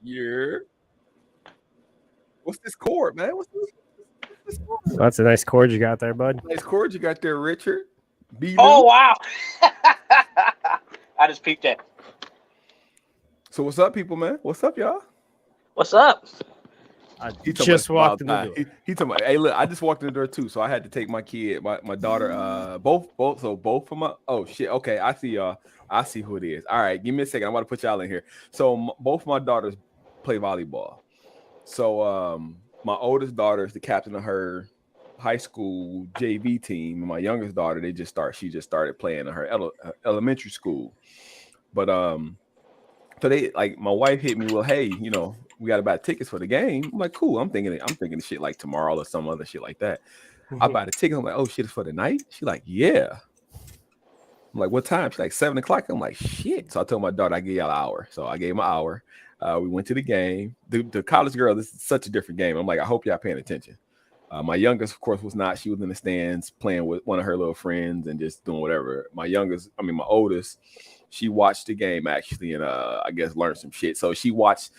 Yeah. What's this chord, man? What's this chord? That's a nice chord you got there, bud. Nice chord you got there, Richard. Oh, wow. I just peeped that. So what's up, people, man? What's up, y'all? What's up? He just walked in the door. He talking about, hey, look, I just walked in the door too, so I had to take my kid, my daughter, both of my, oh shit, okay, I see y'all. I see who it is. All right, give me a second. I'm about to put y'all in here. So both my daughters play volleyball. So my oldest daughter is the captain of her high school JV team, and my youngest daughter, she just started playing in her elementary school. But so they, like, my wife hit me, well, hey, you know, we got to buy tickets for the game. I'm like, cool. I'm thinking of shit like tomorrow or some other shit like that. I buy the ticket. I'm like, oh shit, it's for the night. She's like, yeah. I'm like, what time? She's like, 7:00. I'm like, shit. So I told my daughter, I give y'all an hour. So I gave him an hour. We went to the game. The college girl, this is such a different game. I'm like, I hope y'all paying attention. My youngest, of course, was not. She was in the stands playing with one of her little friends and just doing whatever. My oldest, she watched the game actually, and I guess learned some shit. So she watched.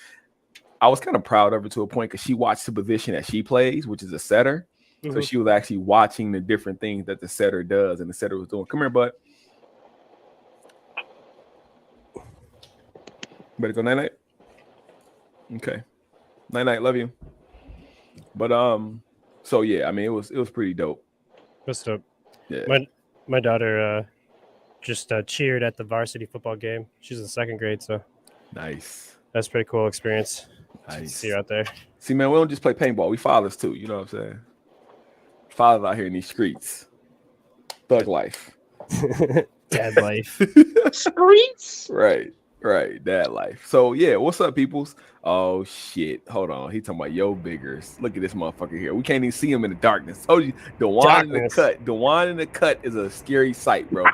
I was kind of proud of her to a point because she watched the position that she plays, which is a setter. Mm-hmm. So she was actually watching the different things that the setter does, and the setter was doing. Come here, bud. Better go night-night. Okay, night-night. Love you. But so yeah, I mean, it was pretty dope. What's up? Yeah. My daughter just cheered at the varsity football game. She's in second grade, so nice. That's a pretty cool experience. Nice. See her out there. See, man, we don't just play paintball. We fathers too. You know what I'm saying? Fathers out here in these streets. Thug life. Dad life. Streets. Right. Dad life. So yeah, what's up, peoples? Oh shit. Hold on. He talking about yo biggers. Look at this motherfucker here. We can't even see him in the darkness. Oh, the one in the cut. The one in the cut is a scary sight, bro.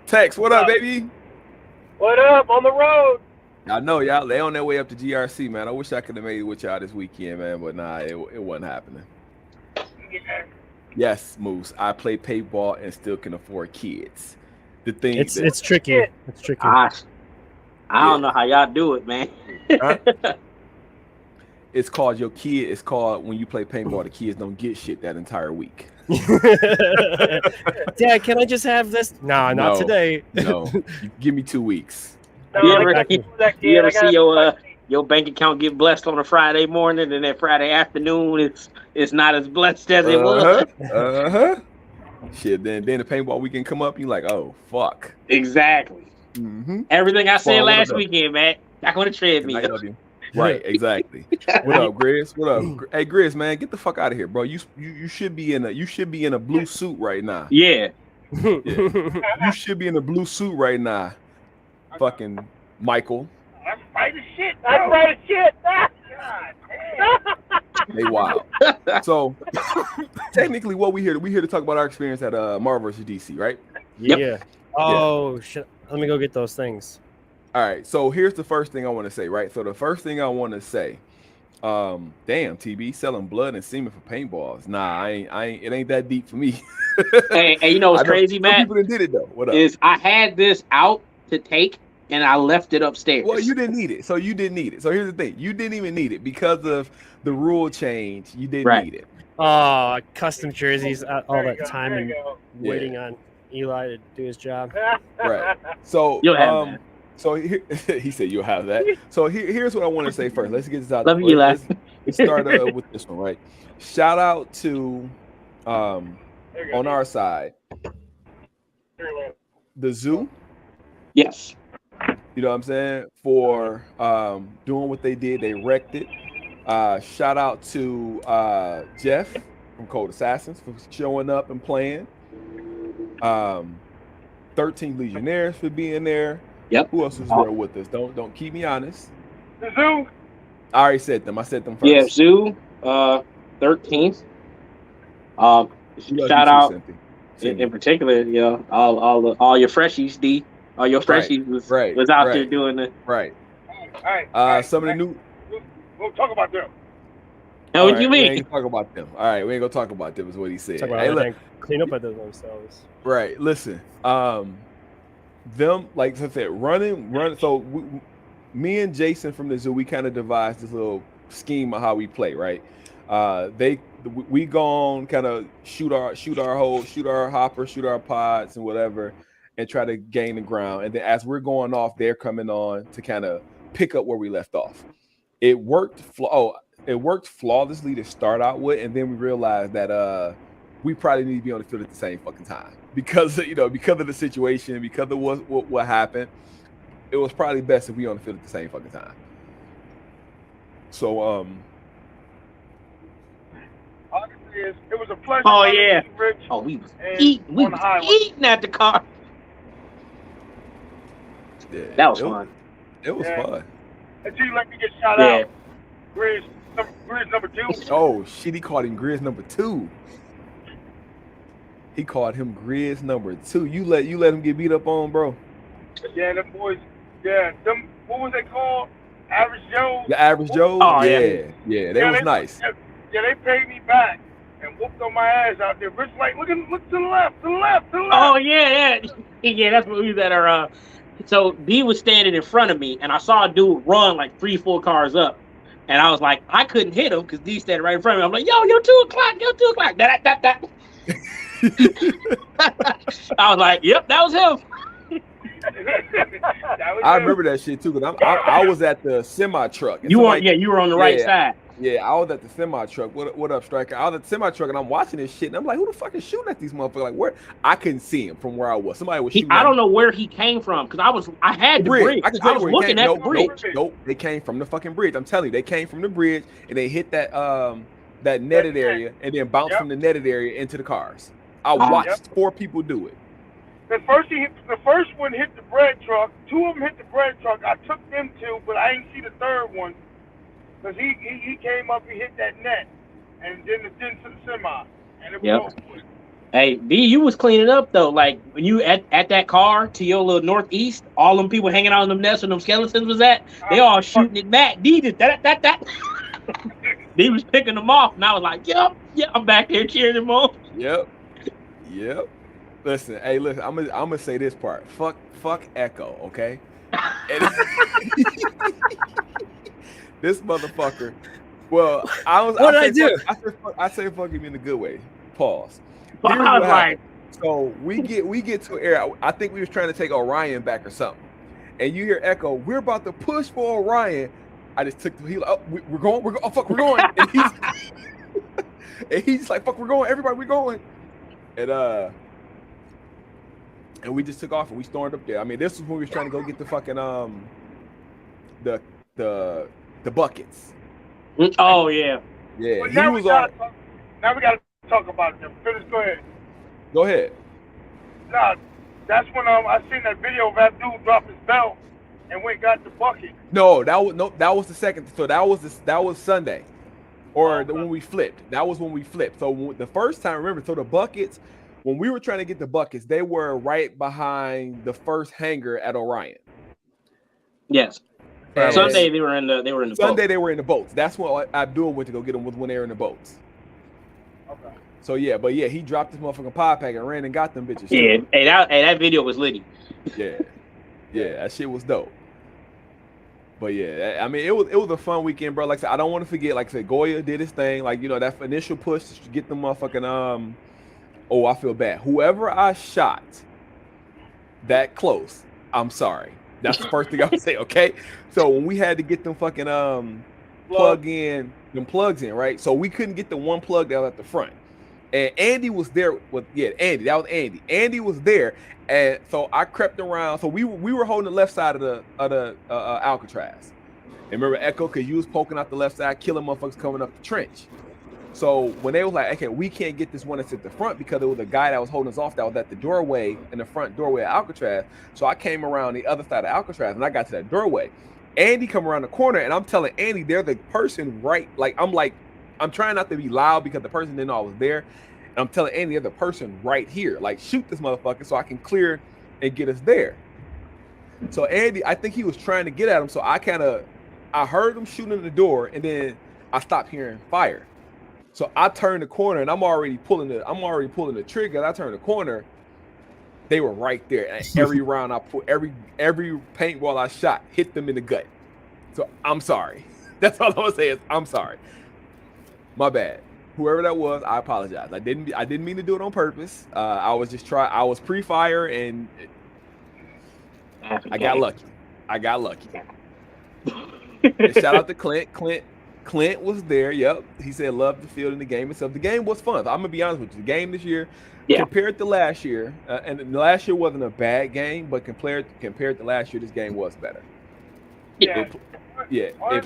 Tex, what up, baby? What up? On the road. I know y'all. They on their way up to GRC, man. I wish I could have made it with y'all this weekend, man, but nah, it wasn't happening. Yeah. Yes, Moose. I play paintball and still can afford kids. The thing it's tricky. It's tricky. I don't know how y'all do it, man. Huh? It's called your kid. It's called when you play paintball, the kids don't get shit that entire week. Dad, can I just have this? Nah, not today. No, give me 2 weeks. You ever see your bank account get blessed on a Friday morning, and that Friday afternoon it's not as blessed as it was? Shit, then the paintball weekend come up, you like, oh fuck. Exactly. Mm-hmm. Everything I said last weekend, man. Back on the treadmill. Right, exactly. What up, Grizz? What up? Hey, Grizz, man, get the fuck out of here, bro. You should be in a blue suit right now. Yeah. You should be in a blue suit right now. Fucking Michael. I'm fighting shit. God damn. They wild. So technically, what we here to talk about our experience at Marvel vs. DC, right? Yeah. Yep. Oh shit. Let me go get those things. All right. So here's the first thing I want to say, right? So the first thing I want to say, damn, TB selling blood and semen for paintballs. Nah, I ain't. It ain't that deep for me. Hey, you know what's crazy, Matt? People that did it though. What up? Is I had this out to take, and I left it upstairs. Well, you didn't need it. So you didn't need it. So here's the thing. You didn't even need it because of the rule change. You didn't need it. Oh, custom jerseys all that time and waiting on Eli to do his job. Right. So you'll have that. So he said you'll have that. So here's what I want to say first. Let's get this out. Love you, Eli. Let's start with this one, right? Shout out to on our side, the zoo. Yes. You know what I'm saying? For doing what they did. They wrecked it. Shout out to Jeff from Cold Assassins for showing up and playing. 13 Legionnaires for being there. Yep. Who else was there with us? Don't keep me honest. The zoo. I already said them. I said them first. Yeah, zoo. 13th. Shout out in particular, you know, all your freshies, D. All your freshies was out there doing the right. All right. Some of the new. We'll talk about them. What do you mean? We ain't gonna talk about them. All right, we ain't gonna talk about them. Is what he said. Talk about clean up at themselves. Right. Listen. them, like I said, running. So me and Jason from the zoo, we kind of devised this little scheme of how we play, right? We go on, kind of shoot our hoppers, shoot our pods and whatever, and try to gain the ground. And then as we're going off, they're coming on to kind of pick up where we left off. It worked flawlessly to start out with, and then we realized that we probably need to be on the field at the same fucking time because because of the situation, because of what happened. It was probably best if we on the field at the same fucking time. So it was a pleasure. Oh yeah. Rich, oh, we was eating at the car. Yeah, that was fun. It was fun. Until you let me get shot out. Grizz number 2. Oh shit, he called him Grizz number 2. He called him Grizz number 2. You let him get beat up on, bro. Yeah, them boys. Yeah, them. What was they called? Average Joe. The Average Joe. Oh yeah. They was nice. Yeah, they paid me back and whooped on my ass out there. Rich like, look to the left. Oh yeah. That's what we was at our. So B was standing in front of me, and I saw a dude run like 3-4 cars up, and I was like, I couldn't hit him because D standing right in front of me. I'm like, yo, 2 o'clock. That. I was like, yep, that was him. I remember that shit too, because I was at the semi truck. You were on the right side. Yeah, I was at the semi truck. What up, Striker? I was at the semi truck and I'm watching this shit and I'm like, who the fuck is shooting at these motherfuckers? Like, where? I couldn't see him from where I was. Somebody was shooting. I don't know where he came from because I had the bridge. I was looking at the bridge. Nope, they came from the fucking bridge. I'm telling you, they came from the bridge and they hit that that netted area and then bounced from the netted area into the cars. I watched 4 people do it. The first one hit the bread truck. 2 of them hit the bread truck. I took them 2, but I didn't see the third one because he came up and hit that net, and then to the semi, and it was over. Hey, B, you was cleaning up though. Like when you at that car to your little northeast, all them people hanging out in them nests and them skeletons was at. They all shooting it back. D just that. D was picking them off, and I was like, yep, I'm back there cheering them on. Yep. Listen, I'm gonna say this part. Fuck Echo, okay? This motherfucker. Well, What did I do? I say fuck him in a good way. Pause. I was like, so we get to air. I think we was trying to take Orion back or something, and you hear Echo. We're about to push for Orion. I just took the heel. Oh, we're going. Oh fuck, we're going. And he's like, fuck, we're going. Everybody, we're going. And we just took off and we stormed up there. I mean, this was when we was trying to go get the fucking the buckets. Oh yeah. Yeah. Well, now we gotta talk about them. Finish. Go ahead. Nah, that's when I seen that video of that dude drop his belt and went and got the bucket. No, that was the second. So that was Sunday, or when we flipped. That was when we flipped. So the first time, remember, so the buckets. When we were trying to get the buckets, they were right behind the first hangar at Orion. Yes. And Sunday they were in the Sunday boat. They were in the boats. That's what Abdul went to go get them when they were in the boats. Okay. So he dropped his motherfucking pod pack and ran and got them bitches. Yeah, that video was litty. Yeah, that shit was dope. But yeah, I mean, it was a fun weekend, bro. Like I said, I don't want to forget. Like I said, Goya did his thing. Like that initial push to get them motherfucking Oh, I feel bad. Whoever I shot that close, I'm sorry. That's the first thing I would say, okay? So when we had to get them fucking plugs in, right? So we couldn't get the one plug that was at the front. And Andy was there Andy. That was Andy. Andy was there. And so I crept around. So we were holding the left side of the Alcatraz. And remember Echo, because you was poking out the left side, killing motherfuckers coming up the trench. So when they was like, okay, we can't get this one that's at the front because there was a guy that was holding us off that was at the doorway, in the front doorway of Alcatraz. So I came around the other side of Alcatraz and I got to that doorway. Andy come around the corner and I'm telling Andy they're the person right. I'm trying not to be loud because the person didn't know I was there. And I'm telling Andy they're the person right here. Like, shoot this motherfucker so I can clear and get us there. So Andy, I think he was trying to get at him. So I heard him shooting in the door and then I stopped hearing fire. So I turned the corner and I'm already pulling the trigger. I turned the corner They were right there. And every round I put, every paintball I shot hit them in the gut. So I'm sorry. That's all I'm gonna say is I'm sorry. My bad. Whoever that was, I apologize. I didn't mean to do it on purpose. I was just I was pre-fire and I got lucky. Shout out to Clint. Clint was there. Yep. He said love the field and the game and stuff. The game was fun. I'm gonna be honest with you. The game this year, compared to last year, and last year wasn't a bad game, but compared to last year, this game was better. Yeah.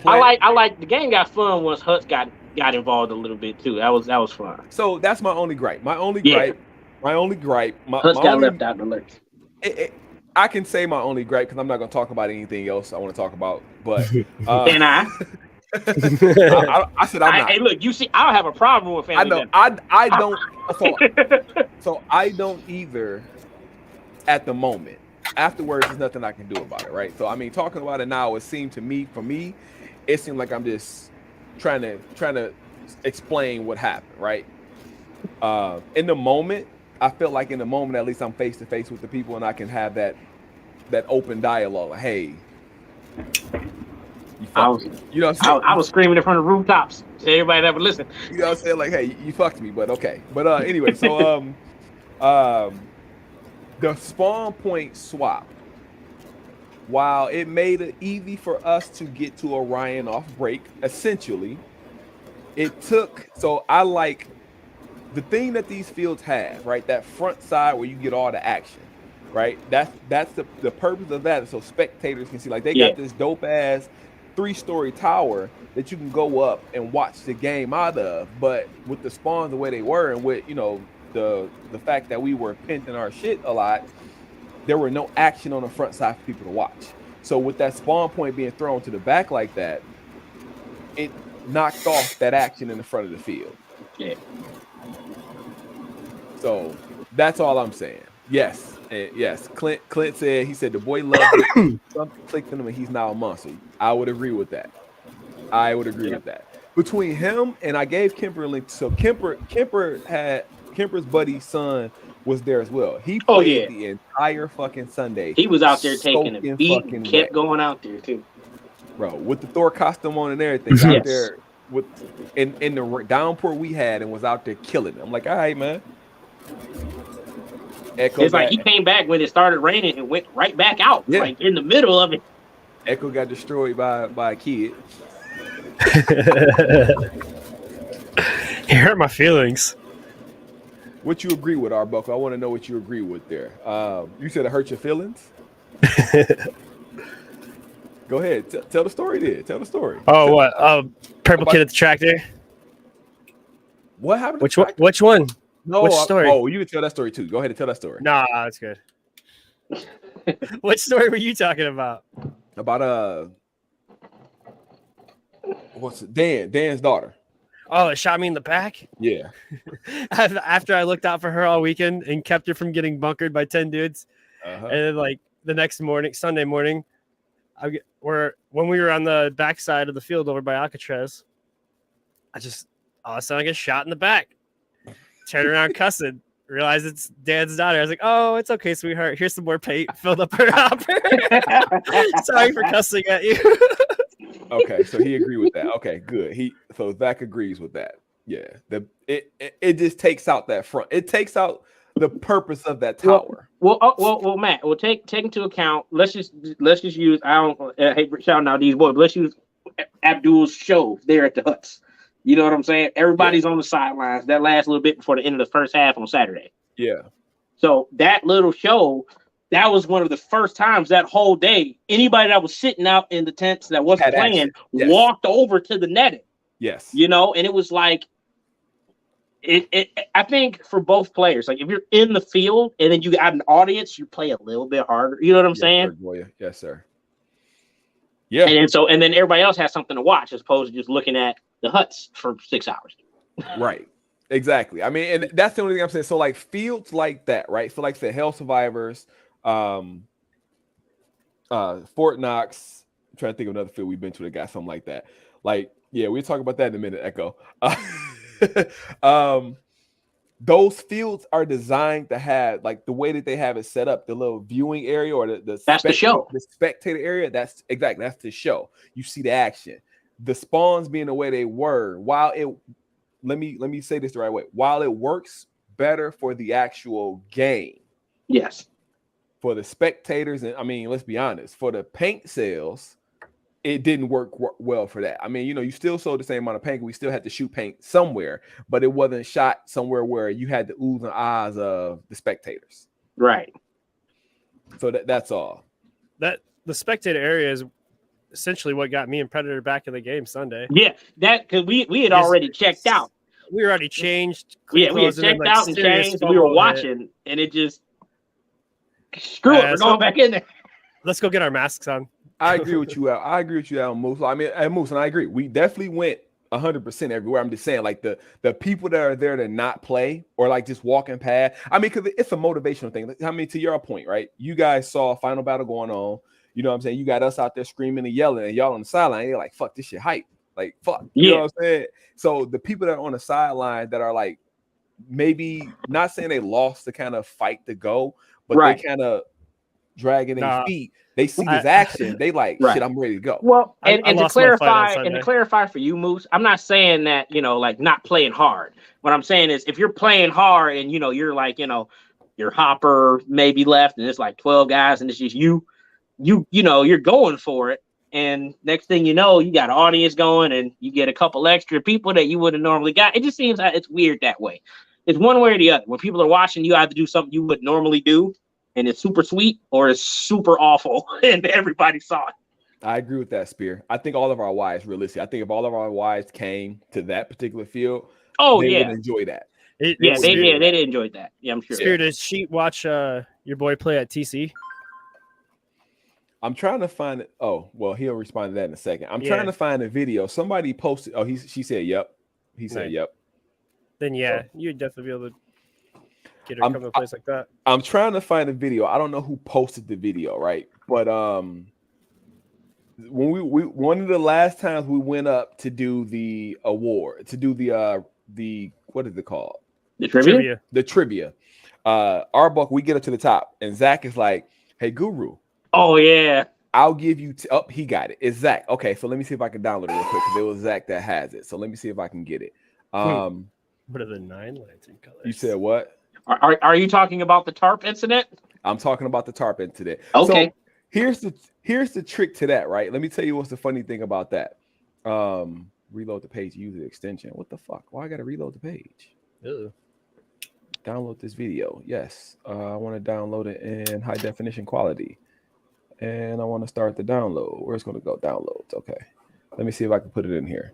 I like the game got fun once Huts got involved a little bit too. That was fun. So that's my only gripe. My only gripe. Huts got left out in the lurch. I can say my only gripe because I'm not going to talk about anything else I want to talk about. But and I said I'm not. Hey, look, you see, I don't have a problem with family. I know. I don't. So I don't either. At the moment. Afterwards, there's nothing I can do about it, right? So I mean, talking about it now, it seemed to me, it seemed like I'm just trying to explain what happened, right? In the moment, I felt like in the moment, at least I'm face to face with the people, and I can have that open dialogue. Like, hey, I was screaming in front of rooftops. So everybody ever listen. You know what I'm saying? Like, hey, you fucked me, but okay. But anyway, so the spawn point swap, while it made it easy for us to get to Orion off break, essentially, it took. So I like the thing that these fields have, right? That front side where you get all the action, right? That's the purpose of that, so spectators can see. Like they got this dope ass 3-story tower that you can go up and watch the game out of. But with the spawns the way they were, and with the fact that we were pinting our shit a lot, there were no action on the front side for people to watch. So with that spawn point being thrown to the back like that, it knocked off that action in the front of the field. Yeah. So that's all I'm saying. Yes. Yes. Clint said, he said the boy loved it. Something clicked in him and he's now a monster. I would agree with that. With that. Between him and I gave Kemper a link. So Kemper's buddy's son was there as well. He played the entire fucking Sunday. He was out there taking a beat and kept going out there too. Bro, with the Thor costume on and everything, out there with in the downpour we had, and was out there killing them. I'm like, all right, man. It's like he came back when it started raining and went right back out, like in the middle of it. Echo got destroyed by a kid. It hurt my feelings. What you agree with, Arbuckle? I want to know what you agree with there. You said it hurt your feelings? Go ahead. Tell the story there. Tell the story. Oh, what? Purple kid at the tractor? What happened? Which one? No, which story? Oh, you can tell that story too. Go ahead and tell that story. Nah, that's good. What story were you talking about? About what's it? Dan's daughter. Oh, it shot me in the back? Yeah. After I looked out for her all weekend and kept her from getting bunkered by 10 dudes. And then like the next morning, Sunday morning, when we were on the backside of the field over by Alcatraz, all of a sudden I get shot in the back. Turn around cussing. Realize it's Dan's daughter. I was like, oh, it's okay, sweetheart. Here's some more paint. Filled up her hopper. Sorry for cussing at you. Okay, so he agreed with that. Okay, good. So Zach agrees with that. Yeah. It just takes out that front. It takes out the purpose of that tower. Well, Matt. Well, take into account. Let's just use. I don't hate shouting out these boys, but let's use Abdul's show there at the Huts. You know what I'm saying? Everybody's on the sidelines. That last little bit before the end of the first half on Saturday. Yeah. So that little show, that was one of the first times that whole day anybody that was sitting out in the tents that wasn't playing walked over to the netting. Yes. You know, and it was like, I think for both players, like if you're in the field and then you got an audience, you play a little bit harder. You know what I'm saying? Sir, yes, sir. Yeah. And then everybody else has something to watch as opposed to just looking at the Huts for 6 hours. Right. Exactly. I mean, and that's the only thing I'm saying. So like fields like that, right? So like the Hell Survivors, Fort Knox. I'm trying to think of another field we've been to that got something like that. Like, yeah, we'll talk about that in a minute, Echo. those fields are designed to have like the way that they have it set up, the little viewing area or That's the show. The spectator area. That's the show. You see the action. The spawns being the way they were, while it let me say this the right way. While it works better for the actual game, yes, for the spectators, and I mean, let's be honest, for the paint sales, it didn't work well for that. I mean, you still sold the same amount of paint. We still had to shoot paint somewhere, but it wasn't shot somewhere where you had the oohs and ahs of the spectators. Right. So that's all. That the spectator area is essentially what got me and Predator back in the game Sunday. Yeah, that because we had already checked out. We already changed. Yeah, we had checked out and changed. We were watching, and it just screw it. We're going back in there. Let's go get our masks on. I agree with you. I agree with you, Al Moose. I mean, Moose, and I agree. We definitely went 100% everywhere. I'm just saying, like the people that are there to not play or like just walking past. I mean, because it's a motivational thing. I mean, to your point, right? You guys saw Final Battle going on. You know what I'm saying? You got us out there screaming and yelling, and y'all on the sideline. You're like, "Fuck this shit, hype!" Like, fuck. You know what I'm saying? So the people that are on the sideline that are like, maybe not saying they lost the kind of fight to go, but they kind of dragging their feet. They see this action. They like, shit, I'm ready to go. Well, and to clarify for you, Moose, I'm not saying that, like not playing hard. What I'm saying is if you're playing hard and, you're like, your hopper maybe left and it's like 12 guys and it's just you're going for it. And next thing you know, you got an audience going and you get a couple extra people that you would have normally got. It just seems like it's weird that way. It's one way or the other. When people are watching, you either do something you would normally do and it's super sweet, or it's super awful, and everybody saw it. I agree with that, Spear. I think all of our wives, realistically, I think if all of our wives came to that particular field, they would enjoy that. They did enjoy that. Yeah, I'm sure. Spear, did she watch your boy play at TC? I'm trying to find it. Oh, well, he'll respond to that in a second. I'm trying to find a video. Somebody posted. Oh, she said, "Yep." He said, "Yep." Then you'd definitely be able to get her to come to a place like that. I'm trying to find a video. I don't know who posted the video, right? But when we one of the last times we went up to do the award, to do the what is it called? The trivia. The trivia. Our buck, we get up to the top, and Zach is like, "Hey, Guru." Oh yeah. I'll give you. He got it. It's Zach. Okay, so let me see if I can download it real quick because it was Zach that has it. So let me see if I can get it. What are the 9 lantern colors? You said what? Are you talking about the tarp incident? I'm talking about the tarp incident. Okay. So here's the trick to that, right? Let me tell you what's the funny thing about that. Reload the page, use the extension. What the fuck? Why I gotta reload the page? Ew. Download this video. Yes. I want to download it in high definition quality. And I want to start the download. Where's it going to go? Downloads. Okay. Let me see if I can put it in here.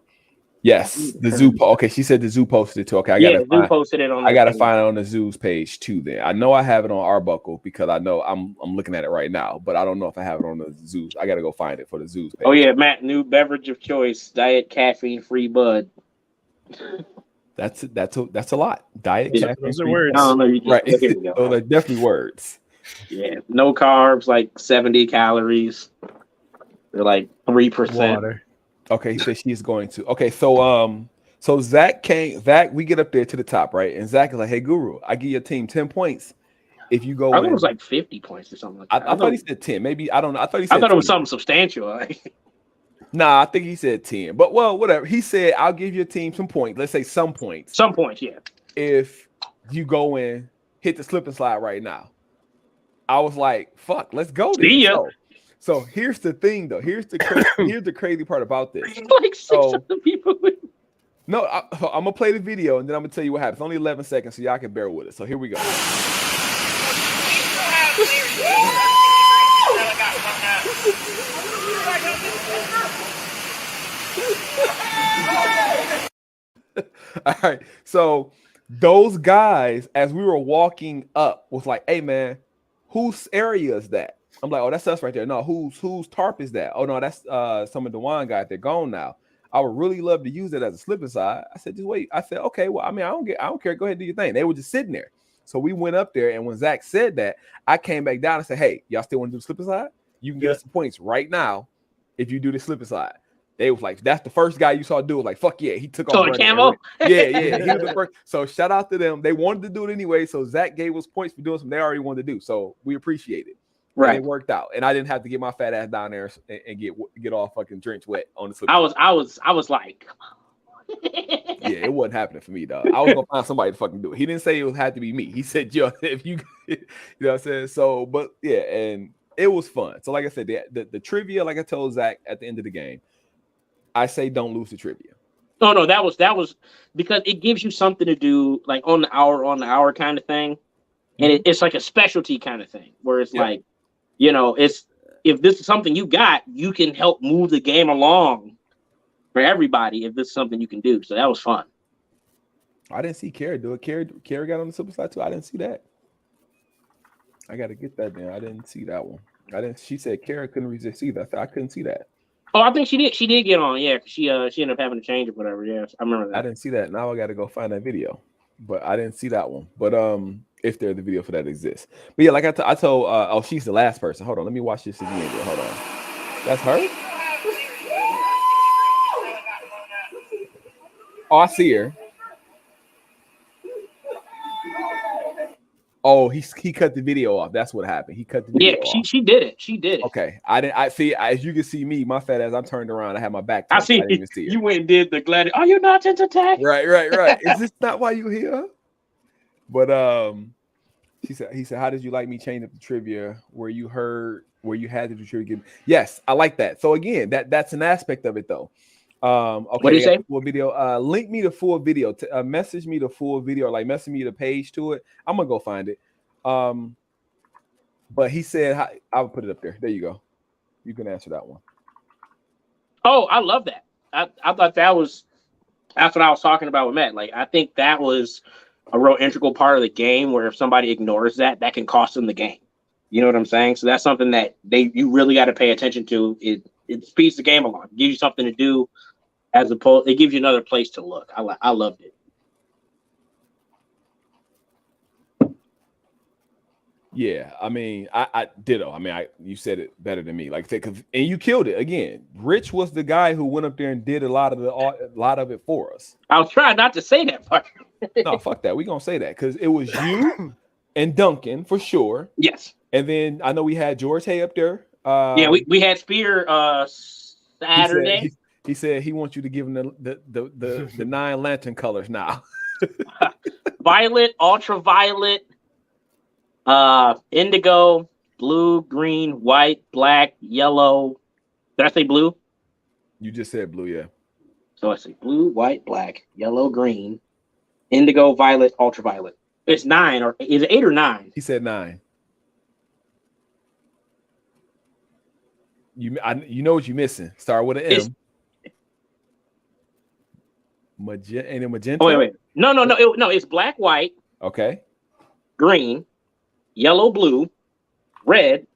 Yes, the zoo. Okay, she said the zoo posted it too. Okay, Zoo posted it on. I gotta find it on the zoo's page too. Then I know I have it on Arbuckle because I know I'm looking at it right now, but I don't know if I have it on the zoo's. I gotta go find it for the zoo's page. Oh yeah, Matt, new beverage of choice: diet caffeine free bud. That's a lot. Diet. Yeah, those are words. I don't know. Right. Those are definitely words. Yeah, no carbs, like 70 calories. They're like 3%. Okay, he said she's going to. Okay, so Zach, we get up there to the top, right? And Zach is like, "Hey, Guru, I give your team 10 points if you go." I thought it was like 50 points or something like that. I thought he said 10. Maybe I don't know. I thought it was something substantial. Nah, I think he said 10. But well, whatever. He said, "I'll give your team some points. Let's say some points. Some points, yeah. If you go and hit the slip and slide right now." I was like, "Fuck, let's go." See ya. So here's the thing, though. Here's the crazy part about this. Like 600 people. No, I'm gonna play the video and then I'm gonna tell you what happens. It's only 11 seconds, so y'all can bear with it. So here we go. All right. So those guys, as we were walking up, was like, "Hey, man, whose area is that?" I'm like, "Oh, that's us right there." "No, whose tarp is that?" "Oh no, that's some of the wine guys. They're gone now. I would really love to use it as a slip aside." I said, "Just wait." I said, "Okay, well, I mean, I don't care. Go ahead and do your thing." They were just sitting there. So we went up there, and when Zach said that, I came back down and said, "Hey, y'all still want to do the slip aside? You can get us some points right now if you do the slip aside." They was like, that's the first guy you saw do it. Like, fuck yeah, he took off. So camo. Yeah, he was the first. So shout out to them. They wanted to do it anyway. So Zach gave us points for doing something they already wanted to do. So we appreciate it. Right, and it worked out, and I didn't have to get my fat ass down there and get all fucking drenched wet on the slip. I was like, yeah, it wasn't happening for me, dog. I was gonna find somebody to fucking do it. He didn't say it had to be me. He said, "Yo, if you," you know what I'm saying. So, but yeah, and it was fun. So, like I said, the trivia, like I told Zach at the end of the game, I say don't lose the trivia. No, that was because it gives you something to do, like on the hour kind of thing, and it's like a specialty kind of thing where it's like, you know, it's if this is something you got, you can help move the game along for everybody if this is something you can do. So that was fun. I didn't see Kara do it. Kara got on the super side too. I didn't see that. I got to get that there. I didn't see that one. She said Kara couldn't resist either. I couldn't see that. Oh, I think she did. She did get on. Yeah, she ended up having to change or whatever. Yeah, I remember that. I didn't see that. Now I got to go find that video. But I didn't see that one. But if the video for that exists. But yeah, like I told. Oh, she's the last person. Hold on. Let me watch this again. Hold on. That's her. Oh, I see her. Oh, he cut the video off. That's what happened. He cut the video off. She did it. She did it. Okay. I see. As you can see me, my fat ass, I'm turned around. I had my back. I see. You went and did the gladiator. Are you not into attack? Right. Is this not why you here? But he said, how did you like me change up the trivia where you had to do trivia? Yes, I like that. So again, that's an aspect of it though. Okay, what do you say? Full video. Link me the full video. Message me the full video, like message me the page to it. I'm gonna go find it. But he said I'll put it up there. There you go. You can answer that one. Oh, I love that. I thought that's what I was talking about with Matt. Like, I think that was a real integral part of the game where if somebody ignores that can cost them the game. You know what I'm saying? So that's something that you really got to pay attention to. It speeds the game along. It gives you something to do, as opposed. It gives you another place to look. I loved it. Yeah, I mean, I ditto. I mean, you said it better than me. Like, and you killed it again. Rich was the guy who went up there and did a lot of it for us. I was trying not to say that part. No, fuck that. We gonna say that because it was you and Duncan for sure. Yes. And then I know we had George Hay up there. Yeah, we had Spear Saturday. He said he wants you to give him the 9 lantern colors now. Violet, ultraviolet, indigo, blue, green, white, black, yellow. Did I say blue? You just said blue, yeah. So I say blue, white, black, yellow, green, indigo, violet, ultraviolet. It's 9, or is it 8 or 9? He said 9. You know what you're missing. Start with an M. Magenta, ain't it magenta? Oh, wait. No. It's black, white. Okay. Green, yellow, blue, red,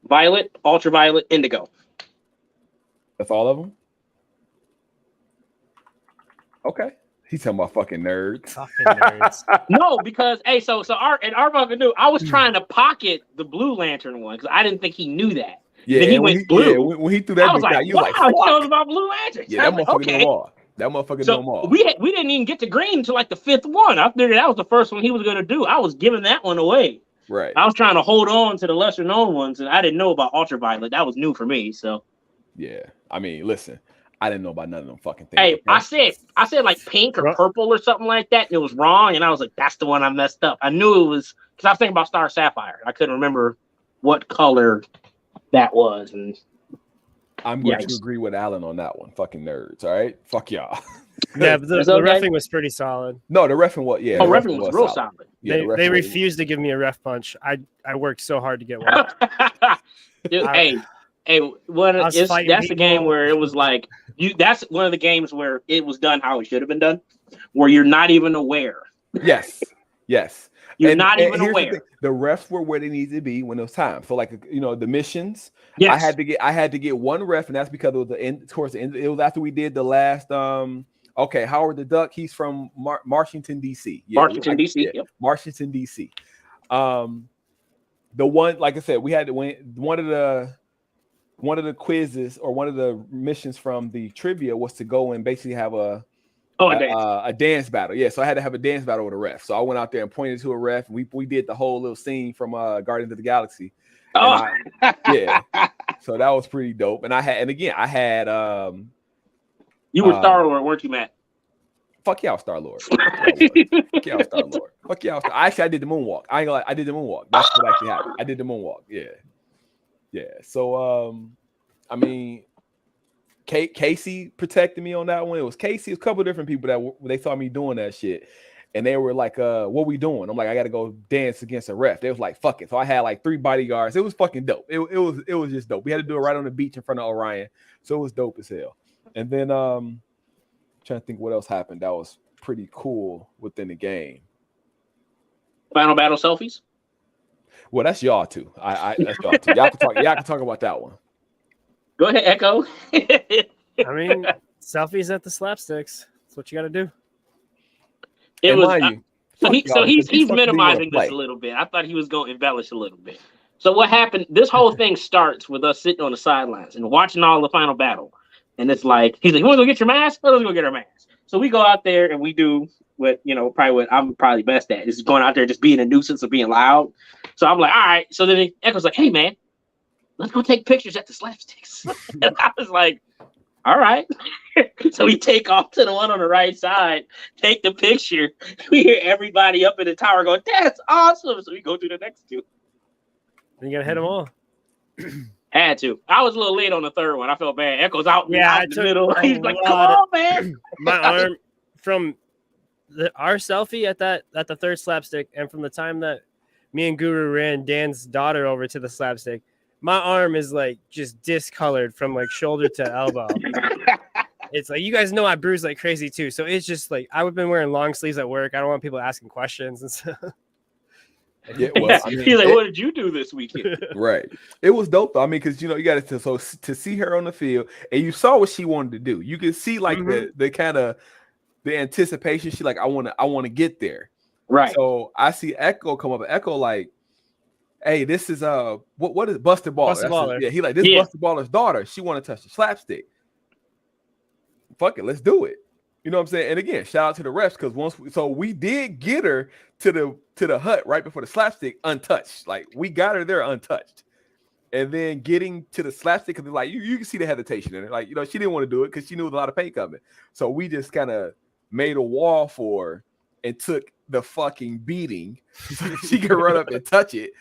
violet, ultraviolet, indigo. That's all of them? Okay. He's talking about fucking nerds. No, because so our fucking knew I was trying to pocket the blue lantern one because I didn't think he knew that. Yeah, then he went blue. Yeah, when he threw that, I was like, wow, he knows about blue lanterns. Yeah, that motherfucker knew them all. That motherfucker knew them all. We didn't even get to green until like the 5th one. I figured that was the first one he was gonna do. I was giving that one away. Right. I was trying to hold on to the lesser known ones, and I didn't know about ultraviolet. That was new for me. So. Yeah, I mean, listen. I didn't know about none of them fucking things. Hey, okay? I said like pink or purple or something like that. And it was wrong, and I was like, "That's the one I messed up." I knew it was because I was thinking about Star Sapphire. I couldn't remember what color that was, and I'm going to agree with Alan on that one. Fucking nerds, all right? Fuck y'all. Yeah, but the reffing was pretty solid. No, the reffing was reffing was real solid. Yeah, they refused to give me a ref punch. I worked so hard to get one. Dude, hey, that's the game where it was like that's one of the games where it was done how it should have been done, where you're not even aware. Yes. You're not even aware. The refs were where they needed to be when it was time. So, like, the missions. Yes. I had to get one ref, and that's because it was the end. Towards the end, it was after we did the last. Okay, Howard the Duck. He's from Washington D.C. Yeah, Washington D.C. Yeah, yep. Washington D.C. The one, like I said, we had to win one of the. one of the quizzes or one of the missions from the trivia was to go and basically have a dance battle. Yeah, so I had to have a dance battle with a ref. So I went out there and pointed to a ref. We did the whole little scene from Guardians of the Galaxy. Oh, yeah. So that was pretty dope. And I had you were Star-Lord, weren't you, Matt? Fuck y'all, Star-Lord. Fuck y'all, Star-Lord. Fuck y'all. Actually, I did the moonwalk. I ain't gonna lie, I did the moonwalk. That's what actually happened. I did the moonwalk. Yeah. So I mean, Casey protected me on that one. It was Casey, a couple of different people that they saw me doing that shit. And they were like, what we doing? I'm like, I got to go dance against a ref. They was like, fuck it. So I had like 3 bodyguards. It was fucking dope. It was just dope. We had to do it right on the beach in front of Orion. So it was dope as hell. And then trying to think what else happened that was pretty cool within the game. Final battle selfies? Well, that's y'all too. That's y'all too. Y'all can talk about that one. Go ahead, Echo. I mean, selfies at the slapsticks. That's what you got to do. It was he's minimizing this a little bit. I thought he was going to embellish a little bit. So what happened? This whole thing starts with us sitting on the sidelines and watching all the final battle. And it's like he's like, "You want to go get your mask? Let's go get our mask." So we go out there and we do what I'm probably best at is going out there just being a nuisance or being loud. So I'm like, all right. So then Echo's like, "Hey man, let's go take pictures at the slapsticks." And I was like, all right. So we take off to the one on the right side, take the picture. We hear everybody up in the tower go, "That's awesome." So we go to the next 2. You got to hit them all. Had to. I was a little late on the 3rd one. I felt bad. Echo's out in the middle. He's like, "Come on, man." My arm from our selfie at the 3rd slapstick, and from the time that me and Guru ran Dan's daughter over to the slapstick, my arm is like just discolored from like shoulder to elbow. It's like, you guys know I bruise like crazy too. So it's just like, I've been wearing long sleeves at work. I don't want people asking questions and stuff. Yeah, well, I mean, he's like, "What did you do this weekend?" Right. It was dope though. I mean, because you got to see her on the field, and you saw what she wanted to do. You could see like the kind of the anticipation. She like, I want to get there. Right. So I see Echo come up. Echo like, "Hey, this is what is Buster Baller?" Yeah, he like, "This is Buster Baller's daughter. She want to touch the slapstick. Fuck it, let's do it." You know what I'm saying? And again, shout out to the refs because we did get her to the hut right before the slapstick untouched. Like we got her there untouched, and then getting to the slapstick because like you can see the hesitation in it. Like she didn't want to do it because she knew there was a lot of paint coming. So we just kind of made a wall for her and took the fucking beating so she could run up and touch it.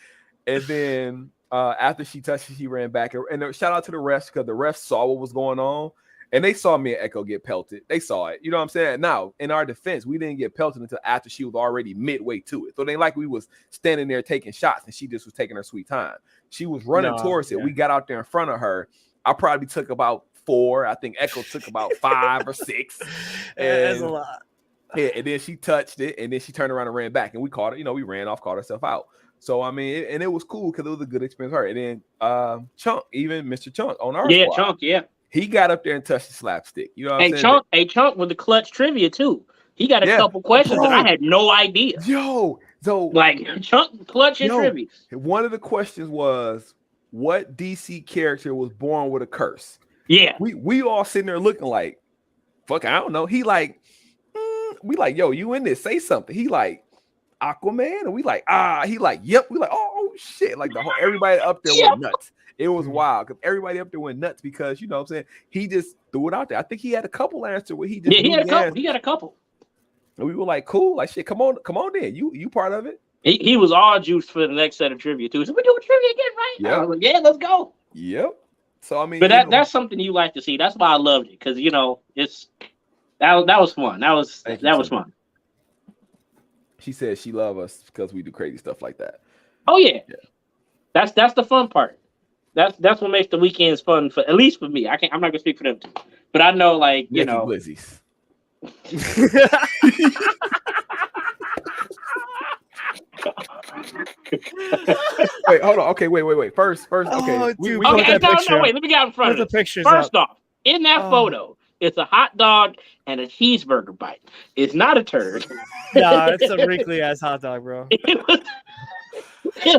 And then after she touched it, she ran back. And shout out to the refs because the refs saw what was going on. And they saw me and Echo get pelted. They saw it. You know what I'm saying? Now, in our defense, we didn't get pelted until after she was already midway to it. So they like we was standing there taking shots and she just was taking her sweet time. She was running towards it. We got out there in front of her. I probably took about 4. I think Echo took about 5 or 6. That's a lot. Yeah, and then she touched it, and then she turned around and ran back, and we caught her. We ran off, caught herself out. So I mean, it was cool because it was a good experience for her. And then Chunk, even Mr. Chunk on our squad, Chunk, he got up there and touched the slapstick. You know what I'm saying? Chunk with the clutch trivia too. He got a couple questions that I had no idea. So like Chunk clutch and trivia. One of the questions was, what DC character was born with a curse? Yeah. We all sitting there looking like, fuck, I don't know. He like, we like, yo, you in this? Say something. He like, Aquaman, and we like, he like, yep. We like, oh shit, like everybody up there went nuts. It was wild because everybody up there went nuts because you know what I'm saying, he just threw it out there. I think he had a couple answers where he just he had a couple. And we were like, cool, like shit, come on then. You part of it. He was all juiced for the next set of trivia too. So we doing trivia again, right? Yeah. I was like, yeah, let's go. Yep. So I mean, but that's something you like to see. That's why I loved it because it's that was fun. That was fun. She said she loves us because we do crazy stuff like that. Oh yeah. That's the fun part. That's what makes the weekends fun for, at least for me. I'm not gonna speak for them too, but I know like Blizzies. Wait, hold on. Okay, wait. First. Okay, no, wait. Let me get out in front of the picture. First off, in that photo, it's a hot dog and a cheeseburger bite. It's not a turd. No, it's a wrinkly ass hot dog, bro. It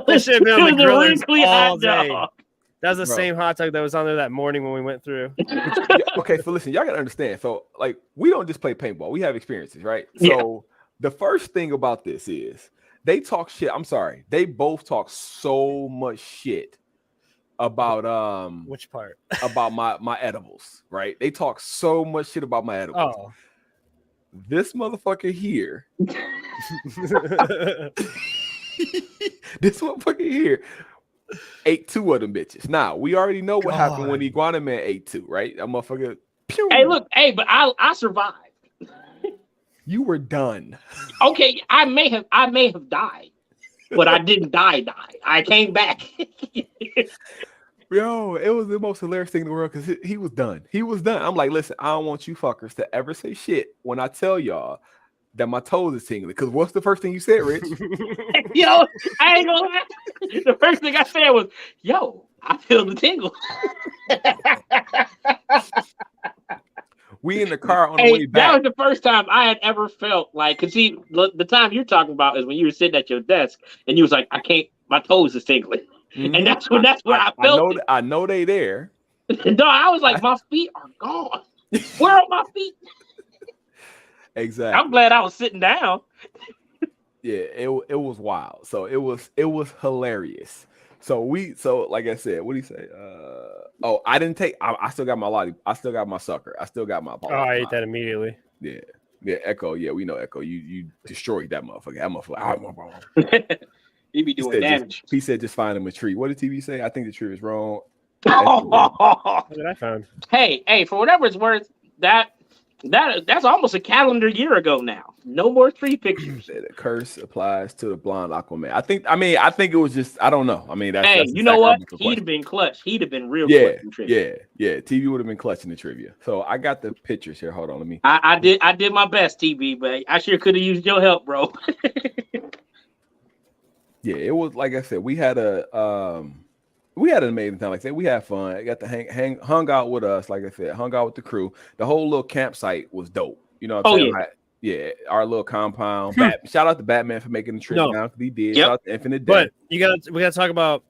was a wrinkly hot dog. That was the Bro. same hot dog that was on there that morning when we went through. Okay, so listen, y'all gotta understand. So, like, we don't just play paintball; we have experiences, right? Yeah. So, the first thing about this is they talk shit. I'm sorry, they both talk so much shit about Which part? about my edibles, right? They talk so much shit about my edibles. Oh. This motherfucker here, this motherfucker here ate 2 of them bitches. Now we already know what happened when Iguana Man ate 2, right? That motherfucker. Pew. Hey, look, but I survived. You were done. Okay, I may have died, but I didn't die. I came back. Yo, it was the most hilarious thing in the world because he was done. He was done. I'm like, listen, I don't want you fuckers to ever say shit when I tell y'all that my toes is tingling. Because what's the first thing you said, Rich? Yo, I ain't gonna lie. The first thing I said was, "Yo, I feel the tingle." We in the car on the way back. That was the first time I had ever felt like, cause see, the time you're talking about is when you were sitting at your desk and you was like, "I can't, my toes is tingling," and that's where I felt it. I know they there. No, I was like, my feet are gone. Where are my feet? Exactly. I'm glad I was sitting down. Yeah, it was wild. So it was hilarious. So like I said, what do you say? I didn't take. I still got my lolly. I still got my sucker. I still got my. I ate that immediately. Yeah, Echo. Yeah, we know Echo. You destroyed that motherfucker. That motherfucker. He be doing damage. He said, just find him a tree. What did TV say? I think the tree is wrong. What did I found? Hey, for whatever it's worth, that's almost a calendar year ago now. No more tree pictures. The curse applies to the blonde Aquaman. I think it was just, I don't know. I mean, that's you know what? He'd have been clutch. He'd have been real clutch in trivia. Yeah. TV would have been clutch in the trivia. So I got the pictures here. Hold on, let me. I did my best, TV, but I sure could have used your help, bro. Yeah, it was like I said, we had an amazing time. Like I said, we had fun. I got to hung out with us. Like I said, hung out with the crew. The whole little campsite was dope. You know what I'm saying? Yeah. Like, yeah, our little compound. Shout out to Batman for making the trip down because he did. Yep. Shout out to Infinite Day. But we gotta talk about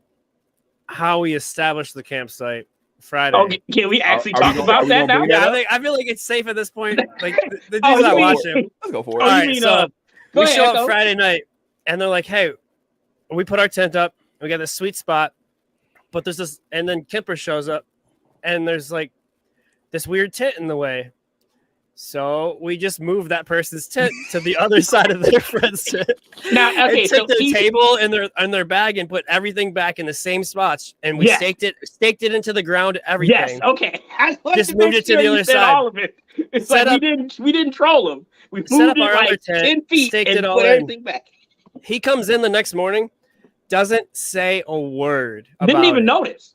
how we established the campsite Friday. Oh, can we actually talk about that now? Yeah, I feel like it's safe at this point. Like the dude's not watching. Let's go for it. All right, so we show up Echo. Friday night, and they're like, "Hey, we put our tent up. We got this sweet spot, but there's this." And then Kemper shows up, and there's like this weird tent in the way. So we just moved that person's tent to the other side of their friend's tent. Now, okay, and took their table and their bag and put everything back in the same spots, and we staked it into the ground. Everything. Yes. Okay. Just moved it to the other side. All of it. It's like we didn't troll him. We moved it like 10 feet and put everything back. He comes in the next morning, doesn't say a word. Didn't even notice.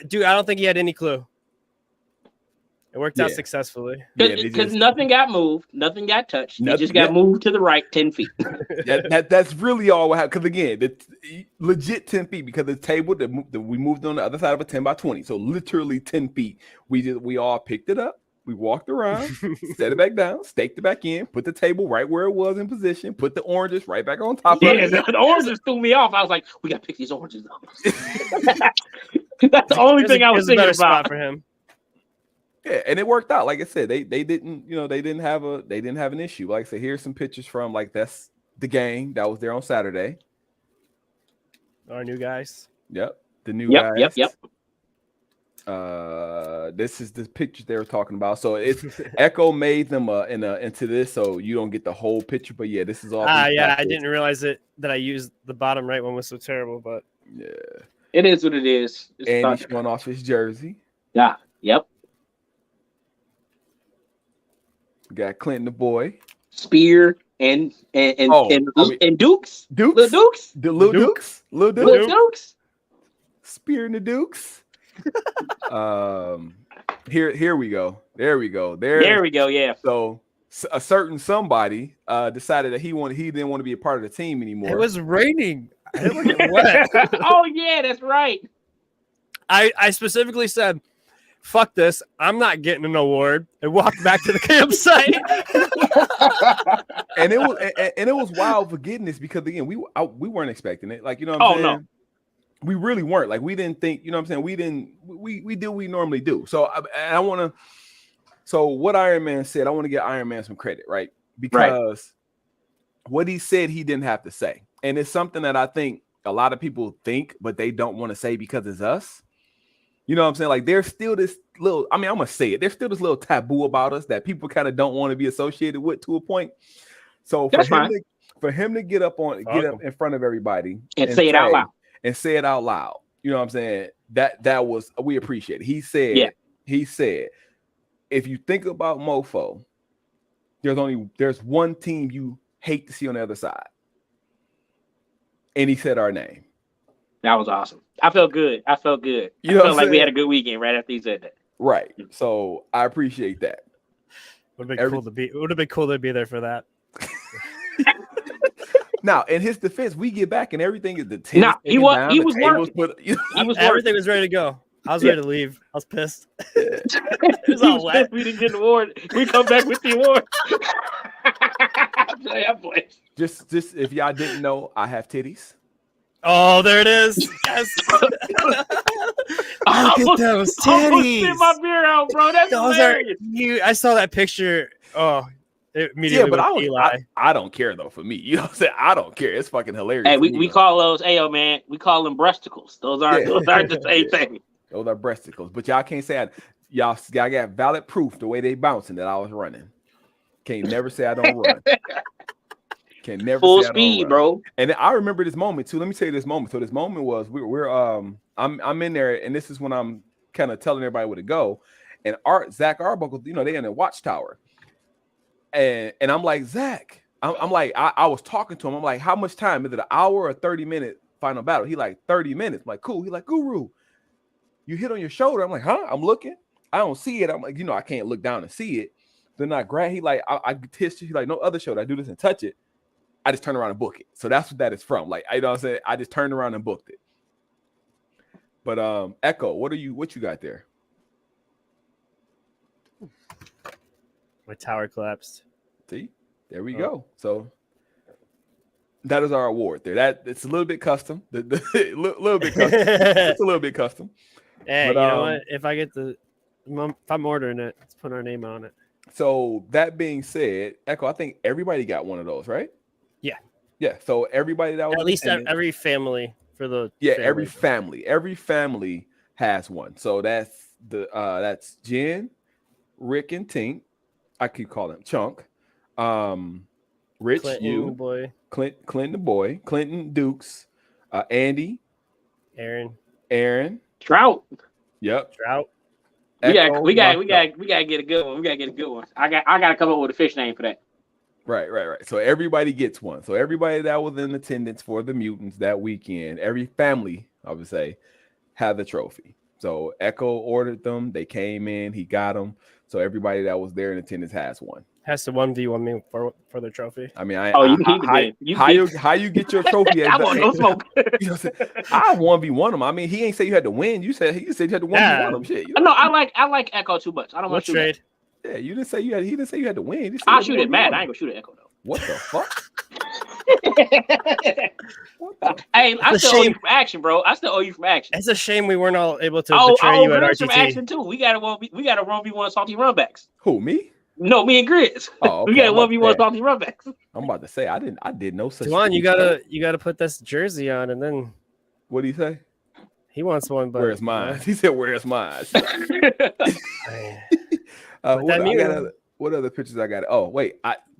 Dude, I don't think he had any clue. It worked out successfally. Because nothing got moved, nothing got touched. It just got moved to the right 10 feet. That's really all what happened. Because again, it's legit 10 feet because the table that we moved on the other side of a 10 by 20. So literally 10 feet. We all picked it up. We walked around, set it back down, staked it back in, put the table right where it was in position, put the oranges right back on top of it. The oranges threw me off. I was like, we got to pick these oranges up. That's the only thing I was thinking about. Spot for him. Yeah, and it worked out. Like I said, they didn't have an issue. Like I said, here's some pictures from that's the gang that was there on Saturday. Our new guys. Yep, the new guys. Yep. This is the picture they were talking about. So it's Echo made them into this, so you don't get the whole picture. But yeah, this is all. I didn't realize that I used the bottom right one was so terrible, but yeah, it is what it is. And he's showing off his jersey. Yeah. Yep. We got Clinton the boy, Spear and Dukes. Little Dukes. Spear and the Dukes. Here we go. There we go. There we go. Yeah. So a certain somebody decided that he didn't want to be a part of the team anymore. It was raining. I didn't want to get wet. Oh yeah, that's right. I specifically said, fuck this, I'm not getting an award, and walked back to the campsite. and it was wild for getting this because again we weren't expecting it. Like, you know what I'm saying? we really weren't. Like, we didn't think, you know what I'm saying? We did what we normally do. So I want to, so what Iron Man said, I want to give Iron Man some credit, right? Because what he said, he didn't have to say. And it's something that I think a lot of people think, but they don't want to say because it's us. You know what I'm saying? Like, there's still this little, I mean, I'm going to say it. There's still this little taboo about us that people kind of don't want to be associated with to a point. So for him to get up in front of everybody and say it out loud. And say it out loud. You know what I'm saying? That was, we appreciate it. He said, if you think about Mofo, there's one team you hate to see on the other side. And he said our name. That was awesome. I felt good. I felt like we had a good weekend right after he said that. Right. So I appreciate that. Would have been cool to be there for that. Now, in his defense, we get back and everything is the he was working. Everything was ready to go. I was ready to leave. I was pissed. It was all wet. We didn't get the award. We come back with the award. Just if y'all didn't know, I have titties. Oh, there it is. Yes. Look at those titties. Spit my beer out, bro. That's hilarious. I saw that picture. Oh, immediately. Yeah, but I don't care though. For me, you know what I'm saying? I don't care. It's fucking hilarious. Hey, we call those, man. We call them breasticles. Those aren't the same thing. Those are breasticles. But y'all can't say y'all got valid proof the way they bouncing that I was running. Can't never say I don't run. Can never full speed, bro. And I remember this moment too. Let me tell you this moment. So this moment was I'm in there, and this is when I'm kind of telling everybody where to go. And Zach Arbuckle, you know, they in the watchtower, and I'm like, Zach, I'm like, I was talking to him. I'm like, how much time is it? An hour or 30-minute final battle? He like 30 minutes. I'm like, cool. He like, Guru, you hit on your shoulder. I'm like, huh? I'm looking. I don't see it. I'm like, you know, I can't look down and see it. Then I grab. He like, I tissed. He like, no other shoulder. I do this and touch it. I just turn around and book it. So that's what that is from. Like, you know what I'm saying? I just turned around and booked it. But Echo, what you got there? My tower collapsed. See? There we go. So that is our award there. That it's a little bit custom. Little bit custom. It's a little bit custom. Hey, but, you know what? If I'm ordering it, let's put our name on it. So that being said, Echo, I think everybody got one of those, right? Yeah. So everybody that was at least every family for the every family has one. So that's Jen, Rick, and Tink. I keep calling him Chunk. Rich, Clinton, Clinton the boy, Clinton Dukes, Andy, Aaron, Trout. Yep. Trout. We got to get a good one. I got to come up with a fish name for that. Right. So everybody gets one. So everybody that was in attendance for the Mutants that weekend, every family, I would say, had the trophy. So Echo ordered them. They came in. He got them. So everybody that was there in attendance has one. Has to 1v1 me for the trophy. I mean, you can keep it. How you get your trophy? I want no smoke. You know, I 1v1 him. I mean, he ain't say you had to win. You said you had to 1v1 him. Shit. No, I like Echo too much. I don't want to trade. Yeah, you didn't say you had. He didn't say you had to win. I'll shoot it, Matt. I ain't gonna shoot at Echo though. What the fuck? Hey, I still owe you from action, bro. I still owe you from action. It's a shame we weren't all able to betray you at RTT. From action too. We got a 1v1 salty runbacks. Who, me? No, me and Grizz. Oh, okay. We got a 1v1 salty runbacks. I'm about to say I did no such. Juan, you gotta put this jersey on, and then what do you say? He wants one, but where's mine? He said, "Where's mine?" What other pictures I got? Oh, wait.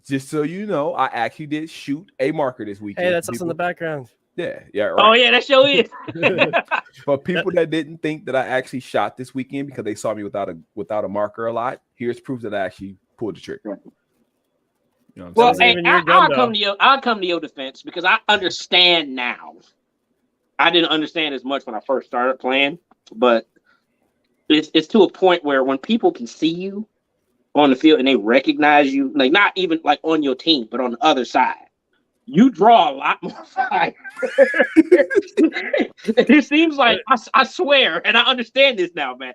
Just so you know, I actually did shoot a marker this weekend. Hey, that's us in the background. Yeah. Right. Oh, yeah, that show is. For people that didn't think that I actually shot this weekend because they saw me without a marker a lot, here's proof that I actually pulled the trigger. You know what I'm saying? I'll come to your defense because I understand now. I didn't understand as much when I first started playing, but it's to a point where when people can see you on the field and they recognize you, like not even like on your team, but on the other side, you draw a lot more fire. It seems like I swear, and I understand this now, man.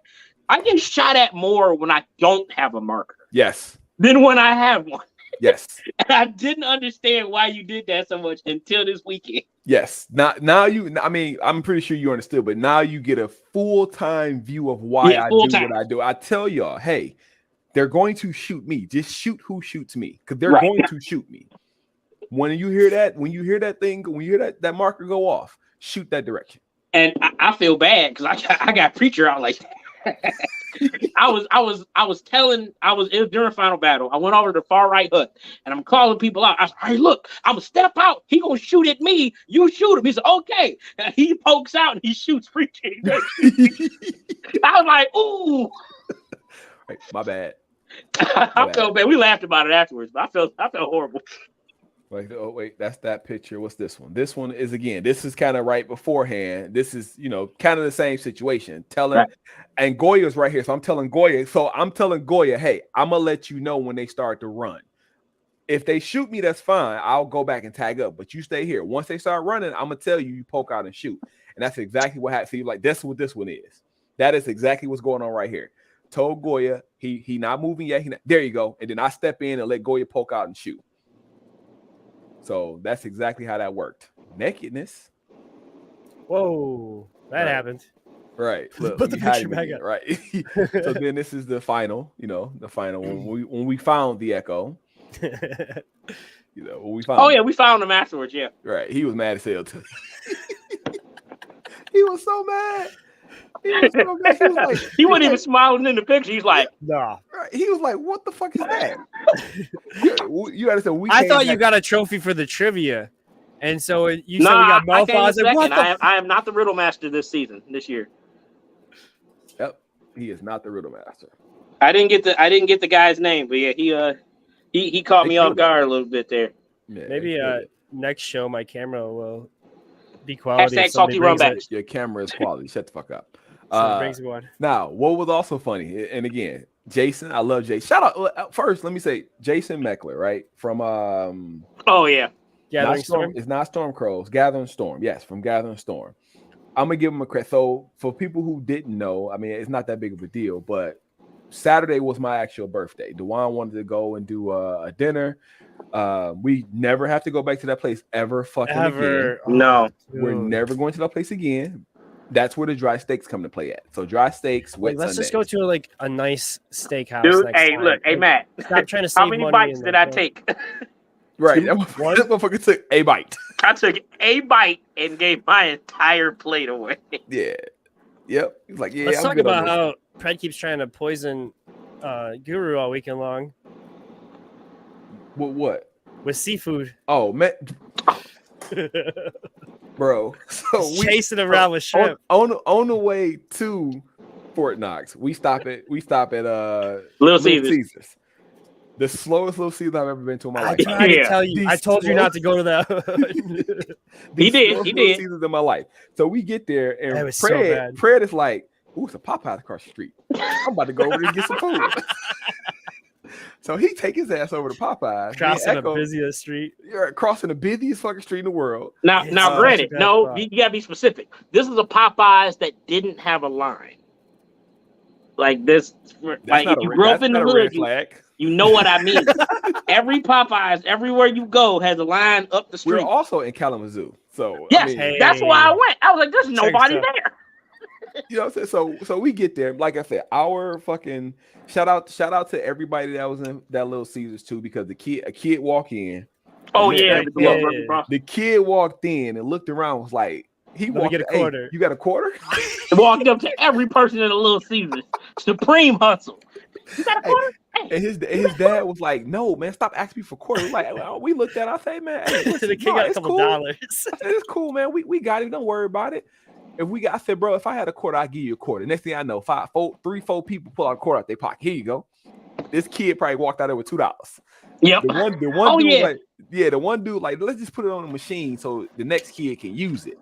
I get shot at more when I don't have a marker. Yes. Than when I have one. Yes. And I didn't understand why you did that so much until this weekend. Yes. Now you. I mean, I'm pretty sure you understood, but now you get a full-time view of why I do what I do. I tell y'all, hey, they're going to shoot me. Just shoot who shoots me, because they're going to shoot me. When you hear that, when you hear that marker go off, shoot that direction. And I feel bad because I got preacher out like that. It was during final battle. I went over to the far right hut and I'm calling people out. I said, hey, look, I'm gonna step out. He gonna shoot at me. You shoot him. He said, okay. And he pokes out and he shoots preacher. I was like, ooh. Right, my bad. I felt bad. We laughed about it afterwards, but I felt horrible. Like, oh wait, that's that picture. What's this one? This one is, again, this is kind of right beforehand. This is, kind of the same situation. And Goya's right here. So I'm telling Goya, hey, I'm gonna let you know when they start to run. If they shoot me, that's fine. I'll go back and tag up. But you stay here. Once they start running, I'm gonna tell you, you poke out and shoot. And that's exactly what happened. See, like, that's what this one is. That is exactly what's going on right here. Told Goya, he not moving yet. There you go. And then I step in and let Goya poke out and shoot. So that's exactly how that worked. Nakedness. Whoa, that happened. Right. Look, put the picture back up. Right. So then this is the final. The final when we found the Echo. When we found. Oh yeah, we found him afterwards. Yeah. Right. He was mad as hell too. He was so mad. He was so mad. He was like, he wasn't even smiling in the picture. He's like, nah. Right. He was like, what the fuck is that? You understand? I thought you got a trophy for the trivia, and so you said we got Malphite. I am not the riddle master this year. Yep, he is not the riddle master. I didn't get the guy's name, but yeah, he caught me off guard a little bit there. Yeah, maybe next show my camera will be quality. Hashtag salty runbacks. Your camera is quality. Shut the fuck up. Brings one. Now, what was also funny, and again, Jason, I love Jason. Shout out first. Let me say Jason Meckler, right from Oh yeah, Gathering Storm. It's not Storm Crows. Gathering Storm. Yes, from Gathering Storm. I'm gonna give him a credit. So for people who didn't know, I mean, it's not that big of a deal, but Saturday was my actual birthday. Dewan wanted to go and do a dinner. We never have to go back to that place ever again. No, we're never going to that place again. That's where the dry steaks come to play at. So dry steaks, wet let's Sundays. just go to a nice steakhouse. Dude, look, hey Matt. Stop trying to save how many money bites did I take? Right, that motherfucker took a bite. I took a bite and gave my entire plate away. Yeah, yep. He's like, yeah. Let's talk about how Pred keeps trying to poison Guru all weekend long. What? With seafood. Oh man. Bro, so chasing around with shrimp on the way to Fort Knox. We stop at Little Caesars. The slowest Little Caesars I've ever been to in my life. I tried to tell you. I told you not to go to that. He did. Caesars in my life. So we get there and Fred is like, "Ooh, it's a Popeyes across the street. I'm about to go over there and get some food." So he take his ass over to Popeyes. Crossing the busiest street. You're crossing the busiest fucking street in the world. Now, granted, you gotta be specific. This is a Popeyes that didn't have a line. Like this, like if you grew up in the hood, you know what I mean. Every Popeyes, everywhere you go, has a line up the street. We're also in Kalamazoo, so yes, that's why I went. I was like, "There's nobody there." You know what I'm saying? So we get there. Like I said, our fucking shout out to everybody that was in that Little Caesars too, because a kid walked in. Oh yeah, the kid walked in and looked around, was like, he walked. Get a quarter. Hey, you got a quarter? Walked up to every person in the Little Caesars. Supreme hustle. You got a quarter? And his dad was like, "No, man, stop asking me for quarters." Like, we looked at it, I say, "Man, hey, listen, the kid got a couple dollars." I said, "It's cool, man. We got it. Don't worry about it." I said, "Bro, if I had a quarter, I'd give you a quarter." Next thing I know, 4 people pull out a quarter out their pocket. Here you go. This kid probably walked out there with $2. Yep. The one dude was like, the one dude like, let's just put it on the machine so the next kid can use it.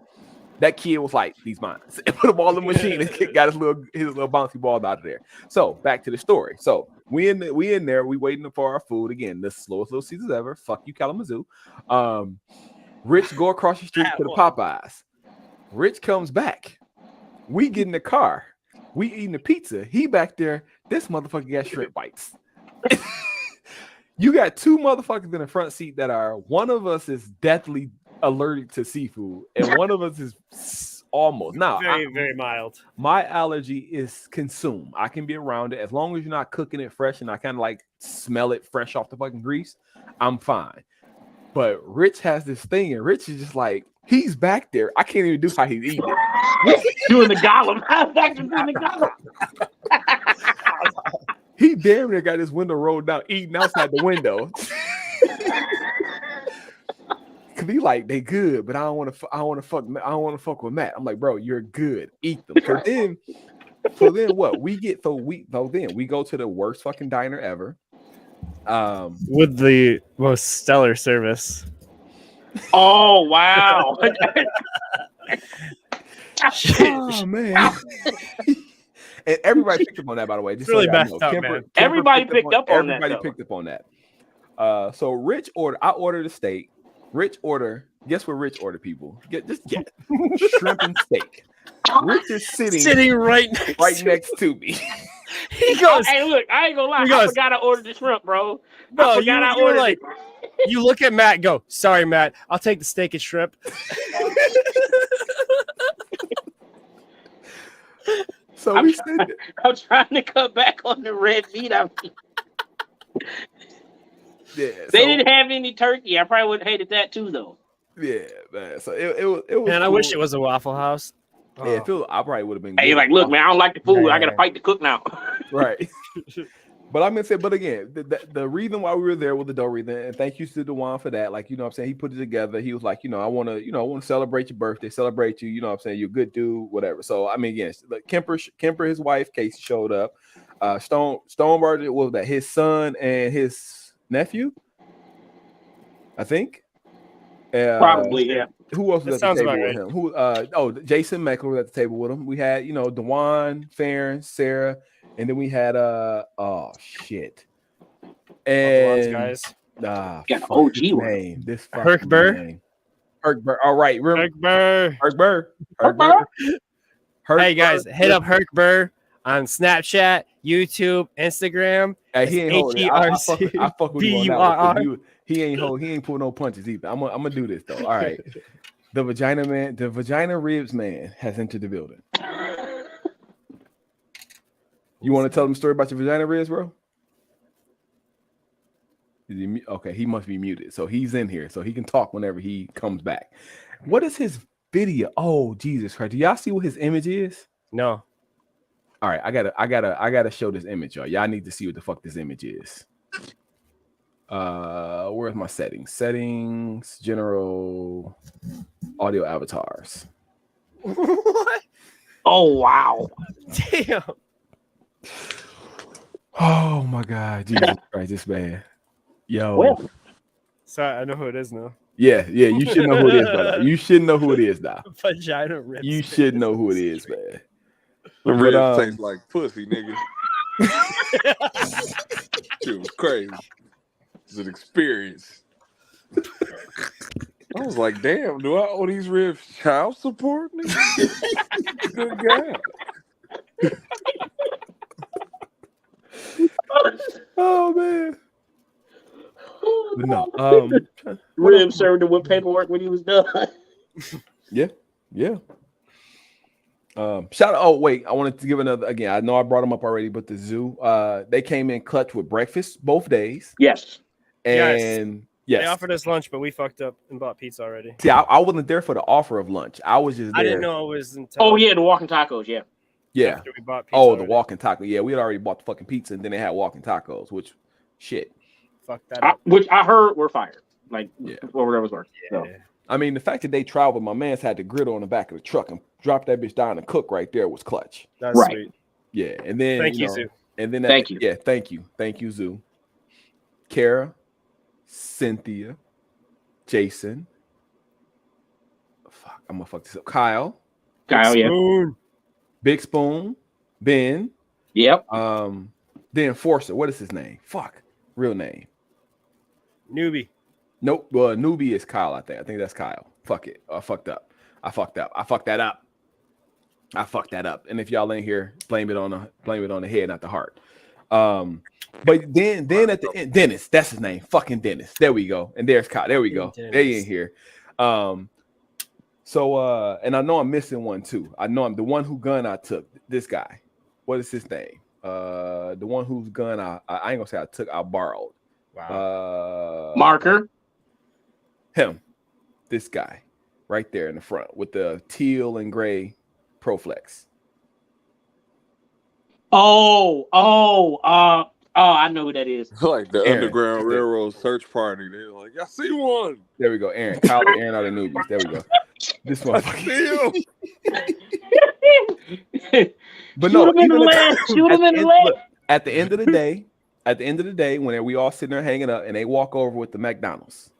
That kid was like, these mine. And put them all in the machine and got his little bouncy ball out of there. So back to the story. So we in there, we waiting for our food again. The slowest Little Caesars ever. Fuck you, Kalamazoo. Rich go across the street to the Popeyes. Rich comes back. We get in the car. We eating the pizza. He back there. This motherfucker got shrimp bites. You got two motherfuckers in the front seat that are one of us is deathly allergic to seafood, and one of us is almost. Now, very mild. My allergy is consume. I can be around it as long as you're not cooking it fresh and I kind of like smell it fresh off the fucking grease. I'm fine. But Rich has this thing, and Rich is just like, he's back there. I can't even do how he's eating it. Doing the Gollum. Back to doing the Gollum. He damn near got his window rolled down, eating outside the window. Cause he like, they good, but I don't want to fuck with Matt. I'm like, bro, you're good. Eat them. So then what? We go to the worst fucking diner ever. With the most stellar service. Oh wow. Oh man. And everybody picked up on that, by the way. Just really so messed up, man. Everybody picked up on that. Everybody picked up on that. So Rich I ordered a steak. Rich order. Guess what Rich ordered, people? Get shrimp and steak. Rich is sitting right next to me. He goes, hey, look, I ain't gonna lie. I forgot I ordered the shrimp, bro. No, you were like, you look at Matt and go, sorry, Matt, I'll take the steak and shrimp. So I'm trying to cut back on the red meat. They didn't have any turkey. I probably would have hated that too, though. Yeah, man. So it was. Man, cool. I wish it was a Waffle House. Oh. Yeah, I probably would have been. Hey, like, look, man, I don't like the food. I gotta fight the cook now. Right. But I'm gonna say, but again, the reason why we were there with the dough reason, and thank you to Dewan for that. Like, you know what I'm saying, he put it together. He was like, I want to celebrate your birthday, celebrate you, you know what I'm saying, you're a good dude, whatever. So I mean, again, like Kemper, his wife, Casey, showed up. Stonebarger was that his son and his nephew, I think. Probably, yeah. Who else was at the table with him? Jason Meckler was at the table with him. We had, Dewan, Farron, Sarah. And then we had shit. And guys. Got OG name. This Herc Burr. Herc Burr. All right, Herc Burr. Herc Burr. Hey guys, hit up Herc Burr on Snapchat, YouTube, Instagram. Hey, he ain't holding. I fuck with him on that one. He ain't pulling no punches either. I'm gonna do this though. All right. The vagina ribs man has entered the building. You want to tell them a story about your vagina ribs, bro? Okay, he must be muted. So he's in here. So he can talk whenever he comes back. What is his video? Oh, Jesus Christ. Do y'all see what his image is? No. All right, I gotta show this image, y'all. Y'all need to see what the fuck this image is. Where's my settings? Settings, general, audio avatars. What? Oh wow. Damn. Oh my God, Jesus Christ, this man. Yo. Well, sorry, I know who it is now. Yeah, you should know who it is by now. You should know who it is now. Vagina ribs. You should know who it is, man. The ribs taste like pussy, nigga. It was crazy. It's an experience. I was like, damn, do I owe these ribs child support? Good God. Oh man. No. Rib served him with paperwork when he was done. Yeah. Shout out. Oh, wait. I wanted to give another again. I know I brought them up already, but the zoo, they came in clutch with breakfast both days. Yes. And yes. They offered us lunch, but we fucked up and bought pizza already. See, I wasn't there for the offer of lunch. I was just there. I didn't know it was until Oh yeah, the walking tacos, yeah. Yeah. after we bought pizza Oh, already. the walking taco. Yeah, we had already bought the fucking pizza and then they had walking tacos, which shit. Fuck that up. Which I heard were fired. Like whatever was working. Yeah. So. I mean, the fact that they traveled, my man's had the griddle on the back of the truck and dropped that bitch down and cook right there was clutch. That's Right. sweet. Yeah, and then Thank you, Zoo. And then Thank you. Yeah, thank you, Zoo. Kara, Cynthia, Jason. Fuck, I'm gonna fuck this up. Kyle, Kyle, yeah. Spoon. Big Spoon, Ben. Yep. The Enforcer. What is his name? Fuck, real name. Newbie. Nope. Well, newbie is Kyle. I think that's Kyle. Fuck it. I fucked up. I fucked that up. And if y'all ain't here, blame it on the head, not the heart. But then at the end, Dennis, that's his name, fucking Dennis. There we go. And there's Kyle. There we go. They in here. So and I know I'm missing one too. I know I'm the one who gun I took. This guy. What is his name? The one whose gun I ain't gonna say I took, I borrowed. Wow. Marker. Him. This guy. Right there in the front with the teal and gray Proflex. I know who that is. Like the Underground Railroad search party. They're like, I see one. There we go. Aaron. Kyle and Aaron are the newbies. There we go. This motherfucker. But no, shoot him in the leg. At the end of the day, when we all sitting there hanging up and they walk over with the McDonald's.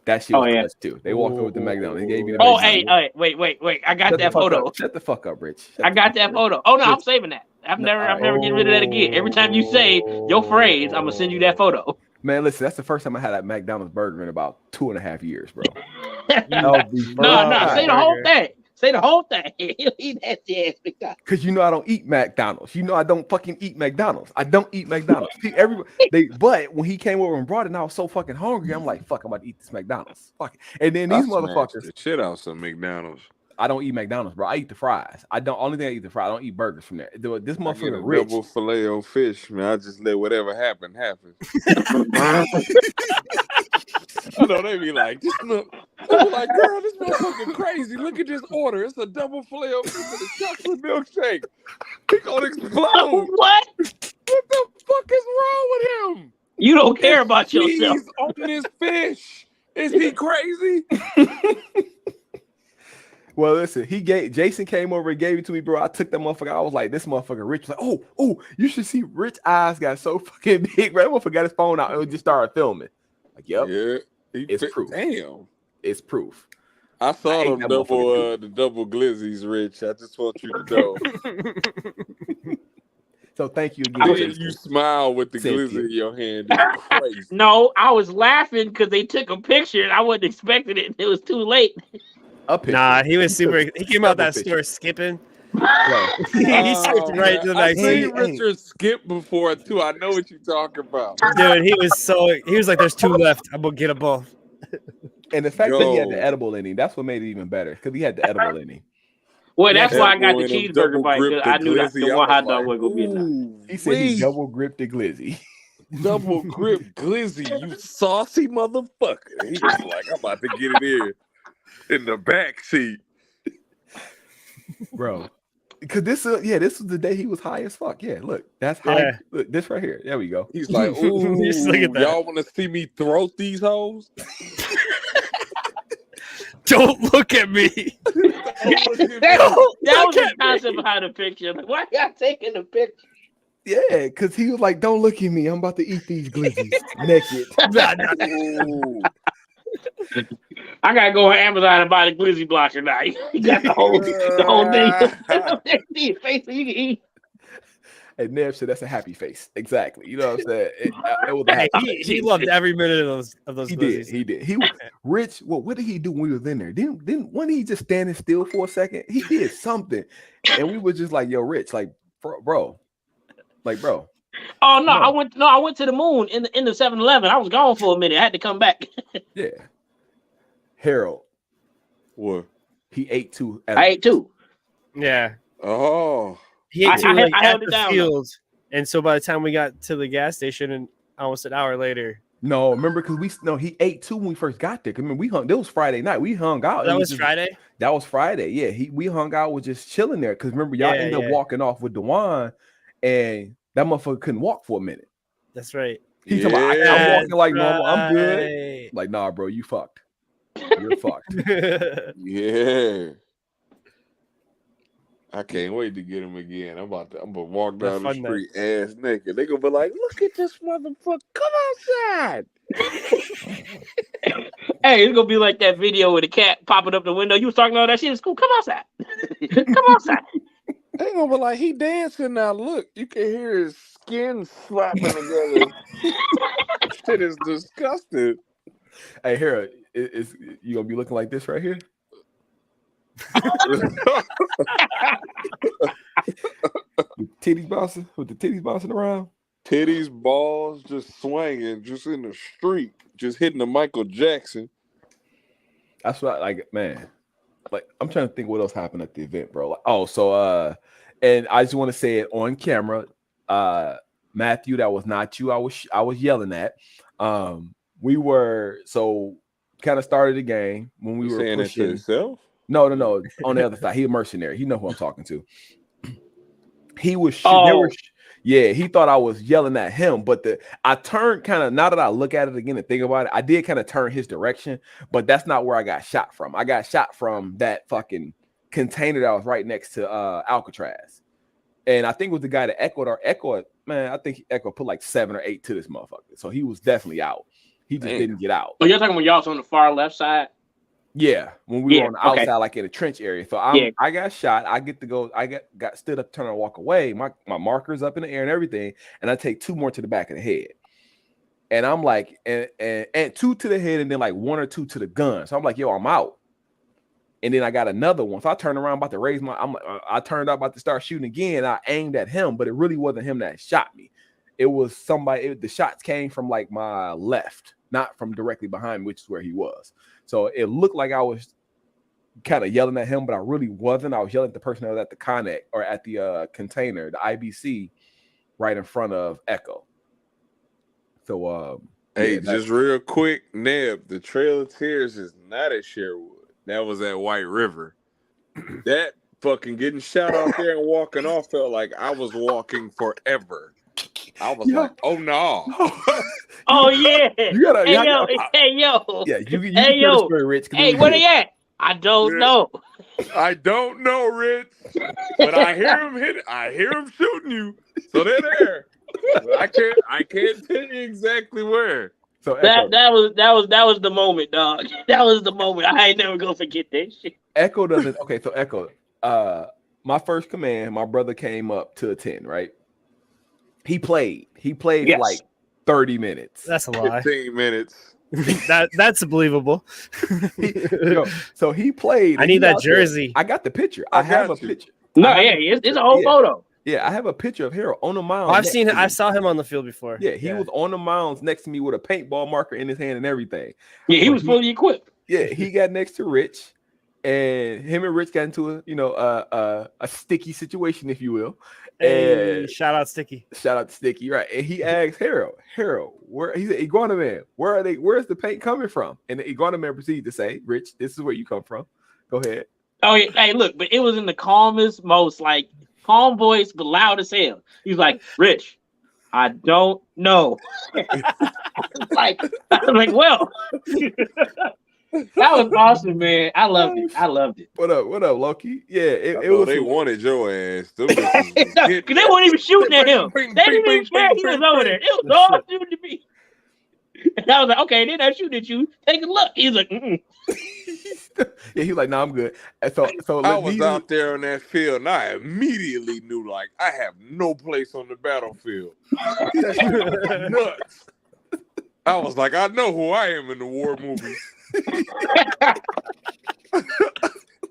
That shit was clutch too. They walked over with the McDonald's. They gave me the hey, wait. I got that photo. Shut the fuck up, Rich. I got that photo. Oh no, I'm saving that. I'm never getting rid of that again. Every time you say your phrase, I'm gonna send you that photo. Man, listen, that's the first time I had that McDonald's burger in about 2.5 years, bro. No, say the whole thing. Say the whole thing. He'll eat that ass McDonald's. Because you know I don't eat McDonald's. You know I don't fucking eat McDonald's. I don't eat McDonald's. But when he came over and brought it, and I was so fucking hungry, I'm like, fuck, I'm about to eat this McDonald's. Fuck it. And then these motherfuckers. The shit out some McDonald's. I don't eat McDonald's, bro. I eat the fries. Only thing I eat the fries. I don't eat burgers from there. This motherfucker rich. Double filet o fish, man. I just let whatever happen. I know they be like, this look. They be like, girl, this motherfucker crazy. Look at this order. It's a double filet o fish and a chocolate milkshake. He gonna explode. What? What the fuck is wrong with him? You don't care about yourself. He's on this fish. Is he crazy? Well, listen, Jason came over and gave it to me, bro. I took that motherfucker. I was like, this motherfucker Rich was like, oh, you should see Rich eyes got so fucking big, bro. That motherfucker got his phone out and just started filming. Like, yep. Yeah. It's proof. Damn. It's proof. I saw them the double glizzies, Rich. I just want you to know. So thank you again. You smile with the glizzy in your hand. It's crazy. No, I was laughing because they took a picture and I wasn't expecting it. It was too late. Nah, he was super. He came out that store skipping. He skipped right to the next. I've seen Richard skip before too. I know what you're talking about, dude. He was like, "There's 2 left. I'm gonna get them both." And the fact that he had the edible in him, that's what made it even better because he had the edible in him. Well, that's why I got the cheeseburger bite because I knew that the one hot dog wasn't gonna be enough. He said he double gripped the glizzy. Double grip glizzy, you saucy motherfucker. He was like, I'm about to get it in the back seat, bro. Because this was the day he was high as fuck. Yeah, look, that's high. Yeah. Look, this right here. There we go. He's like, ooh, y'all want to see me throat these hoes? Don't look at me. That was the concept behind the picture. Like, why y'all taking the picture? Yeah, because he was like, don't look at me. I'm about to eat these glizzies naked. I gotta go on Amazon and buy the glizzy blocker now. You got the whole thing. See face so you can eat. And Nev said that's a happy face. Exactly. You know what I'm saying? It was a happy face. He loved every minute of those. He did. He was Rich. What did he do when we was in there? Didn't when he just standing still for a second? He did something, and we were just like, "Yo, Rich, like, bro, like, bro." Oh no, I went to the moon in the 7-Eleven. I was gone for a minute. I had to come back. Yeah. Harold. What? He ate 2. I ate 2. Yeah. Oh. He ate 2 at the field. And so by the time we got to the gas station and almost an hour later. No, remember because he ate 2 when we first got there. Because remember, that was Friday night. We hung out. That was Friday? That was Friday. Yeah. We hung out, was just chilling there. Because remember, y'all ended up walking off with Dewan, and that motherfucker couldn't walk for a minute. That's right. He's talking about, I'm walking like normal. I'm good. Like, nah, bro, you fucked. You're fucked. Yeah. I can't wait to get him again. I'm gonna walk down the street ass naked. They gonna be like, look at this motherfucker. Come outside. Hey, it's gonna be like that video with the cat popping up the window. You was talking all that shit in school. Come outside. Come outside. They gonna be like, he dancing now. Look, you can hear his skin slapping together. Shit is disgusting. Hey, Harold, you gonna be looking like this right here? With the titties bouncing around. Titties, balls, just swinging, just in the street, just hitting the Michael Jackson. That's what man. Like, I'm trying to think what else happened at the event, bro. And I just want to say it on camera. Matthew, that was not you. I was yelling at. We were kind of started the game when we were saying pushing. It to himself? No. On the other side, he a mercenary. He know who I'm talking to. He was. He thought I was yelling at him, but I turned kind of. Now that I look at it again and think about it, I did kind of turn his direction, but that's not where I got shot from. I got shot from that fucking container that was right next to Alcatraz, and I think it was the guy that echoed. Man, I think he put like 7 or 8 to this motherfucker, so he was definitely out. He just didn't get out. Oh, you're talking about y'all was on the far left side? Yeah, when we were on the outside, like in a trench area. So I got shot. I get to go. I got stood up, turn and walk away. My marker's up in the air and everything, and I take 2 more to the back of the head. And I'm like, and 2 to the head, and then like 1 or 2 to the gun. So I'm like, yo, I'm out. And then I got another one. So I turned around, about to raise I turned out about to start shooting again. I aimed at him, but it really wasn't him that shot me. It was somebody. The shots came from like my left, not from directly behind me, which is where he was. So it looked like I was kind of yelling at him, but I really wasn't. I was yelling at the person that was at the Connect or at the container, the IBC, right in front of Echo. So, just real quick, Neb, the Trail of Tears is not at Sherwood. That was at White River. That fucking getting shot out there and walking off felt like I was walking forever. I was like, oh no. Oh yeah. Hey yo. Yeah, you hey yo. The story, Rich. Hey, where they at? I don't know. I don't know, Rich. But I hear him shooting you. So they're there. But I can't tell you exactly where. So that was the moment, dog. That was the moment. I ain't never gonna forget that shit. Echo doesn't. Okay, so Echo. My first command, my brother came up to attend. Right. He played for like 30 minutes. That's a lie. 15 minutes. That's believable. So he played. I need that jersey. I got the picture. I have a picture. No, it's a whole photo. Yeah, I have a picture of Harold on the mound. I've seen him. I saw him on the field before. Yeah, he was on the mounds next to me with a paintball marker in his hand and everything. Yeah, he was fully equipped. Yeah, he got next to Rich, and him and Rich got into a sticky situation, if you will. Hey, shout out Sticky. Shout out to Sticky, right? And he asked Harold, where he said, Iguana Man, where are they? Where's the paint coming from? And the Iguana Man proceeded to say, Rich, this is where you come from. Go ahead. Oh yeah, hey, look, but it was in the calmest, most like calm voice, but loud as hell. He was like, Rich, I don't know. I was like, well. That was awesome, man. I loved it. What up, Loki? Yeah, it was. They wanted your ass. Because they weren't even shooting at him. They didn't even care he was over there. It was all shooting to me. And I was like, okay, they're not shooting at you. Take a look. He's like, Yeah, he was like, no, I'm good. And so I was out there on that field, and I immediately knew, like, I have no place on the battlefield. That's nuts. I was like, I know who I am in the war movies.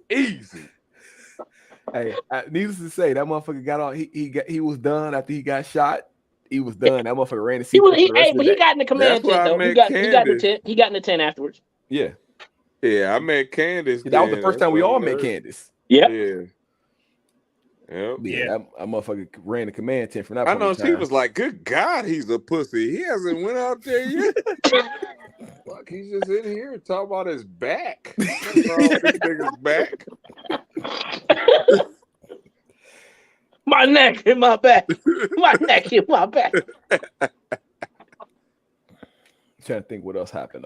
Easy. Hey, needless to say, that motherfucker got on. He was done after he got shot. He was done. That motherfucker ran the seat. But he got in the command tent though. He got in the tent. He got in the tent afterwards. Yeah. Yeah, I met Candace. That was the first time we all met Candace. Yeah. Yeah. Yep. Yeah, that motherfucker ran the command tent from that. I know she was like, "Good God, he's a pussy. He hasn't went out there yet." Fuck, he's just in here talking about his back. What's wrong with this nigga's back? My neck and my back. My neck and my back. Trying to think what else happened.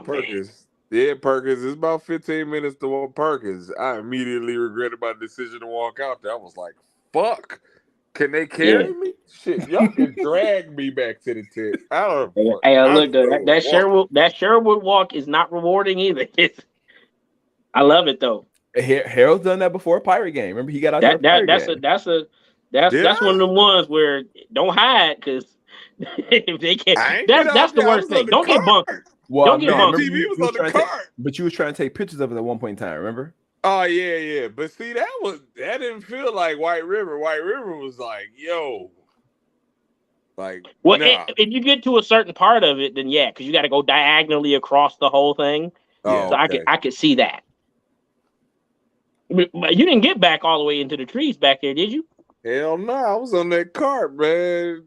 Perkins. Yeah, Perkins. It's about 15 minutes to walk Perkins. I immediately regretted my decision to walk out there. I was like, fuck. Can they carry me? Shit, y'all can drag me back to the tent. That Sherwood walk is not rewarding either. I love it though. Harold's done that before a Pirate game. Remember, he got out there. That's one of the ones where don't hide because if they can't, that's the worst thing. Don't get bumped. Well, don't get bumped. TV was on the cart. But you was trying to take pictures of it at one point in time. Remember? Oh yeah. But see, that didn't feel like White River. White River was like, yo, Like, well, nah. if you get to a certain part of it, then yeah, because you got to go diagonally across the whole thing. Oh, So okay. I could see that. But you didn't get back all the way into the trees back there, did you? Hell no, I was on that cart, man.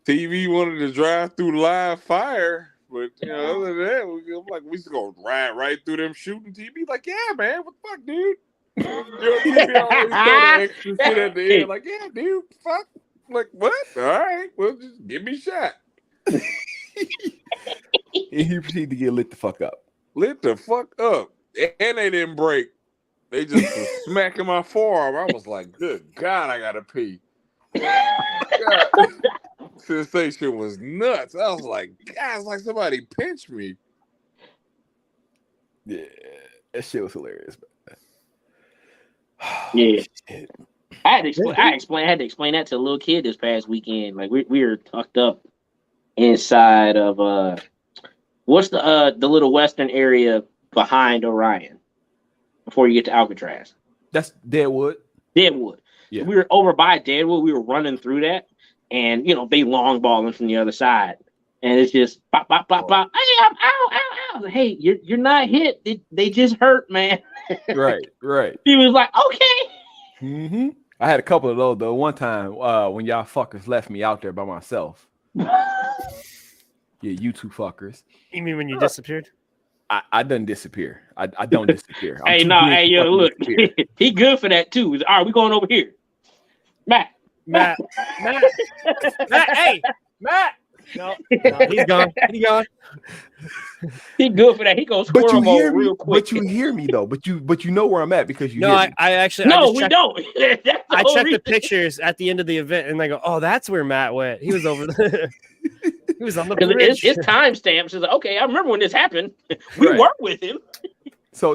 TV wanted to drive through live fire, but other than that, I'm like, we just gonna ride right through them shooting TV. Like, yeah, man, what the fuck, dude? Your TV always throw the extra shit at the end. Like, yeah, dude, fuck. Like, what? All right, well, just give me a shot. And he proceeded to get lit the fuck up. Lit the fuck up, and they didn't break. They just was smacking my forearm. I was like, good God, I gotta pee. God. Sensation was nuts. I was like, God, it's like somebody pinched me. Yeah, that shit was hilarious. Yeah. Shit. I had to explain that to a little kid this past weekend. Like we were tucked up inside of what's the little western area behind Orion before you get to Alcatraz? That's Deadwood. Deadwood. Yeah. So we were over by Deadwood. We were running through that, and they long balling from the other side, and it's just pop, pop, pop, pop. Hey, ow, ow, ow. Hey, you're not hit. They just hurt, man. Right. He was like, okay. Mm-hmm. I had a couple of those though. One time, when y'all fuckers left me out there by myself. Yeah, you two fuckers. You mean when you disappeared? I didn't disappear. I don't disappear. Hey, look, he good for that too. All right, we going over here, Matt. Hey, Matt. No, he's gone. He good for that. He goes squirrel mode real quick. But you hear me though. But you know where I'm at because you. No, hear me. I actually. We don't. I checked the pictures at the end of the event, and I go, "Oh, that's where Matt went. He was over there. He was on the bridge." It's timestamps. It's like, okay, I remember when this happened. We worked with him. So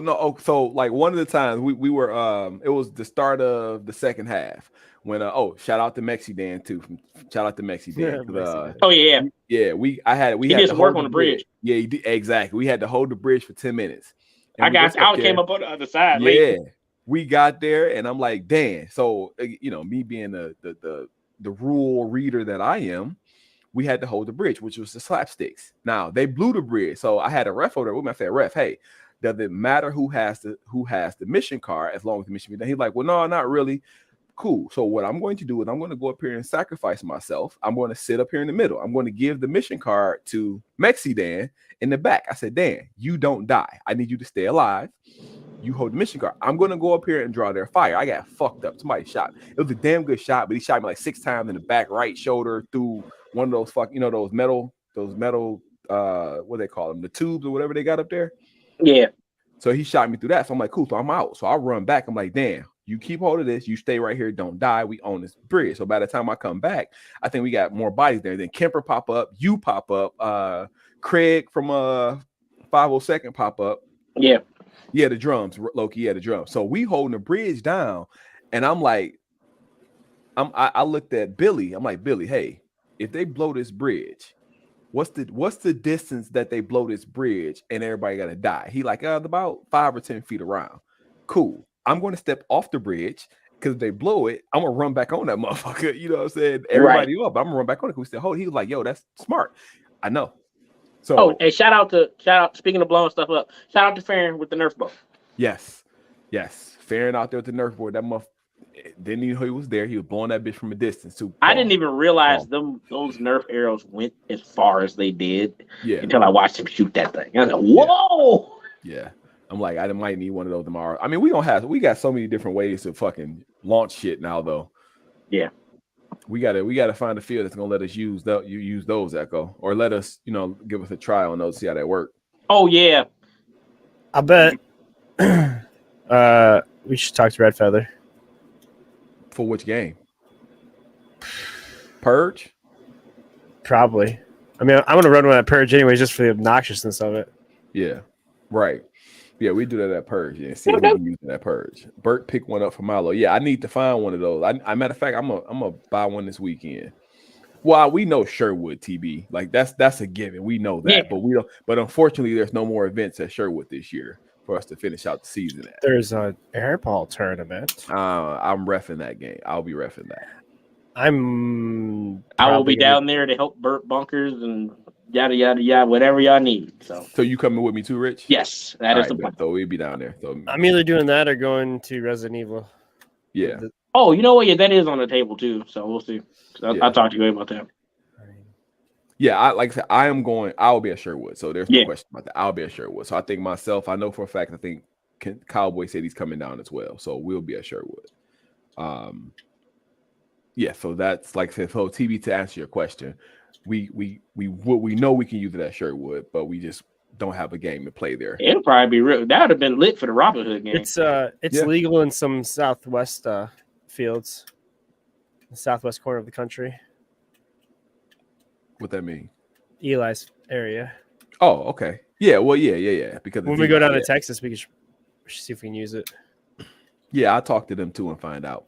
like one of the times we were it was the start of the second half when shout out to Mexi Dan too. Shout out to Mexi Dan. We had some work on the bridge. Yeah, he did, exactly. We had to hold the bridge for 10 minutes. I came up on the other side. Yeah, late. we got there, and I'm like, damn. So me being the rule reader that I am, we had to hold the bridge, which was the slapsticks. Now they blew the bridge, so I had a ref over there with me. I said, ref, hey, does it matter who has the mission card as long as the mission be done? He's like, well, no, not really. Cool. So what I'm going to do is I'm going to go up here and sacrifice myself. I'm going to sit up here in the middle. I'm going to give the mission card to Mexi Dan in the back. I said, Dan, you don't die. I need you to stay alive. You hold the mission card. I'm going to go up here and draw their fire. I got fucked up. Somebody shot me. It was a damn good shot, but he shot me like 6 times in the back right shoulder through one of those those metal, what they call them, the tubes or whatever they got up there. Yeah. So he shot me through that. So I'm like, cool. So I'm out. So I run back. I'm like, damn, you keep hold of this. You stay right here. Don't die. We own this bridge. So by the time I come back, I think we got more bodies there. Then Kemper pop up. You pop up. Craig from 502nd pop up. Yeah. Yeah, the drums. Loki, yeah, the drums. So we holding the bridge down. And I'm like, I looked at Billy. I'm like, Billy, hey, if they blow this bridge, what's the distance that they blow this bridge and everybody gotta die? He like about 5 or 10 feet around. Cool. I'm going to step off the bridge because if they blow it, I'm gonna run back on that motherfucker. You know what I'm saying? Everybody up, I'm gonna run back on it. We still hold. He was like, yo, that's smart. I know. So hey, shout out. Speaking of blowing stuff up, shout out to Farron with the Nerf bow. Yes. Farron out there with the Nerf board. That motherfucker didn't even know he was there. He was blowing that bitch from a distance too. I didn't even realize those Nerf arrows went as far as they did until I watched him shoot that thing. I was like, whoa. Yeah. I'm like, I might need one of those tomorrow. I mean, we got so many different ways to fucking launch shit now, though. Yeah. We gotta find a field that's gonna let us use those, Echo, or let us, give us a try on those, see how that work. Oh yeah. I bet we should talk to Red Feather. For which game? Purge? Probably. I mean, I'm gonna run one at Purge anyway, just for the obnoxiousness of it. Yeah. Right. Yeah, we do that at Purge. Yeah, see if we can use it at Purge. Bert picked one up for Milo. Yeah, I need to find one of those. I matter of fact, I'm gonna buy one this weekend. Well, we know Sherwood TB, like that's a given. We know that, but we don't. But unfortunately, there's no more events at Sherwood this year for us to finish out the season at. There's an airball tournament. I'm reffing that game. I'll be reffing that. I will be down there to help burp bunkers and yada yada yada, whatever y'all need. So you coming with me too, Rich? yes, that is the plan. So we'll be down there. So I'm either doing that or going to Resident Evil. Yeah. Oh, you know what? Yeah, that is on the table too. So we'll see. I'll talk to you about that. Yeah, like I said, I will be at Sherwood. So there's no Yeah. question about that. I'll be at Sherwood. So I think myself, I know for a fact, I think Cowboy said he's coming down as well. So we'll be at Sherwood. Yeah, so that's like I said, so TV, to answer your question, we know we can use it at Sherwood, but we just don't have a game to play there. It'll probably be real. That would have been lit for the Robin Hood game. It's legal in some Southwest fields, the southwest corner of the country. What that mean? Eli's area. Oh, okay. Yeah, well, yeah. Because when we go down to Texas, we can see if we can use it. Yeah, I'll talk to them too and find out.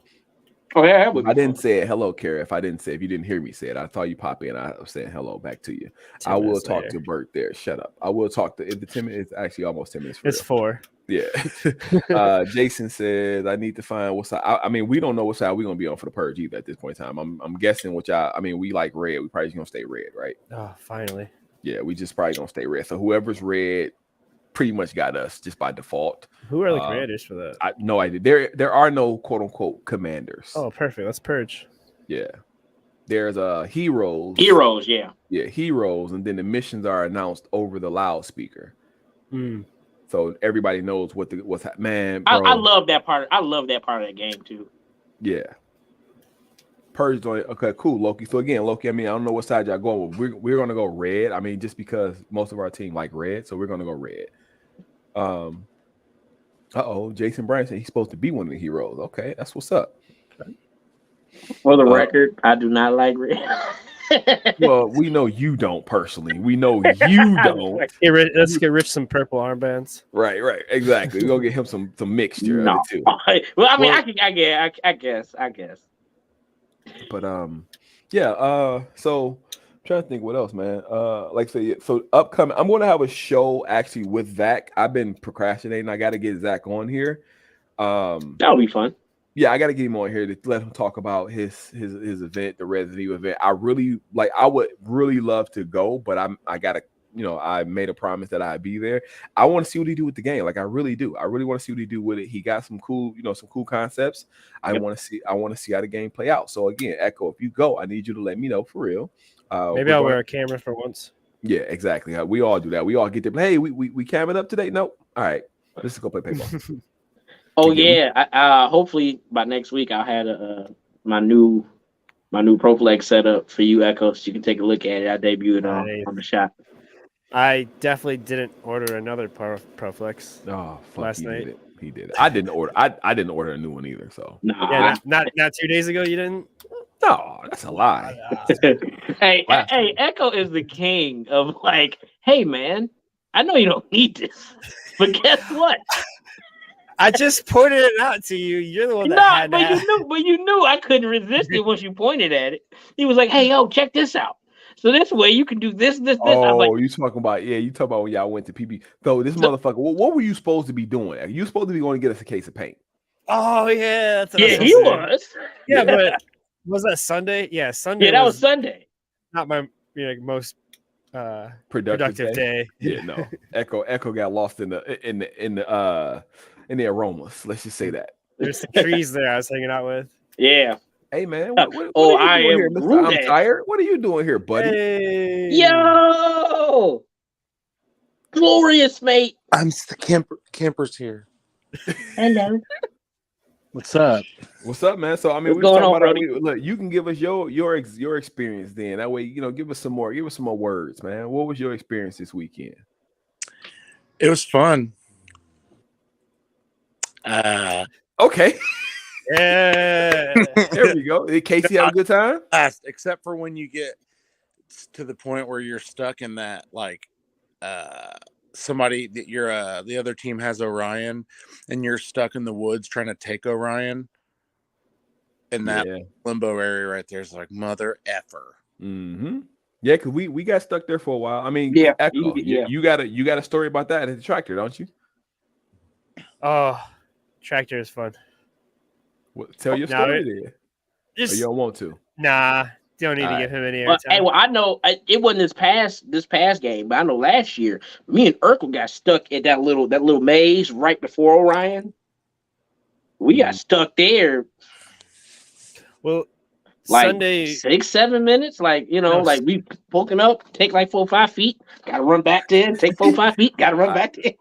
Oh yeah, I didn't say it. Hello, Kara. If you didn't hear me say it, I thought you pop in. I was saying hello back to you. I will talk to Bert there. Shut up. I will talk to. If the 10 minutes, it's actually almost 10 minutes. It's 4. Yeah. Jason says I need to find what side. I mean, we don't know what side we're gonna be on for the purge either at this point in time. I'm guessing what y'all. I mean, we like red. We probably just gonna stay red, right? Oh, finally. Yeah, we just probably gonna stay red. So whoever's red pretty much got us just by default. Who are the commanders for that? No idea. There are no quote unquote commanders. Oh, perfect. Let's purge. Yeah. There's heroes. Heroes, yeah. Yeah, heroes, and then the missions are announced over the loudspeaker. Mm. So everybody knows what's man. Bro, I love that part. I love that part of that game too. Yeah. Purge on it. Okay, cool, Loki. So again, Loki, I mean, I don't know what side y'all going with. We're gonna go red. I mean, just because most of our team like red, so we're gonna go red. Jason Bryan said he's supposed to be one of the heroes. Okay, that's what's up. For the record, I do not like red. Well, we know you don't personally. We know you don't. Let's get Rich some purple armbands. Right, exactly. We're gonna get him some mixture of it too. Well, I mean, I guess. But so I'm trying to think what else, man. Like say, so upcoming, I'm gonna have a show actually with Zach. I've been procrastinating. I got to get Zach on here. That'll be fun. Yeah, I got to get him on here to let him talk about his event, the Resident Evil event. I would really love to go, but I gotta, I made a promise that I'd be there. I want to see what he do with the game. Like I really do. I really want to see what he do with it. He got some cool, some cool concepts. I want to see how the game play out. So again, Echo, if you go, I need you to let me know for real. Maybe I'll wear a camera for once. Yeah, exactly. We all do that. We all get there. Hey, we camming up today? Nope. All right, let's go play paintball. Oh yeah. Hopefully by next week I'll have my new Proflex set up for you, Echo, so you can take a look at it. I debuted on the shop. I definitely didn't order another Proflex. Oh, fuck, last night. He did it. I didn't order. I didn't order a new one either. So nah. Not 2 days ago. You didn't. No, that's a lie. Hey, Echo is the king of like, hey man, I know you don't need this, but guess what? I just pointed it out to you. You're the one that you knew I couldn't resist it once you pointed at it. He was like, hey, yo, check this out. So this way you can do this. Oh, I'm like, you talking about when y'all went to PB. So this motherfucker, what were you supposed to be doing? You supposed to be going to get us a case of paint. Oh yeah, he was. Yeah, but was that Sunday? Yeah, Sunday. Yeah, that was Sunday. Not my most productive day. Yeah, no. Echo got lost in the aromas. Let's just say that. There's some trees there I was hanging out with. Yeah. Hey man, what are you doing here, Mr. I'm tired. What are you doing here, buddy? Hey. Yo, glorious, mate. I'm the camper's here. Hello. What's up? What's up, man? So I mean, What's going on, Brody? Look, you can give us your experience then. That way, give us some more words, man. What was your experience this weekend? It was fun. Okay. Yeah. There we go. Casey had a good time? Except for when you get to the point where you're stuck in that, like, somebody that the other team has Orion and you're stuck in the woods trying to take Orion. And that limbo area right there is like mother effer. Mm-hmm. Yeah, because we got stuck there for a while. I mean, Echo, you got a story about that at the tractor, don't you? Oh, tractor is fun. Tell your story there. Just, or you don't want to? Nah, don't need to give him any Well, airtime. I know it wasn't this past game, but I know last year me and Urkel got stuck at that little maze right before Orion. We got stuck there. Well, Like Sunday 6-7 minutes, like No, like we poking up, take like 4 or 5 feet, gotta run back 10, take 4 or 5 feet, gotta run back 10.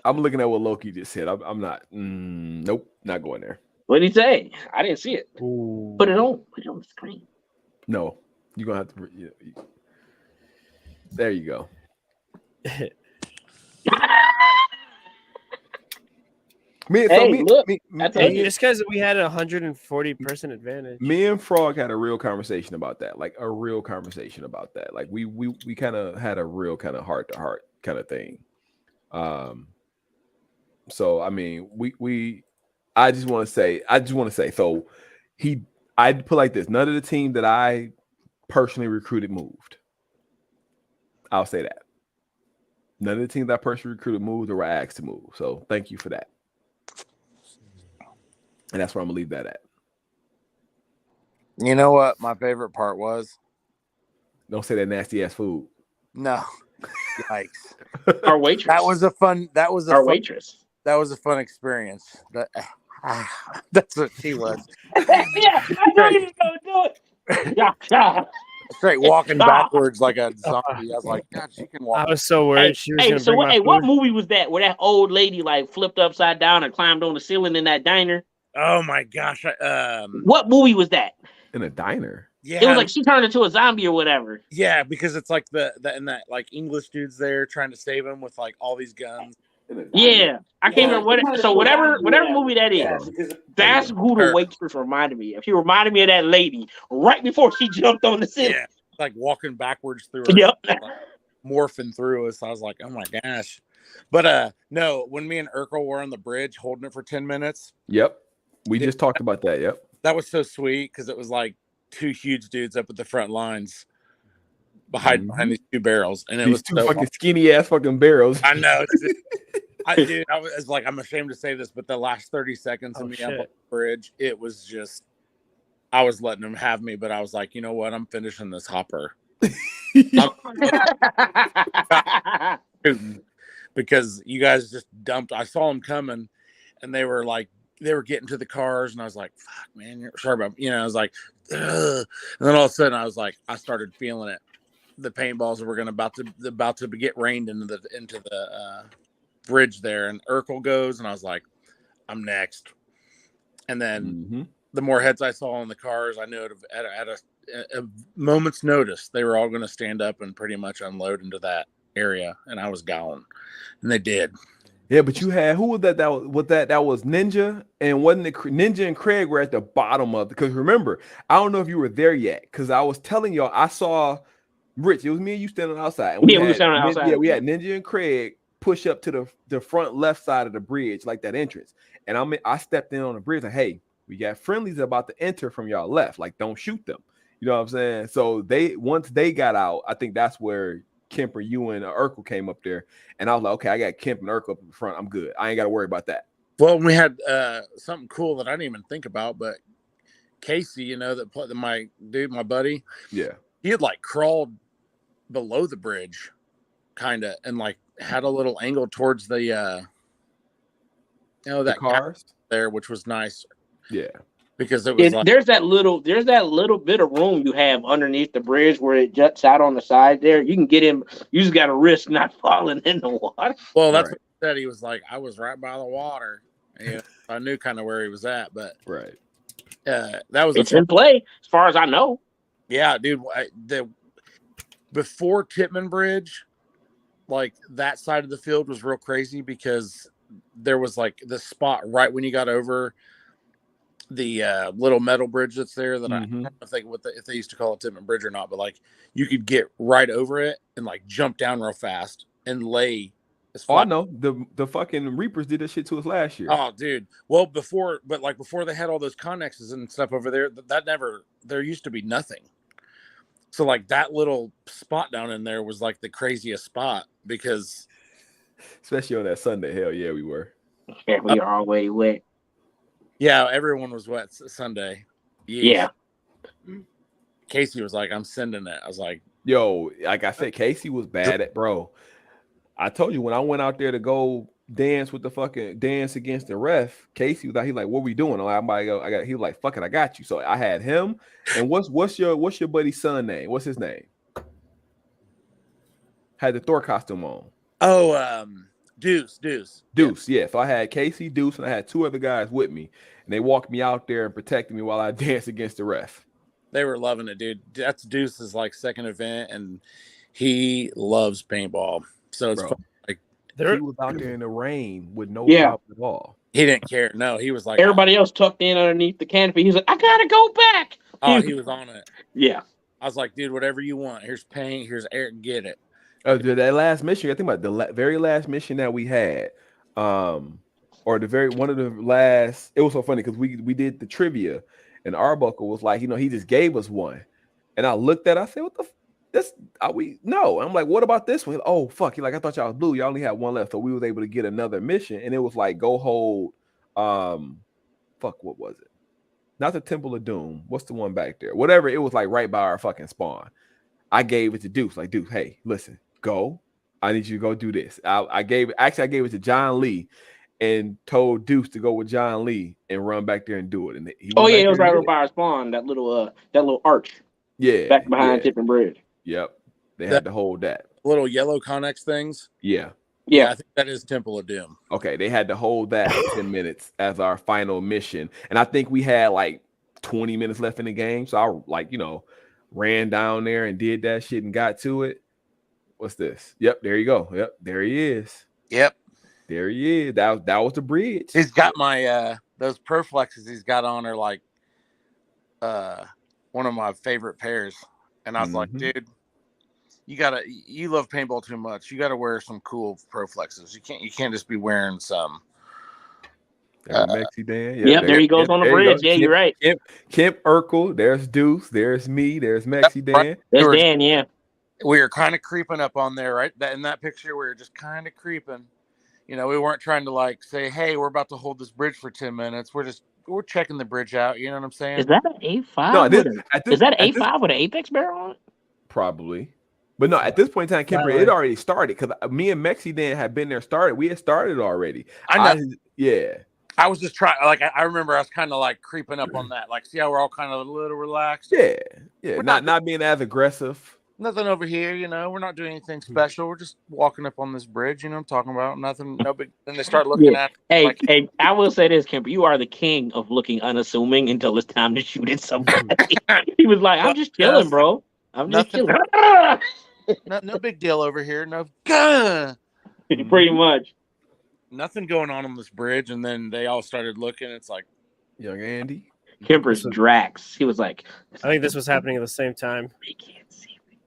I'm looking at what Loki just said. I'm not. Nope, not going there. What did he say? I didn't see it. Ooh. Put it on the screen. No, you're gonna have to. There you go. Just because we had a 140% advantage. Me and Frog had a real conversation about that. Like we kind of had a real kind of heart to heart kind of thing. So I mean, I just want to say, so I'd put like this: none of the team that I personally recruited moved. I'll say that. None of the teams that I personally recruited moved or were asked to move. So thank you for that. And that's where I'm gonna leave that at. You know what my favorite part was? Don't say that nasty ass food. No. Yikes. Our waitress. That was a fun waitress. That was a fun experience. That's what she was. Yeah, I knew you were gonna do it. Yeah. Straight walking backwards like a zombie. I was like, God, she can walk. I was so worried she was gonna bring my food. What movie was that where that old lady like flipped upside down and climbed on the ceiling in that diner? Oh my gosh. What movie was that? In a diner. Yeah. It was like she turned into a zombie or whatever. Yeah, because it's like and that like English dude's there trying to save him with like all these guns. Yeah. I can't remember whatever movie that is. That's who the waitress reminded me of. She reminded me of that lady right before she jumped on the ceiling. Yeah, like walking backwards through her. Yep. Like, morphing through us. I was like, oh my gosh. But no, when me and Urkel were on the bridge holding it for 10 minutes. Yep. We just talked about that. Yep. That was so sweet because it was like 2 huge dudes up at the front lines behind these 2 barrels. And it was 2 fucking skinny ass fucking barrels. I know. I was like, I'm ashamed to say this, but the last 30 seconds of me up on the bridge, it was just, I was letting them have me, but I was like, you know what? I'm finishing this hopper. Because you guys just dumped. I saw them coming and they were getting to the cars and I was like, fuck man, you're sorry about, I was like, ugh. And then all of a sudden I was like, I started feeling it. The paintballs were about to get rained into the bridge there, and Urkel goes and I was like, I'm next. And then the more heads I saw on the cars, I knew at a moment's notice they were all going to stand up and pretty much unload into that area, and I was gone. And they did. Yeah, but you had, who was that? That was Ninja, and wasn't it Ninja and Craig were at the bottom of it? Because remember, I don't know if you were there yet, because I was telling y'all, I saw Rich. It was me and you standing outside. And we were standing outside. Yeah, we had Ninja and Craig push up to the front left side of the bridge, like that entrance. And I stepped in on the bridge and, hey, we got friendlies about to enter from y'all left. Like, don't shoot them. You know what I'm saying? So once they got out, I think that's where Kemper, you and Urkel came up there. And I was like, okay, I got Kemp and Urkel up in the front. I'm good. I ain't got to worry about that. Well, we had something cool that I didn't even think about, but Casey, my buddy. Yeah. He had like crawled below the bridge kind of, and like had a little angle towards the that cars there, which was nice. Yeah. Because it was there's that little bit of room you have underneath the bridge where it juts out on the side there. You can get him. You just got to risk not falling in the water. Well, that's what he said. He was like, I was right by the water. And I knew kind of where he was at, but that was in play as far as I know. Yeah, dude. Before Tittman Bridge, like that side of the field was real crazy because there was like the spot right when you got over the little metal bridge that's there that I don't think if they used to call it Tittman Bridge or not, but like you could get right over it and like jump down real fast and lay. Oh, I know the fucking Reapers did that shit to us last year. Oh, dude. Well, before they had all those connexes and stuff over there, there used to be nothing. So like that little spot down in there was like the craziest spot because, especially on that Sunday. Hell yeah, we were. Yeah, we are already wet. Yeah, everyone was wet Sunday. Yeah. Casey was like, I'm sending it. I was like, yo, like I said, Casey was bad at, bro. I told you when I went out there to go dance with the fucking dance against the ref, Casey was like, he like, what we doing? I'm like, he was like, fuck it, I got you. So I had him. And what's your buddy's son name? What's his name? Had the Thor costume on. oh, Deuce. Yeah. So I had Casey, Deuce, and I had two other guys with me, and they walked me out there and protected me while I danced against the ref. They were loving it, dude. That's Deuce's like second event, and he loves paintball. So it's fun. Like he was out there in the rain with no Yeah. problem at all. he didn't care. No, he was like Everybody else tucked in underneath the canopy. He's like, I gotta go back. Oh, he was on it. Yeah. I was like, dude, whatever you want. Here's paint. Here's air. Get it. Dude, that last mission, I think about the very last mission that we had, or one of the last. It was so funny because we did the trivia, and Arbuckle was like, he just gave us one, and I looked at it, I said, what the this are we no? I'm like, what about this one? Oh fuck, I thought y'all was blue. Y'all only had one left, so we was able to get another mission, and it was like go hold, fuck, what was it? Not the Temple of Doom. What's the one back there? Whatever. It was like right by our fucking spawn. I gave it to Deuce. Like, Deuce, hey, listen, go. I need you to go do this. I gave it to John Lee, and told Deuce to go with John Lee and run back there and do it. And it was right by our spawn. That little arch. Yeah, back behind Tipping Bridge. Yep, they had to hold that little yellow Connex things. Yeah, I think that is Temple of Doom. Okay, they had to hold that for 10 minutes as our final mission, and I think we had like 20 minutes left in the game. So I ran down there and did that shit and got to it. What's this? Yep, there you go. Yep, there he is. Yep, there he is. That was the bridge. He's got my those Proflexes he's got on are like one of my favorite pairs. And I was like, dude, you love paintball too much. You gotta wear some cool Proflexes. You can't just be wearing some Mexi Dan. Yep, there he goes on the bridge. Yeah, you're right. Kemp Urkel, there's Deuce, there's me, there's Mexi Dan. There's Dan, yeah. We were kind of creeping up on there, right? In that picture, we were just kind of creeping. We weren't trying to like say, hey, we're about to hold this bridge for 10 minutes. We're checking the bridge out. You know what I'm saying? Is that an A5? No, is that an A5 with an Apex barrel on it? Probably. But no, at this point in time, Kemper, it already started because me and Mexi Dan had been there started. We had started already. I know. Yeah. I was just trying, like, I remember I was kind of like creeping up on that. Like, see how we're all kind of a little relaxed? Yeah. Yeah. We're not being as aggressive. Nothing over here, we're not doing anything special. We're just walking up on this bridge, I'm talking about. Nothing, no big. Then they start looking at it. Hey, I will say this, Kemper, you are the king of looking unassuming until it's time to shoot at somebody. He was like, I'm just chilling, bro. I'm just chilling. No big deal over here. No. Pretty much. Nothing going on this bridge, and then they all started looking. It's like, young Andy. Kemper's Drax. He was like, I think this was happening at the same time. They can't see me.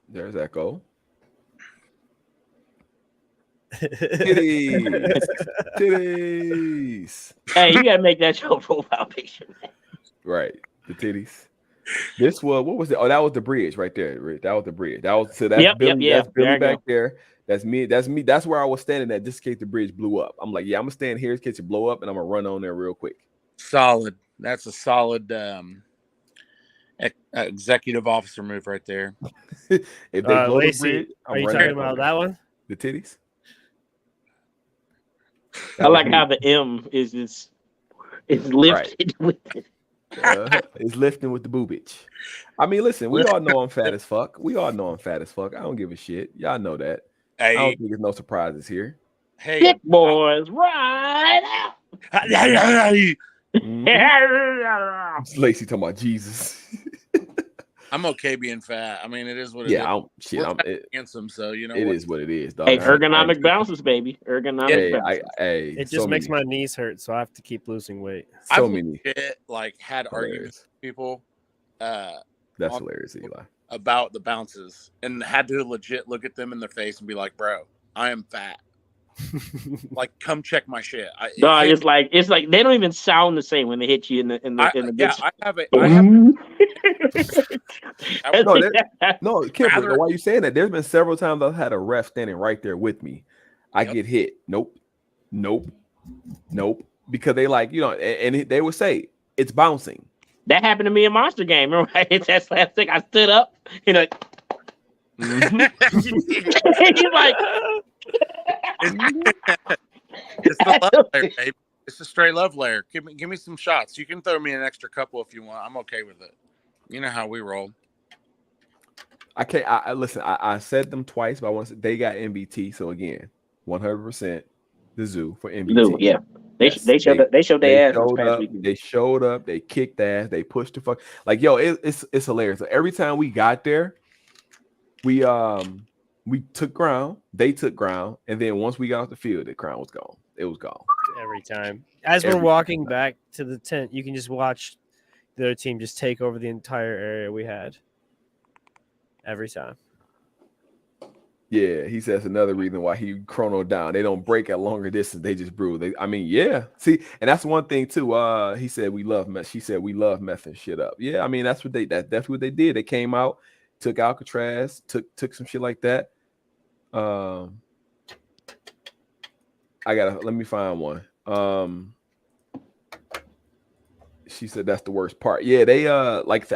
There's Echo. Titties. Hey, you gotta make that your profile picture, man. Right, the titties. This was what was it? Oh, that was the bridge right there. That was the bridge. That's Billy. That's Billy back there. That's me. That's where I was standing at just in case the bridge blew up. I'm like, yeah, I'm gonna stand here in case it blow up, and I'm gonna run on there real quick. Solid. That's a solid executive officer move right there. If they blow Lacey, the bridge, are you talking about that one? The titties. I like how the M is lifted with it. It's lifting with the boobage. I mean, listen, we all know I'm fat as fuck. I don't give a shit. Y'all know that. Hey, I don't think there's no surprises here. Hey, Dick boys, right out. Lacey talking about Jesus. I'm okay being fat. I mean, it is what it is. Yeah, I'm handsome, so it is what it is. Dog. Hey, ergonomic bounces, baby. Ergonomic bounces. It just makes my knees hurt, so I have to keep losing weight. So many. Had arguments with people. That's hilarious, Eli. About the bounces, and had to legit look at them in their face and be like, "Bro, I am fat. Like, come check my shit." It's like they don't even sound the same when they hit you in the I have it. No, Kimber, why are you saying that? There's been several times I've had a ref standing right there with me. I get hit. Nope. Because they and they would say it's bouncing. That happened to me in Monster Game. Remember, I hit that slapstick. I stood up and like, he's like, It's the love layer, baby. It's the straight love layer. Give me some shots. You can throw me an extra couple if you want. I'm okay with it. You know how we roll. I can't. I listen. I said them twice, but I want to. They got MBT. So again, 100% the zoo for MBT. no, yeah. They showed their ass this past weekend. They showed up. They kicked ass. They pushed the fuck. Like yo, it's hilarious. So every time we got there, we took ground. They took ground, and then once we got off the field, the crown was gone. It was gone every time. As we're walking back to the tent, you can just watch the other team just take over the entire area we had. Every time. Yeah, he says another reason why he chronoed down. They don't break at longer distance. They just brew. Yeah. See, and that's one thing too. He said we love mess. She said we love messing shit up. Yeah, I mean that's definitely what they did. They came out, took Alcatraz, took some shit like that. Let me find one. She said that's the worst part. Yeah, they like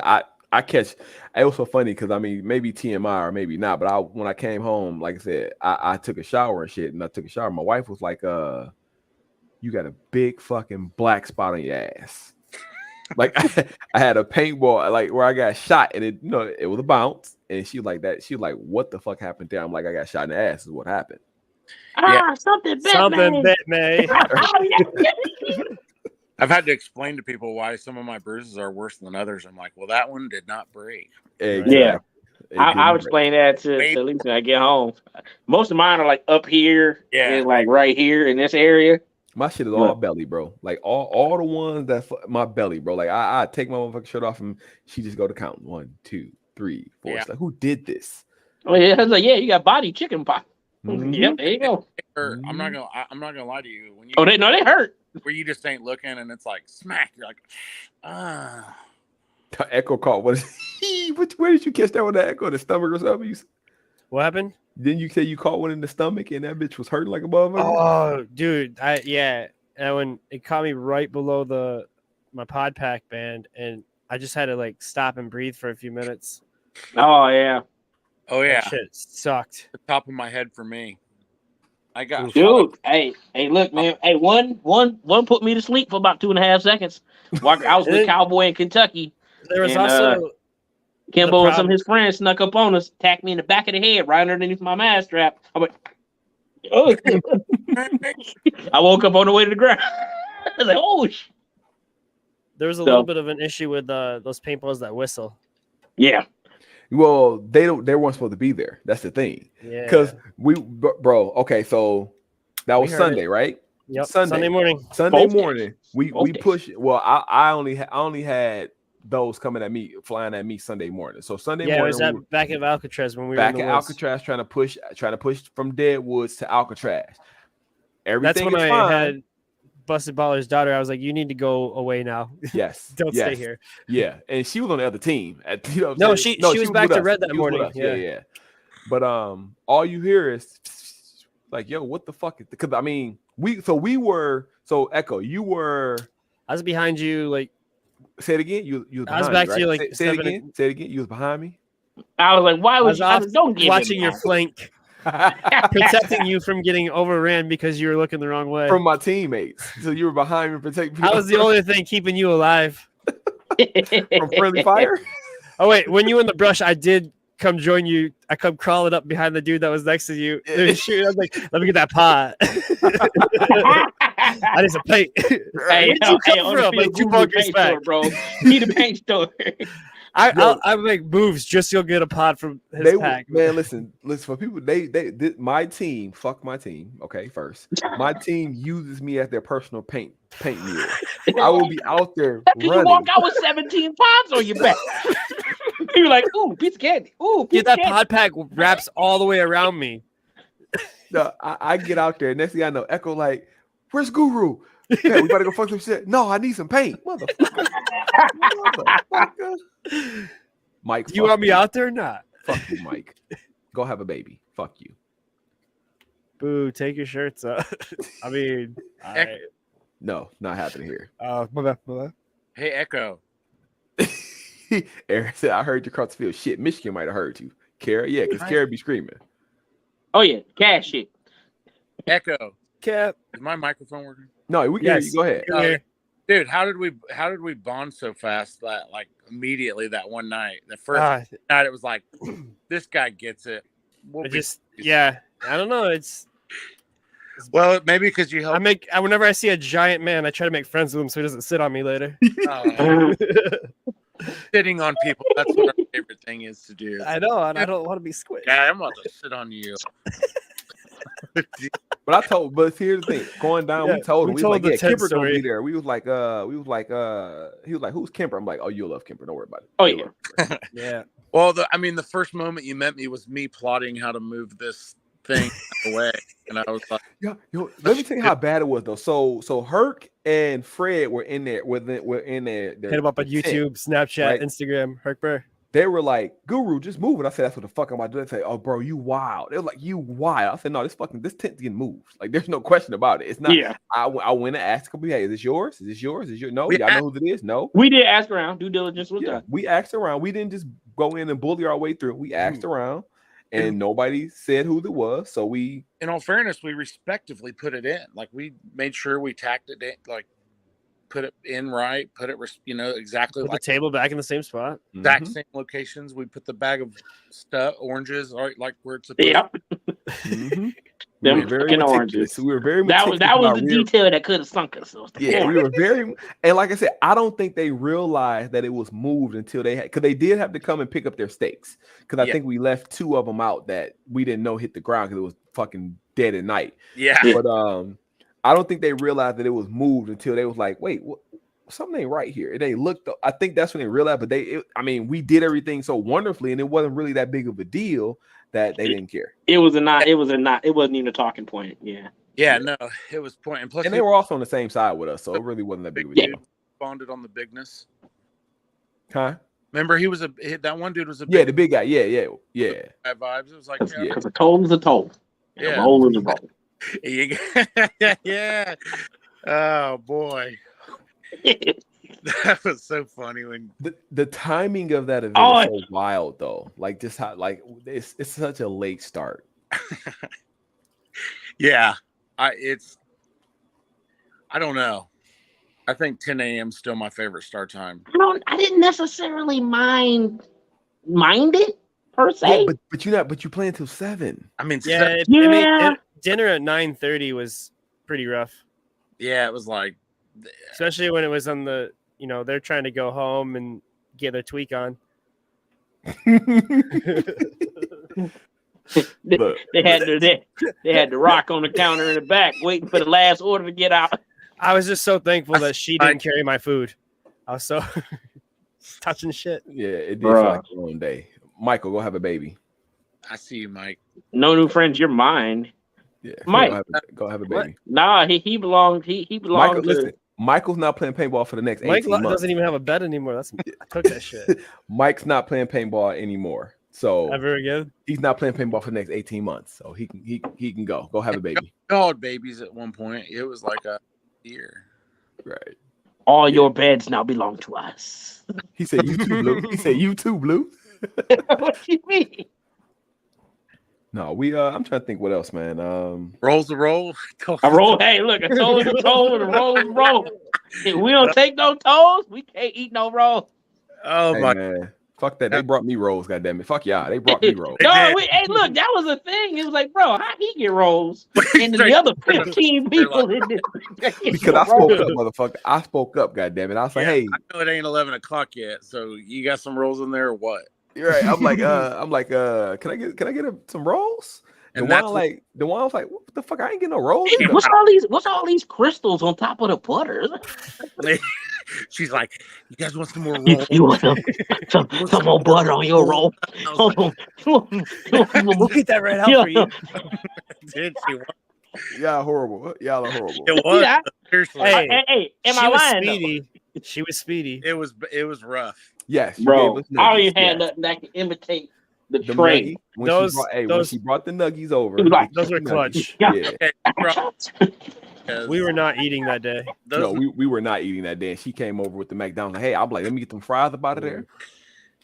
I catch. It was so funny because I mean maybe TMI or maybe not, but when I came home, like I said, I took a shower and shit, and I took a shower. My wife was like, "You got a big fucking black spot on your ass." Like I had a paintball like where I got shot, and it was a bounce, and she was like that. She was like, "What the fuck happened there?" I'm like, "I got shot in the ass. Is what happened." Something bit me. I've had to explain to people why some of my bruises are worse than others. I'm like, well, that one did not break. Exactly. Yeah. I'll explain that to Lisa when I get home. Most of mine are like up here and like right here in this area. My shit is all belly, bro. Like all the ones that my belly, bro. Like I take my motherfucking shirt off and she just go to count 1, 2, 3, 4. Yeah. It's like, who did this? Oh yeah, I was like, you got body chicken pot. Mm-hmm. Yep, there you go. Mm-hmm. I'm not gonna lie to you. When you they hurt. Where you just ain't looking and it's like smack. You're like, Echo caught what? Where did you catch that with the echo? The stomach or something? What happened? Didn't you say you caught one in the stomach and that bitch was hurting like a motherfucker? Oh, dude, and when it caught me right below my pod pack band, and I just had to like stop and breathe for a few minutes. Oh yeah. That shit sucked. The top of my head for me. I got dude. Hey, look, man. Hey, one put me to sleep for about 2.5 seconds. I was with Cowboy in Kentucky. There was also Kimbo and some of his friends snuck up on us, tacked me in the back of the head, right underneath my mask strap. I went, oh. I woke up on the way to the ground. I was like, oh shit. There was a little bit of an issue with those paintballs that whistle. Yeah. Well, they weren't supposed to be there. That's the thing. Yeah. Because bro. Okay, so that was Sunday, right? Yep. Sunday morning. We pushed. Well, I only had those flying at me Sunday morning. So Sunday morning. Yeah, it was back at Alcatraz when we were back at Alcatraz trying to push from Deadwoods to Alcatraz. Everything That's when I had Busted Baller's daughter. I was like, you need to go away now. Yes. Don't stay here. Yeah. And she was on the other team. She was back to Red that morning. Yeah. But all you hear is like, yo, what the fuck? Because I mean, Echo, you were. I was behind you, like. Say it again. You was behind I was back me, to you, right? like. Say it again. Say it again. You was behind me. I was like, why was I was watching your flank, protecting you from getting overran because you were looking the wrong way from my teammates. So you were behind me, protecting me. I was the only thing keeping you alive from friendly fire. Oh wait, when you were in the brush, I did come join you. I come crawling up behind the dude that was next to you. Shoot, I was like, let me get that pot. I need some paint. Hey, where'd you come from? Like, you bunkers back, bro. Need a paint store. I make moves just so you'll get a pod from his pack. Man, listen for people. My team, fuck my team. Okay, first, my team uses me as their personal paint mule. I will be out there running. You walk out with 17 pods on your back. You're like, ooh, piece of candy. Ooh, piece that pod pack wraps all the way around me. No, I get out there. Next thing I know, Echo like, where's Guru? Yeah, we gotta go fuck some shit. No, I need some paint, motherfucker. Mike, do you want me out there or not? Fuck you, Mike. Go have a baby. Fuck you. Boo, take your shirts off. I mean, no, not happening here. My bad. Hey, Echo. Eric said, I heard you across the field. Shit, Michigan might have heard you. Kara, yeah, because Kara be screaming. Oh yeah, cash shit. Echo. Cap. Is my microphone working? No, we can hear you. Go ahead. Dude, how did we bond so fast that like immediately that one night? The first night it was like, this guy gets it. I don't know. It's well, maybe because you help. Whenever I see a giant man, I try to make friends with him so he doesn't sit on me later. Sitting on people, that's what our favorite thing is to do. I know, and I don't want to be squished. Yeah, I'm about to sit on you. But here's the thing. Going down, we told him. We was like, yeah, Kemper gonna be there. He was like, who's Kemper? I'm like, oh, you'll love Kemper. Don't worry about it. Oh yeah. Yeah. Well, the first moment you met me was me plotting how to move this thing away, and I was like, yo, let me tell you how bad it was though. So Herc and Fred were in there. Were in there. Hit him up on YouTube, Snapchat, right? Instagram. Herc Burr. They were like, Guru, just move it. I said, that's what the fuck I'm about to do. They say, oh, bro, you wild. They were like, you wild. I said, no, this tent's getting moved. Like, there's no question about it. It's not. Yeah. I went and asked them, hey, is this yours? Is this yours? Is yours? No, y'all know who it is? No. We did ask around. Due diligence was done. We asked around. We didn't just go in and bully our way through. We asked around, and nobody said who it was. So we. In all fairness, we respectively put it in. Like, we made sure we tacked it in, like, put it in right, put it, exactly put like the table back in the same spot, exact same locations. We put the bag of stuff, oranges, right, like where it's supposed to. Them fucking oranges. We were very that was the detail that could have sunk us. Yeah, we were very, and like I said, I don't think they realized that it was moved until they had, because they did have to come and pick up their steaks. Because I think we left 2 of them out that we didn't know hit the ground because it was fucking dead at night. Yeah, but I don't think they realized that it was moved until they was like, wait, something ain't right here. They looked. I think that's when they realized. But we did everything so wonderfully, and it wasn't really that big of a deal that they didn't care. It wasn't even a talking point. Yeah. Yeah, no, it was point. And plus, they were also on the same side with us, so it really wasn't that big of a deal. Bonded on the bigness. Huh? Remember, that one dude was the big guy. Yeah. Vibes. It was like, a toll is a toll. Yeah. A roll is a roll. Yeah. Oh boy. That was so funny when the timing of that event is so wild though. Like just how it's such a late start. Yeah. I don't know. I think 10 a.m. is still my favorite start time. I didn't necessarily mind it per se. Yeah, but you play until 7. I mean, dinner at 9:30 was pretty rough. Yeah, it was like, especially when it was on the, they're trying to go home and get their tweak on. They had the rock on the counter in the back, waiting for the last order to get out. I was just so thankful that she didn't carry my food. I was so touching shit. Yeah, it did feel like a long day. Michael, go have a baby. I see you, Mike. No new friends, you're mine. Yeah, Mike, go have a baby. Nah, he belonged. He belonged. Michael, listen, Michael's not playing paintball for the next 18 months. Mike doesn't even have a bed anymore. I took that shit. Mike's not playing paintball anymore. So ever again? He's not playing paintball for the next 18 months. So he can go have a baby. Called babies at one point. It was like a year. Right. All your beds now belong to us. He said you too, Blue. He said you too, Blue. What do you mean? No, I'm trying to think what else, man. Rolls the roll. A roll. Hey, look, a toll is a toll and a roll is a roll. If we don't take no tolls, we can't eat no roll. Oh my man. Fuck that. They brought me rolls, goddammit. Fuck y'all. They brought me rolls. Hey, look, that was a thing. It was like, bro, how he get rolls? And the other 15 people in this. Because I spoke up, motherfucker. I spoke up, goddammit. I was like, hey. I know it ain't 11 o'clock yet, so you got some rolls in there or what? You're right. I'm like, can I get some rolls? The one was like, what the fuck? I ain't getting no rolls. Hey, what's all these crystals on top of the butter? She's like, you guys want some more rolls? You want some more butter on your roll? We'll get that right out for you. Did she? Y'all horrible. Y'all are horrible. It was. Yeah. Seriously. Hey, am I lying? Speedy. She was speedy. It was rough. Yes, bro. I don't even have nothing that can imitate the tray. When she brought the nuggies over, those were clutch. Yeah. We were not eating that day. No, we were not eating that day. And she came over with the McDonald's. Hey, I'm like, let me get them fries up out of there.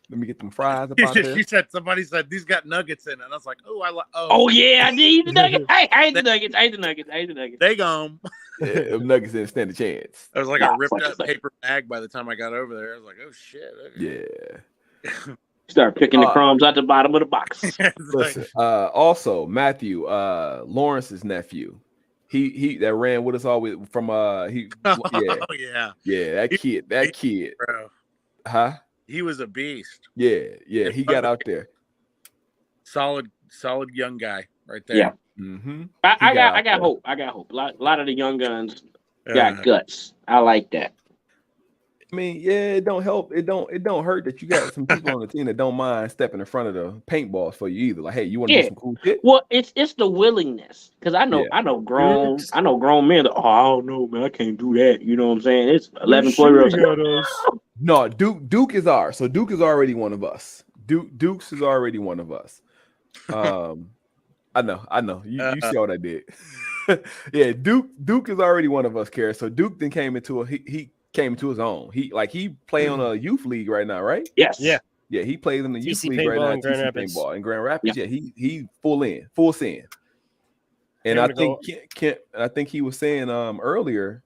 Let me get them fries up out there. She said somebody said these got nuggets in it. And I was like, oh, I like. Oh yeah, I did eat the nuggets. I ate the nuggets. I ate the nuggets. I ate the nuggets. They gone. Them nuggets didn't stand a chance. I was like Nah, a ripped fuck up it's like- paper bag by the time I got over there. I was like, oh shit. Okay. Yeah. Start picking the crumbs out the bottom of the box. It's like- Listen, also Matthew, Lawrence's nephew, he that ran with us always from oh yeah, that kid, bro. huh? He was a beast. Yeah, he got out there. Solid young guy right there. Yeah. Mm-hmm. I got hope. I got hope. A lot of the young guns got guts. I like that. I mean, yeah, it don't help. It don't hurt that you got some people on the team that don't mind stepping in front of the paintballs for you either. Like, hey, you want to do some cool shit? Well, it's the willingness, because I know grown men that, I don't know, man, I can't do that. You know what I'm saying? It's 11, 12-year-olds. No, Duke is ours. So Duke is already one of us. Dukes is already one of us. I know. You see what I did. Yeah, Duke is already one of us, Kara. So Duke then came into he came into his own. He play on a youth league right now, right? Yes. Yeah, he plays in the youth TC league right now. in Grand Rapids. Paintball in Grand Rapids. Yeah, he full send. And I think he was saying earlier,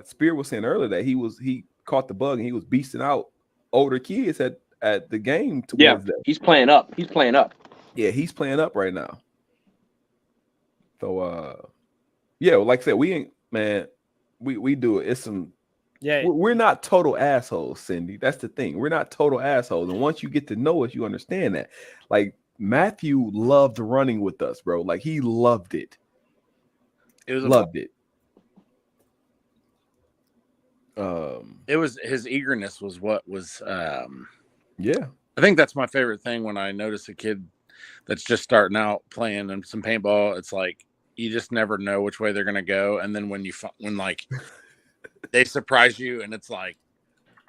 Spear was saying earlier that he caught the bug and he was beasting out older kids at the game towards them. He's playing up. Yeah, he's playing up right now. So yeah, like I said, we ain't, man, we do it. It's some. Yeah, we're not total assholes, Cindy. That's the thing. We're not total assholes. And once you get to know us, you understand that. Like, Matthew loved running with us, bro. Like, he loved it. Loved it. It was his eagerness was what was yeah. I think that's my favorite thing when I notice a kid that's just starting out playing and some paintball. It's like you just never know which way they're gonna go, and then when like they surprise you, and it's like,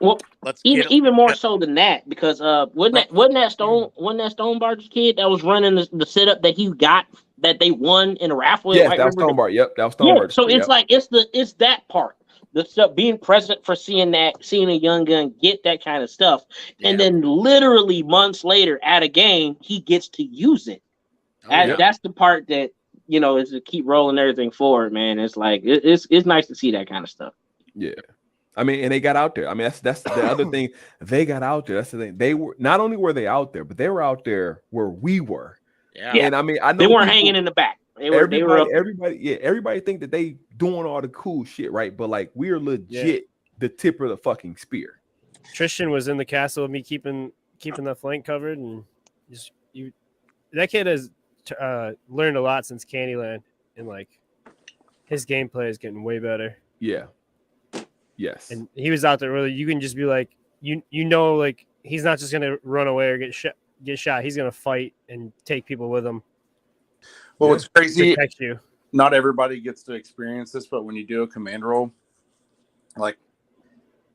well, even more so than that, because wasn't that Stonebarger's kid that was running the setup that he got that they won in a raffle? Yes, that was Stonebarger. Yep, that was Stonebarger. Yeah, so it's like it's that part, the stuff, being present for seeing a young gun get that kind of stuff, and then literally months later at a game he gets to use it. That's the part that is to keep rolling everything forward, man. It's like it's nice to see that kind of stuff. Yeah, I mean, and they got out there. I mean, that's the other thing. They got out there. That's the thing. They were not only were they out there, but they were out there where we were. Yeah. And I mean, I know they weren't hanging in the back. Everybody think that they doing all the cool shit, right? But like, we are legit the tip of the fucking spear. Tristan was in the castle with me, keeping the flank covered, and that kid has learned a lot since Candyland, and like his gameplay is getting way better. Yeah. Yes. And he was out there really. You can just be like, like he's not just gonna run away or get shot. He's gonna fight and take people with him. Well, it's crazy. Protect you. Not everybody gets to experience this, but when you do a command roll, like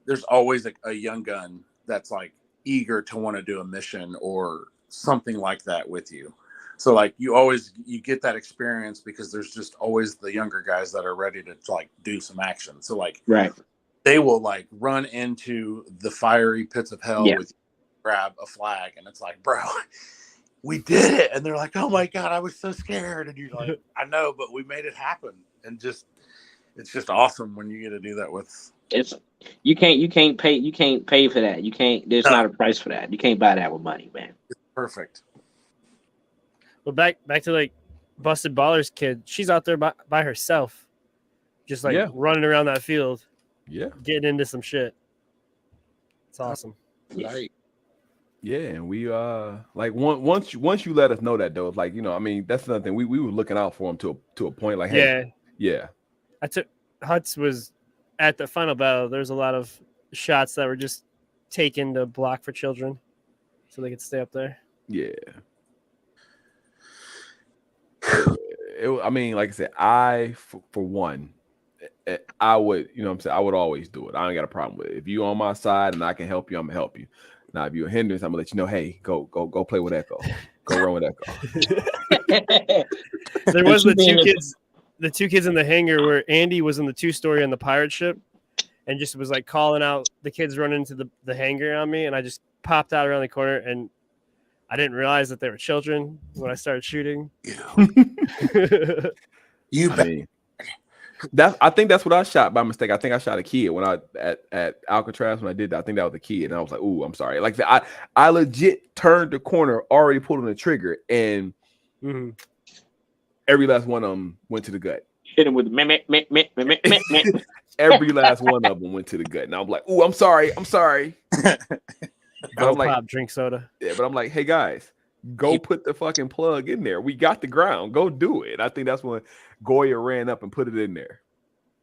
there's always a young gun that's like eager to want to do a mission or something like that with you. So like you get that experience because there's just always the younger guys that are ready to like do some action. So like they will like run into the fiery pits of hell with you, grab a flag, and it's like, bro, we did it. And they're like, oh my God, I was so scared. And you're like, I know, but we made it happen. And it's just awesome when you get to do that with. You can't pay for that. There's not a price for that. You can't buy that with money, man. It's perfect. Well, back to like Busted Baller's kid. She's out there by herself, just like running around that field. Yeah, getting into some shit. It's awesome. Right. Yeah, and we like once you let us know that though, it's like, I mean, that's another thing. We were looking out for him to a point. Like, hey, I took Huts was at the final battle. There's a lot of shots that were just taken to block for children, so they could stay up there. Yeah. I mean, like I said, for one, I would, I would always do it. I ain't got a problem with it. If you on my side and I can help you, I'm gonna help you. Now, if you're a hindrance, I'm gonna let you know, hey, go play with Echo. Go run with Echo. There was the two kids in the hangar where Andy was in the 2-story on the pirate ship and just was like calling out the kids running into the hangar on me, and I just popped out around the corner, and I didn't realize that they were children when I started shooting. You I mean, I think that's what I shot by mistake. I think I shot a kid when I at Alcatraz when I did that. I think that was a kid, and I was like, "Ooh, I'm sorry." Like I legit turned the corner, already pulling the trigger, and every last one of them went to the gut. Hit him with the Every last one of them went to the gut, and I'm like, "Ooh, I'm sorry." But I'm like, pop, drink soda. Yeah, but I'm like, hey guys, go put the fucking plug in there. We got the ground. Go do it. I think that's when Goya ran up and put it in there.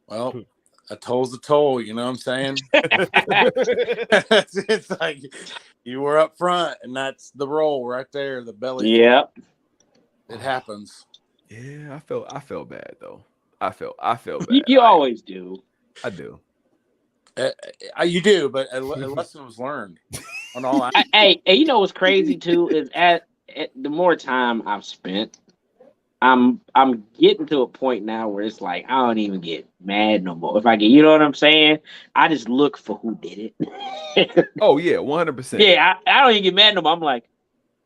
Well, a toll's a toll, you know what I'm saying? It's like you were up front, and that's the roll right there, the belly. Yep. It happens. Yeah, I felt bad though. I felt bad. You always do. I do. You do, but a lesson was learned on all. Hey, you know what's crazy too is at the more time I've spent, I'm getting to a point now where it's like I don't even get mad no more. If I get, you know what I'm saying, I just look for who did it. Oh yeah, 100%. Yeah, I don't even get mad no more. I'm like,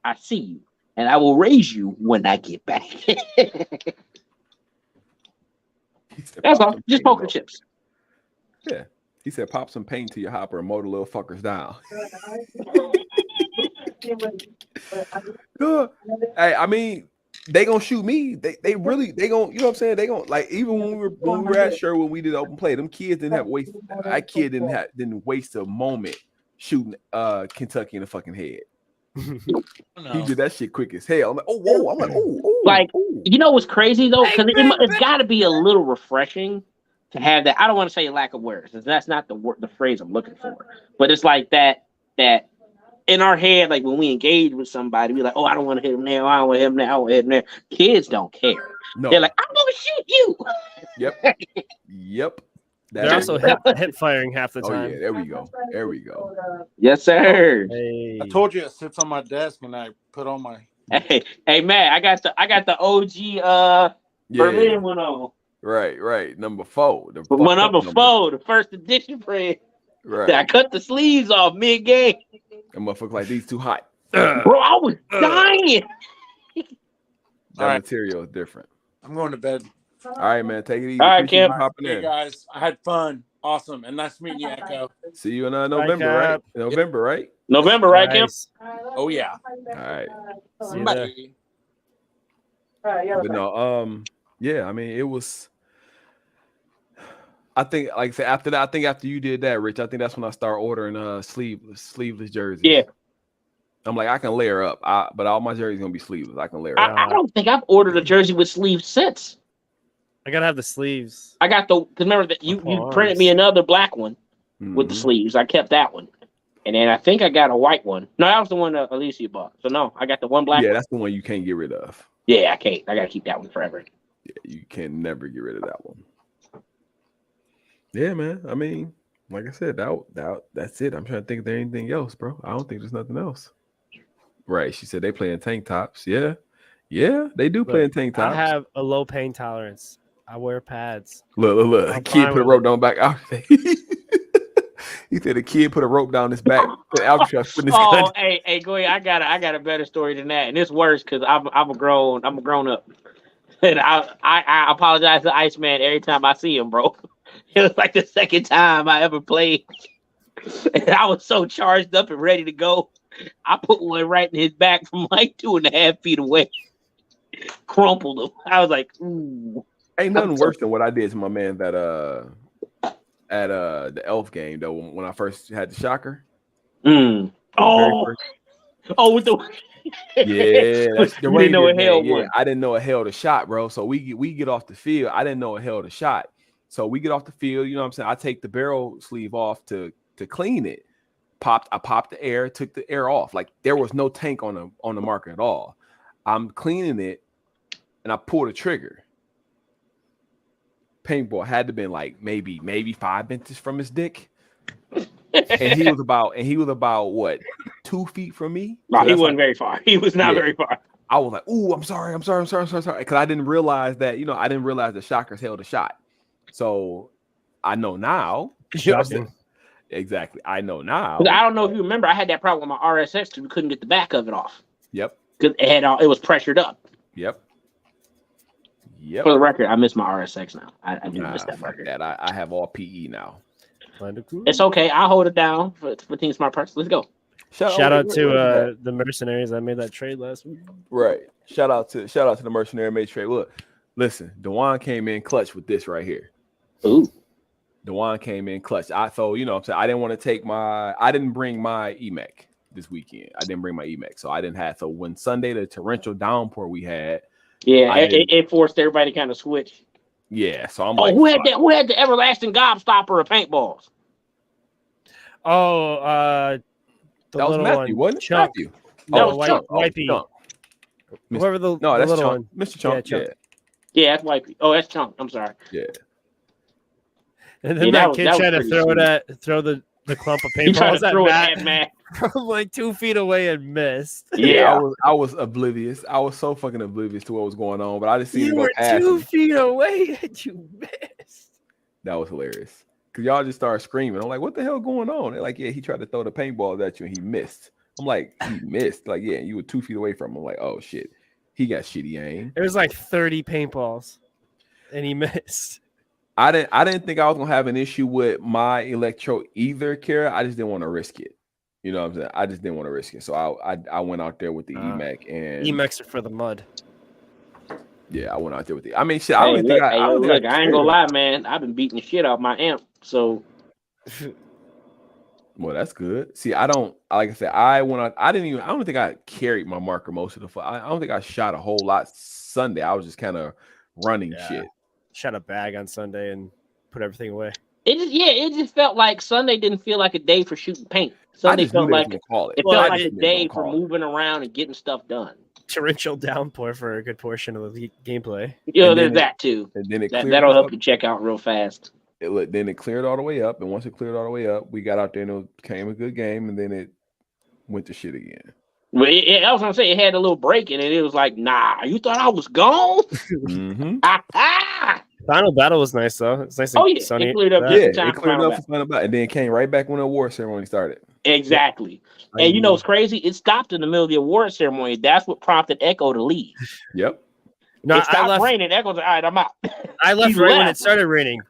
I see you, and I will raise you when I get back. That's all. Just poker chips. Yeah. He said, pop some paint to your hopper and mow the little fuckers down. Hey, I mean, they gonna shoot me. They gonna, you know what I'm saying? They gonna, like, even when we were at Sherwood, when we did open play, them kids didn't have waste. That kid didn't waste a moment shooting Kentucky in the fucking head. He did that shit quick as hell. I'm like, oh, whoa. I'm like, oh. Like, you know what's crazy though? Because it's got to be a little refreshing to have that. I don't want to say lack of words. That's not the phrase I'm looking for. But it's like that in our head, like when we engage with somebody, we're like, oh, I don't want to hit him there. I don't want to hit him there. I don't want to hit him there. Kids don't care. No. They're like, I'm going to shoot you. Yep. They're also hip firing half the time. Oh yeah, there we go. Yes, sir. Hey. I told you it sits on my desk, and I put on my. Hey, man, I got the OG Berlin one on. Right. Number 4. Number 4, the first edition print. Right. I cut the sleeves off mid-game. That motherfucker like these too hot. Bro, I was dying. That material is different. I'm going to bed. All right, man. Take it easy. All right, Appreciate Kim. you hopping Hey in. guys, I had fun. Awesome, and nice meeting you, Echo. See you in November, right? November, right? November, right, Kim? Oh yeah. All right. See you there. But no, yeah. I mean, it was. I think, like I said, after that, I think after you did that, Rich, I think that's when I started ordering sleeveless jerseys. Yeah. I'm like, I can layer up, but all my jerseys gonna be sleeveless. I can layer up. I don't think I've ordered a jersey with sleeves since. I gotta have the sleeves. I got because remember that you printed me another black one with the sleeves. I kept that one, and then I think I got a white one. No, that was the one that Alicia bought. So no, I got the one black. Yeah, one. that's the one you can't get rid of. Yeah, I can't. I gotta keep that one forever. Yeah, you can never get rid of that one. Yeah, man. I mean, like I said, that's it. I'm trying to think if there's anything else, bro. I don't think there's nothing else. Right. She said they play in tank tops. Yeah, they do play in tank tops. I have a low pain tolerance. I wear pads. Look. A kid put a rope down back out. He said a kid put a rope down his back. Oh, hey, go ahead. I got a better story than that, and it's worse because I'm a grown up, and I apologize to Iceman every time I see him, bro. It was like the second time I ever played, and I was so charged up and ready to go. I put one right in his back from like 2.5 feet away, crumpled him. I was like, ooh. Ain't nothing worse than what I did to my man that at the Elf game though when I first had the shocker. Oh, with the that's the you didn't know it held one. one. I didn't know it held a shot, bro. So we get off the field. I didn't know it held a shot. So we get off the field. You know what I'm saying? I take the barrel sleeve off to clean it. I popped the air, took the air off. Like there was no tank on the marker at all. I'm cleaning it, and I pulled the trigger. Paintball had to been like maybe 5 inches from his dick, and he was about what 2 feet from me. No, So he wasn't very far. He was not very far. I was like, "Ooh, I'm sorry," because I didn't realize that. I didn't realize the shockers held a shot. So I know now. You know what I'm saying? Exactly. I know now. 'Cause I don't know if you remember, I had that problem with my RSX because we couldn't get the back of it off. Yep. Because it was pressured up. Yep. For the record, I miss my RSX now. I do Nah, miss that fuck record. that. I have all PE now. It's okay. I'll hold it down for Team Smart Parts. Let's go. Shout out to the mercenaries that made that trade last week. Right. Shout out to the mercenary made trade. Look, listen, Dewan came in clutch with this right here. Ooh. Dewan came in clutch. So you know, I didn't want to I didn't bring my EMAC this weekend. I didn't bring my EMAC, so I didn't have. So when Sunday the torrential downpour we had, it forced everybody to kind of switch. Yeah, so I'm like, who had the everlasting gobstopper of paintballs? Oh, that was Matthew, one. wasn't it? Chunk. Matthew. That was Chunk. Wipey. Whoever the that's little Chunk. one. Mr. Chunk. Yeah, that's Wipey. Oh, that's Chunk. I'm sorry. Yeah. And then that kid tried to throw the clump of paintballs at Matt from like 2 feet away and missed. Yeah, I was oblivious. I was so fucking oblivious to what was going on, but I just seen you it go were past 2 me. feet away and you missed. That was hilarious. Cause y'all just started screaming. I'm like, what the hell going on? They're like, yeah, he tried to throw the paintball at you and he missed. I'm like, he missed. Like, yeah, you were 2 feet away from him. I'm like, oh shit, he got shitty aim. It was like 30 paintballs, and he missed. I didn't think I was gonna have an issue with my electro either, Kara. I just didn't want to risk it. You know what I'm saying? I just didn't want to risk it. So I went out there with the EMAC and EMACs are for the mud. Yeah, I went out there with the. I mean, shit. I ain't gonna lie, man. I've been beating the shit out of my amp. So, well, that's good. See, I don't. Like I said, I went out. I don't think I carried my marker most of the. I don't think I shot a whole lot Sunday. I was just kind of running shit. Shot a bag on Sunday and put everything away. It just felt like Sunday didn't feel like a day for shooting paint. Sunday felt like it felt like a day for moving around and getting stuff done. Torrential downpour for a good portion of the gameplay. Yeah, there's that too. And then that'll help you check out real fast. Then it cleared all the way up, and once it cleared all the way up, we got out there and it became a good game, and then it went to shit again. Well, I was gonna say it had a little break in it. It was like, nah, you thought I was gone? Mm-hmm. Final battle was nice though. It's nice and sunny. It cleared up it cleared up for final battle, and then it came right back when the award ceremony started. Exactly. And you know what's crazy? It stopped in the middle of the award ceremony. That's what prompted Echo to leave. Yep. No, it stopped raining. Echo's like, all right, I'm out. I left right when it started raining.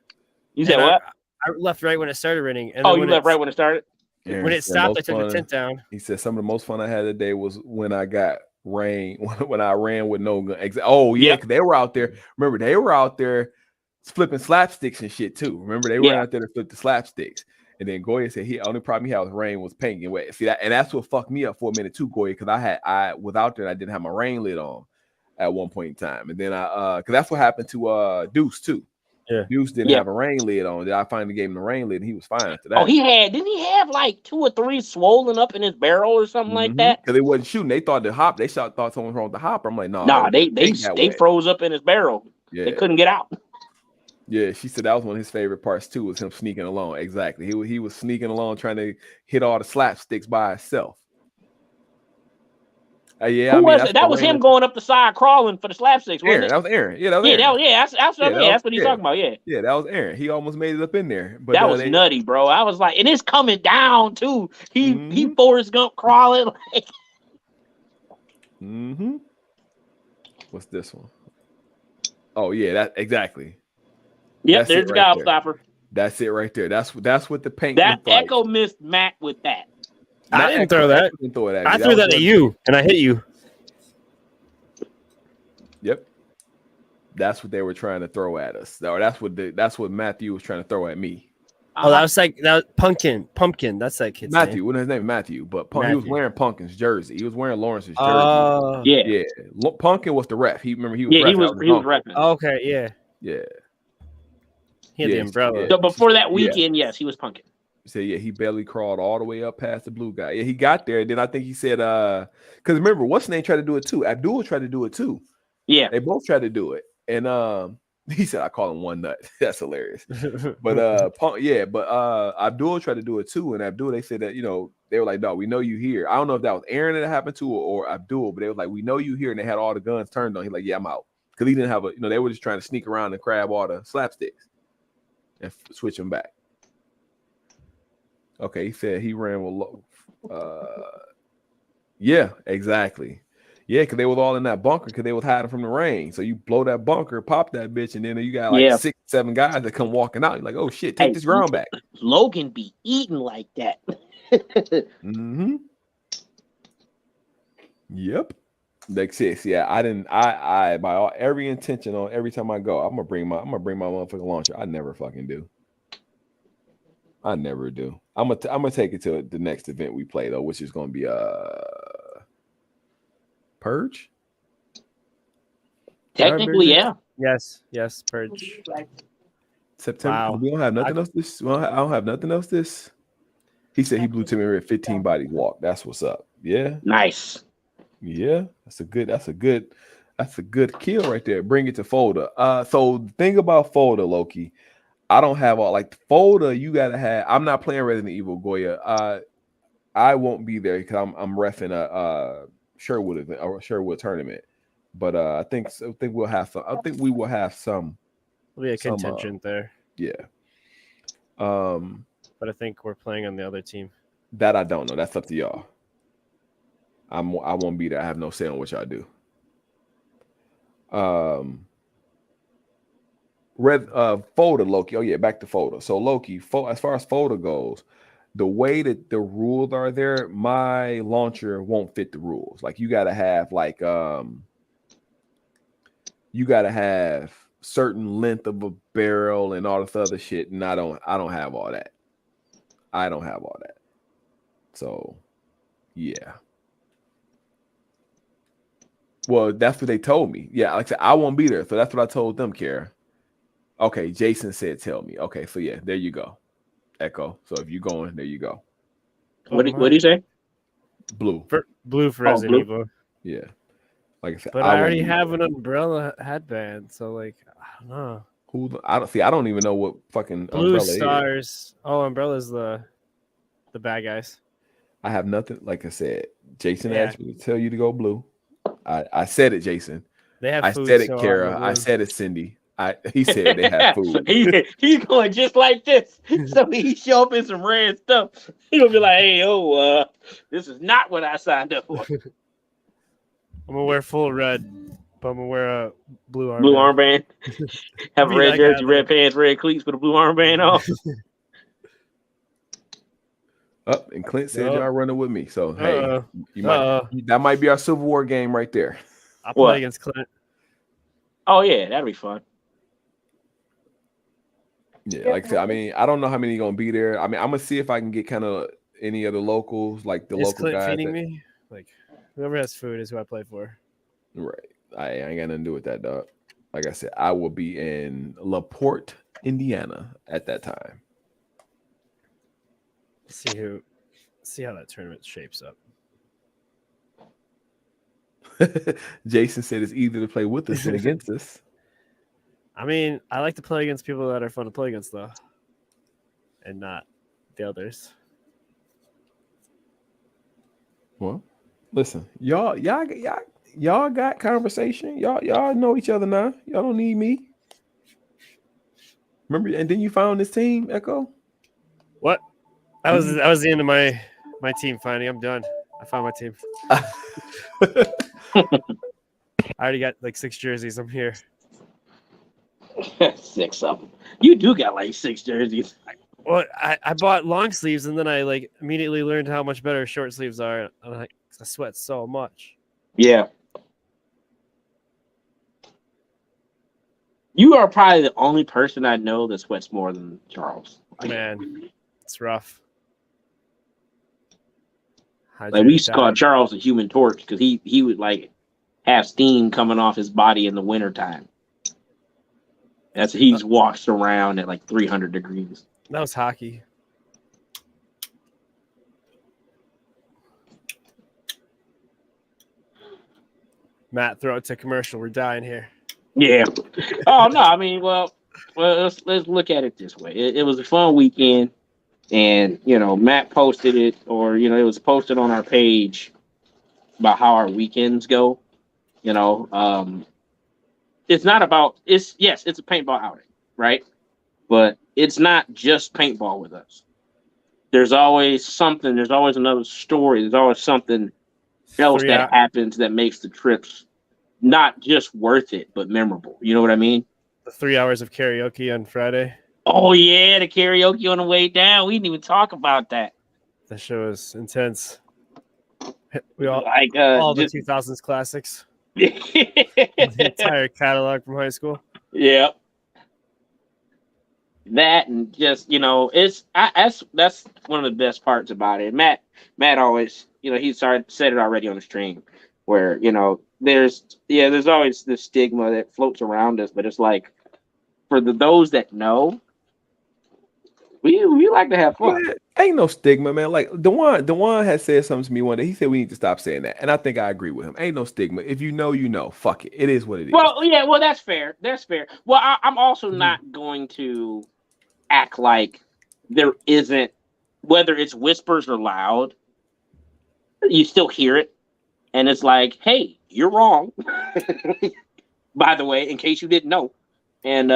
You said what? I left right when it started raining. And you left right when it started? When it stopped, I took the tent down. He said some of the most fun I had today was when I got rain, when I ran with no gun. Oh, yeah, because they were out there. Remember, they were out there flipping slapsticks and shit, too. Remember, they were out there to flip the slapsticks. And then Goya said the only problem he had with rain was paint getting wet. See that, and that's what fucked me up for a minute, too, Goya, because I was out there and I didn't have my rain lid on at one point in time. And then because that's what happened to Deuce, too. Yeah. Deuce didn't have a rain lid on. Then I finally gave him the rain lid, and he was fine after that. Oh, didn't he have like 2 or 3 swollen up in his barrel or something like that? Because they wasn't shooting. They thought thought someone was wrong with the hopper. I'm like, no. Nah, they froze up in his barrel. Yeah. They couldn't get out. Yeah, she said that was one of his favorite parts too, was him sneaking along. Exactly. He was sneaking along trying to hit all the slapsticks by himself. Who was it? That was him going up the side crawling for the slapsticks. Aaron, that was Aaron. Yeah, that was Aaron. That's what he's talking about. Yeah. Yeah, that was Aaron. He almost made it up in there. But that was nutty, bro. I was like, and it's coming down too. He Forrest Gump crawling. What's this one? Oh yeah, that exactly. Yep, there's the gobstopper. That's it right there. That's what the paint. That Echo missed Matt with that. I didn't throw that. I threw that at you, and I hit you. Yep. That's what they were trying to throw at us. Or that's what Matthew was trying to throw at me. Oh, that was Pumpkin. That's that kid's Matthew. name. What is his name? Matthew. But he was wearing Pumpkin's jersey. He was wearing Lawrence's jersey. Yeah. Pumpkin was the ref. He was. Yeah, he was repping. Okay. Yeah. Yeah. He had the umbrella. Yeah. So before that weekend, yes, he was Pumpkin. So yeah, he barely crawled all the way up past the blue guy. Yeah, he got there. And then I think he said, because remember, what's his name tried to do it too? Abdul tried to do it too. Yeah, they both tried to do it, and he said, "I call him one nut." That's hilarious. But Abdul tried to do it too, and Abdul, they said that they were like, "No, we know you here." I don't know if that was Aaron that happened to or Abdul, but they was like, "We know you here," and they had all the guns turned on. He's like, "Yeah, I'm out," because he didn't have they were just trying to sneak around and grab all the slapsticks and switch them back. Okay, he said he ran with yeah, exactly. Yeah, because they was all in that bunker because they was hiding from the rain. So you blow that bunker, pop that bitch, and then you got like Yeah. 6, 7 guys that come walking out. You're like, oh shit, take Hey, this ground back. Logan be eating like that. Mm-hmm. Yep. Like 6. Yeah, I didn't. I by every intention on every time I go, I'm gonna bring my motherfucking launcher. I never fucking do. I never do. I'm gonna take it to the next event we play though, which is gonna be Purge. Technically, yeah. Yes, Purge. September. Wow. We don't have nothing else. I don't have nothing else. He said he blew Timmy Red 15 bodies walk. That's what's up. Yeah. Nice. Yeah. That's a good kill right there. Bring it to folder. So the thing about folder, Loki, I don't have all like folder. You gotta have. I'm not playing Resident Evil Goya. I won't be there because I'm reffing a Sherwood event or Sherwood tournament. But I think we'll have some. I think we will have some. There'll be a contingent there. Yeah. But I think we're playing on the other team. That I don't know. That's up to y'all. I won't be there. I have no say on what y'all do. Folder Loki. Oh yeah, back to folder. So Loki, as far as folder goes, the way that the rules are there, my launcher won't fit the rules. Like you gotta have certain length of a barrel and all this other shit, and I don't have all that. I don't have all that. So yeah. Well, that's what they told me. Yeah, like I said, I won't be there. So that's what I told them, Kara. Okay, Jason said tell me. Okay, so yeah, there you go. Echo. So if you're going, there you go. What do you say? Blue. Blue for Resident Evil. Yeah. Like I said, but I already have an umbrella headband, so like I don't know. I don't even know what fucking Blue umbrella stars. is. Oh, umbrella's the bad guys. I have nothing. Like I said, Jason asked me to tell you to go blue. I said it, Jason. They have I food, said it, so Kara. I said it, Cindy. He said they have food. He's going just like this. So he show up in some red stuff. He gonna be like, "Hey, this is not what I signed up for." I'm gonna wear full red, but I'm gonna wear a blue armband. Blue armband. Have a red jersey, red pants, red cleats with a blue armband on. Up and Clint said y'all running with me. So hey, that might be our Civil War game right there. I'll play against Clint. Oh yeah, that'd be fun. Yeah, like I said, I mean, I don't know how many gonna be there. I mean, I'm gonna see if I can get kind of any other locals, like the local Clint guys. Feeding me? Like whoever has food is who I play for. Right. I ain't got nothing to do with that, dog. Like I said, I will be in LaPorte, Indiana at that time. See how that tournament shapes up. Jason said it's easier to play with us than against us. I mean, I like to play against people that are fun to play against, though, and not the others. Well, listen, y'all got conversation. Y'all know each other now. Y'all don't need me. Remember, and then you found this team, Echo. What? That was the end of my team finding. I'm done. I found my team. I already got like 6 jerseys. I'm here. 6 of them. You do got like 6 jerseys. Well, I bought long sleeves and then I like immediately learned how much better short sleeves are. I'm like, I sweat so much. Yeah. You are probably the only person I know that sweats more than Charles. Man, it's rough. Like we used to call Charles a human torch because he would like have steam coming off his body in the wintertime. He just walks around at like 300 degrees. That was hockey. Matt, throw it to commercial. We're dying here. Yeah. Oh no, I mean, well, let's look at it this way. It was a fun weekend, and Matt posted it, or it was posted on our page about how our weekends go. It's not about it's a paintball outing, right? But it's not just paintball with us. there's always something. There's always another story. There's always something else that happens that makes the trips not just worth it, but memorable. You know what I mean? The 3 hours of karaoke on Friday. Oh yeah, the karaoke on the way down. We didn't even talk about that. That show was intense. We all Like the 2000s classics. The entire catalog from high school. Yeah. That and just that's one of the best parts about it. Matt always he said it already on the stream where there's always this stigma that floats around us, but it's like for those that know, we like to have fun. Man, ain't no stigma, man. Like Dewan had said something to me one day. He said we need to stop saying that, and I think I agree with him. Ain't no stigma. If you know, you know. Fuck it. It is what it is. Well, yeah. Well, that's fair. That's fair. Well, I'm also not going to act like there isn't, whether it's whispers or loud, you still hear it, and it's like, hey, you're wrong. By the way, in case you didn't know, and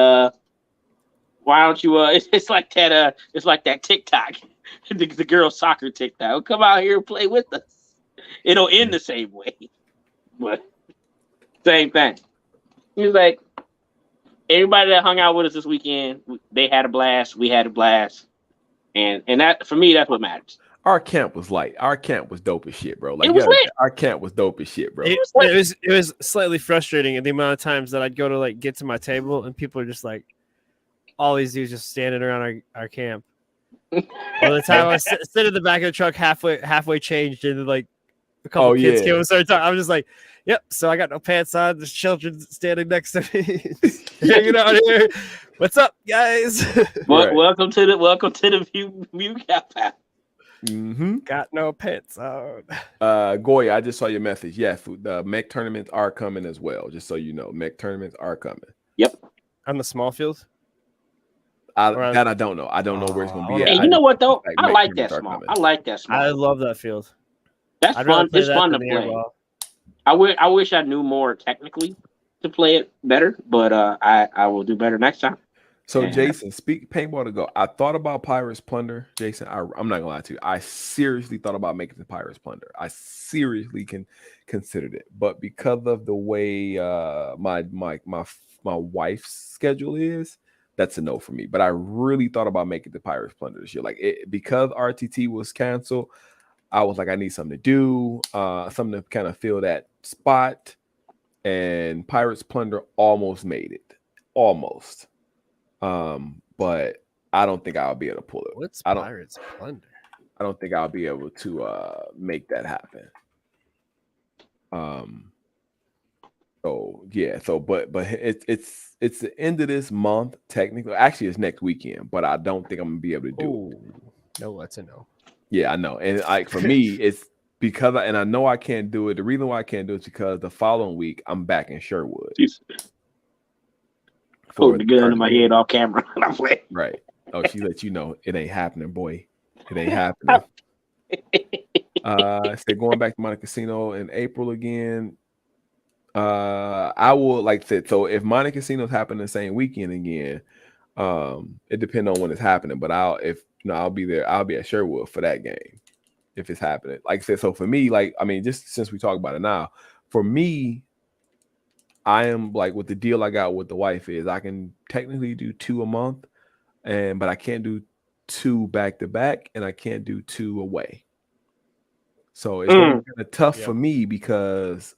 why don't you? It's like that TikTok, the girl soccer TikTok. Come out here and play with us. It'll end the same way, but same thing. He's like, everybody that hung out with us this weekend, they had a blast. We had a blast, and that for me, that's what matters. Our camp was light. Our camp was dope as shit, bro. Like it was lit. Our camp was dope as shit, bro. It was slightly frustrating in the amount of times that I'd go to like get to my table and people are just like, all these dudes just standing around our camp. By the time I was sitting in the back of the truck, halfway changed, and like a couple kids came and started talking. I was just like, "Yep." So I got no pants on. There's children standing next to me, hanging out here. What's up, guys? Welcome to the view cap. Mm-hmm. Got no pants on. Goya, I just saw your message. Yeah, the mech tournaments are coming as well. Just so you know, mech tournaments are coming. Yep. On the small field. I don't know. I don't know where it's going to be. Hey, you know what though? I like that small. I like that small. I love that field. That's fun. It's fun to play. I wish I knew more technically to play it better, but I will do better next time. So Jason, speak paintball to go. I thought about Pirates Plunder, Jason. I'm not gonna lie to you. I seriously thought about making the Pirates Plunder. I seriously considered it, but because of the way my wife's schedule is, that's a no for me. But I really thought about making the Pirates Plunder this year. Like because RTT was canceled, I was like, I need something to do, something to kind of fill that spot. And Pirates Plunder almost made it, almost. But I don't think I'll be able to pull it. What's Pirates Plunder? I don't think I'll be able to make that happen. So yeah, but it's the end of this month technically. Actually, it's next weekend, but I don't think I'm gonna be able to do it. No, that's a no. Yeah, I know, and like for me, it's because I know I can't do it. The reason why I can't do it is because the following week I'm back in Sherwood. Put the gun in my head off camera. Right. Oh, she let you know it ain't happening, boy. It ain't happening. So going back to Monte Casino in April again. I will like said. So if Monte Casinos happen the same weekend again, it depends on when it's happening. But I'll be there. I'll be at Sherwood for that game if it's happening. Like I said, so for me, like I mean, just since we talk about it now, for me, I am like with the deal I got with the wife is I can technically do 2 a month, but I can't do 2 back to back, and I can't do 2 away. So it's kind of tough for me because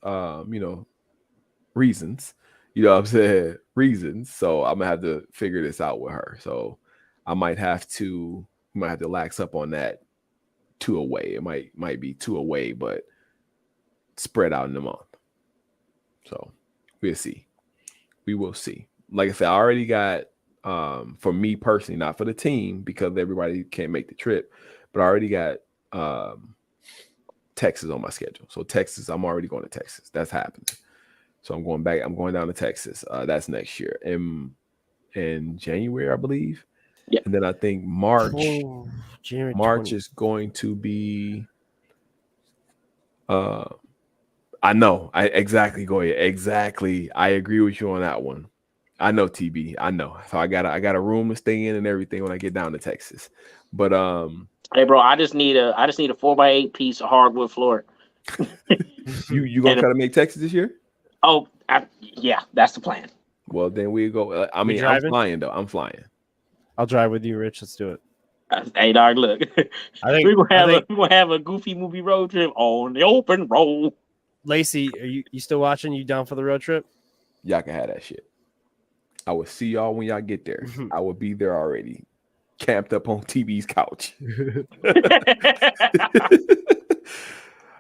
reasons. You know what I'm saying? Reasons. So I'm gonna have to figure this out with her. So I might have to lax up on that 2 away. It might be 2 away, but spread out in the month. So we'll see. We will see. Like I said, I already got for me personally, not for the team because everybody can't make the trip, but I already got Texas on my schedule. So Texas, I'm already going to Texas. That's happening. So I'm going back. I'm going down to Texas. That's next year in January, I believe. Yeah. And then I think March is going to be. I know. Exactly. I agree with you on that one. I know TB. I know. So I got a room to stay in and everything when I get down to Texas. But hey, bro, I just need a 4x8 piece of hardwood floor. you gonna try to make Texas this year? Oh, yeah, that's the plan. Well, then we go. I mean, I'm flying though. I'm flying. I'll drive with you, Rich. Let's do it. Hey, dog, look. I think we're gonna have a goofy movie road trip on the open road. Lacey, are you still watching? You down for the road trip? Y'all can have that shit. I will see y'all when y'all get there. I will be there already, camped up on TV's couch.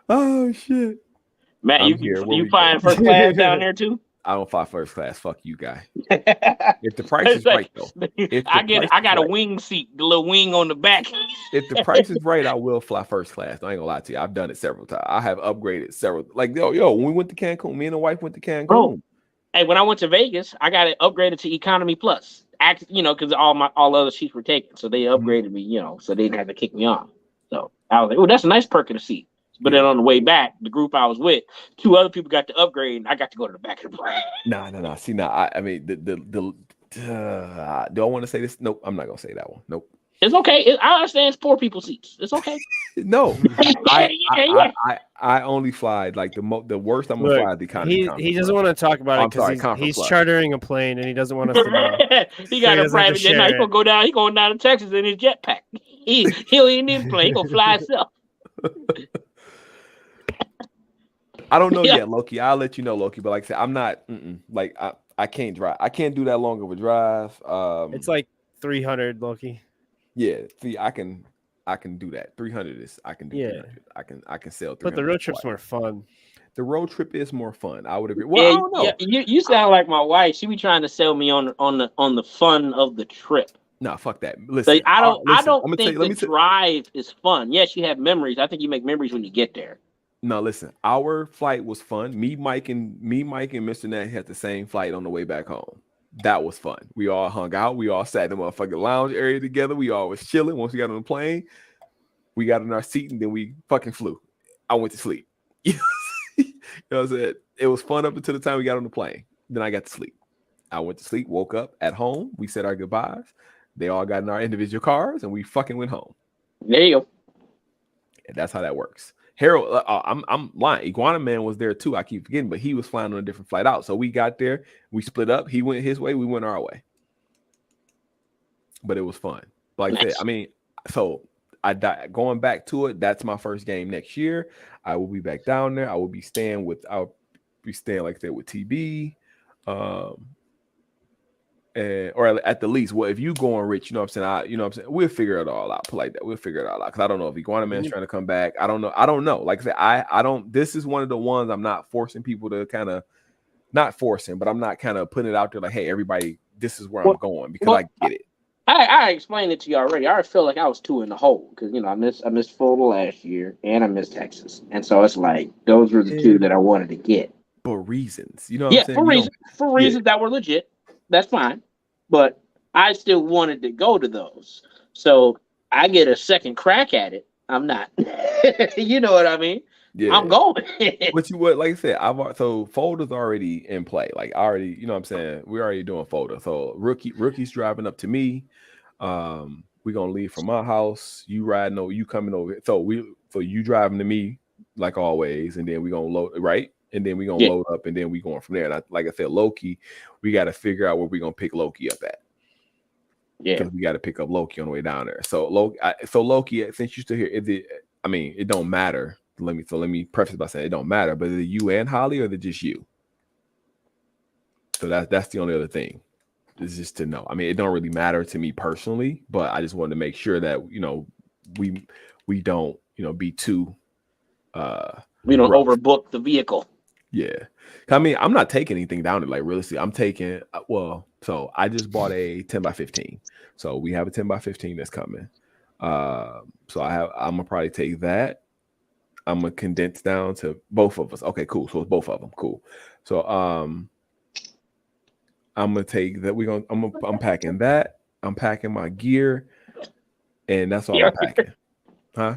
Oh shit, Matt, you flying first class down there too? I don't fly first class. Fuck you, guy. If the price is right, though, I got a wing seat, the little wing on the back. If the price is right, I will fly first class. I ain't gonna lie to you. I've done it several times. I have upgraded several. Like yo, when we went to Cancun, me and the wife went to Cancun. Bro, hey, when I went to Vegas, I got it upgraded to economy plus. Because all other seats were taken, so they upgraded me. So they didn't have to kick me off. So I was like, oh, that's a nice perk of the seat. But then on the way back, the group I was with, 2 other people got to upgrade, and I got to go to the back of the plane. No. See, I mean, do I want to say this? Nope, I'm not gonna say that one. Nope. It's okay. I understand it's poor people seats. It's okay. No, I only fly like the worst. I'm gonna fly the economy. He doesn't want to talk about it because he's chartering a plane and he doesn't want us to know. He got a private jet. Now he's gonna go down. He's going down to Texas in his jetpack. He don't even need a plane. He's gonna fly himself. I don't know yet, Loki. I'll let you know, Loki. But like I said, I'm not like I can't drive. I can't do that long of a drive. It's like 300, Loki. Yeah, see, I can do that. 300 is I can do. Yeah, 300. I can sell 300. But the road trip's more fun. The road trip is more fun. I would agree. Well, I don't know. Yeah, you sound like my wife. She be trying to sell me on the fun of the trip. No, fuck that. Listen, I don't think the drive is fun. Yes, you have memories. I think you make memories when you get there. No, listen. Our flight was fun. Me, Mike, and Mr. Nat had the same flight on the way back home. That was fun. We all hung out. We all sat in the motherfucking lounge area together. We all was chilling. Once we got on the plane, we got in our seat and then we fucking flew. I went to sleep. You know what I'm saying? It was fun up until the time we got on the plane. Then I got to sleep. I went to sleep, woke up at home. We said our goodbyes. They all got in our individual cars and we fucking went home. There you go. And that's how that works. Harold, I'm lying. Iguana Man was there too. I keep forgetting, but he was flying on a different flight out. So we got there, we split up. He went his way, we went our way. But it was fun. Like I said, I mean, so going back to it. That's my first game next year. I will be back down there. I'll be staying like I said with TB. Or at the least, well, if you going Rich, you know what I'm saying, we'll figure it all out. Put like that, we'll figure it all out. Because I don't know if Iguana Man's trying to come back. I don't know. Like I said, I don't. This is one of the ones I'm not forcing people to kind of, not forcing, but I'm not kind of putting it out there like, hey, everybody, this is where I'm going because I get it. I explained it to you already. I feel like I was 2 in the hole because I missed Florida last year and I missed Texas, and so it's like those were the 2 that I wanted to get for reasons. You know what I'm saying? For reasons that were legit. That's fine. But I still wanted to go to those. So I get a second crack at it. I'm not. You know what I mean? Yeah. I'm going. But like I said, so Folder's already in play. Like I already, you know what I'm saying? We're already doing Folder. So rookie's driving up to me. We're gonna leave from my house. You riding over, you coming over. So you driving to me like always, and then we're gonna load right. And then we're going to load up, and then we're going from there. And like I said, Loki, we got to figure out where we're going to pick Loki up at. Yeah. Because we got to pick up Loki on the way down there. So Loki, since you're still here, it don't matter. Let me preface by saying it don't matter, but is it you and Holly or is it just you? So that's the only other thing. Is just to know. I mean, it don't really matter to me personally, but I just wanted to make sure that, we don't, be too we don't overbook the vehicle. Yeah. I mean, I'm not taking anything down there. Like, realistically, I'm taking, so I just bought a 10x15. So we have a 10x15 that's coming. So I'm going to probably take that. I'm going to condense down to both of us. Okay, cool. So it's both of them. Cool. So I'm going to take that. I'm packing that. I'm packing my gear. And that's all I'm packing. Huh?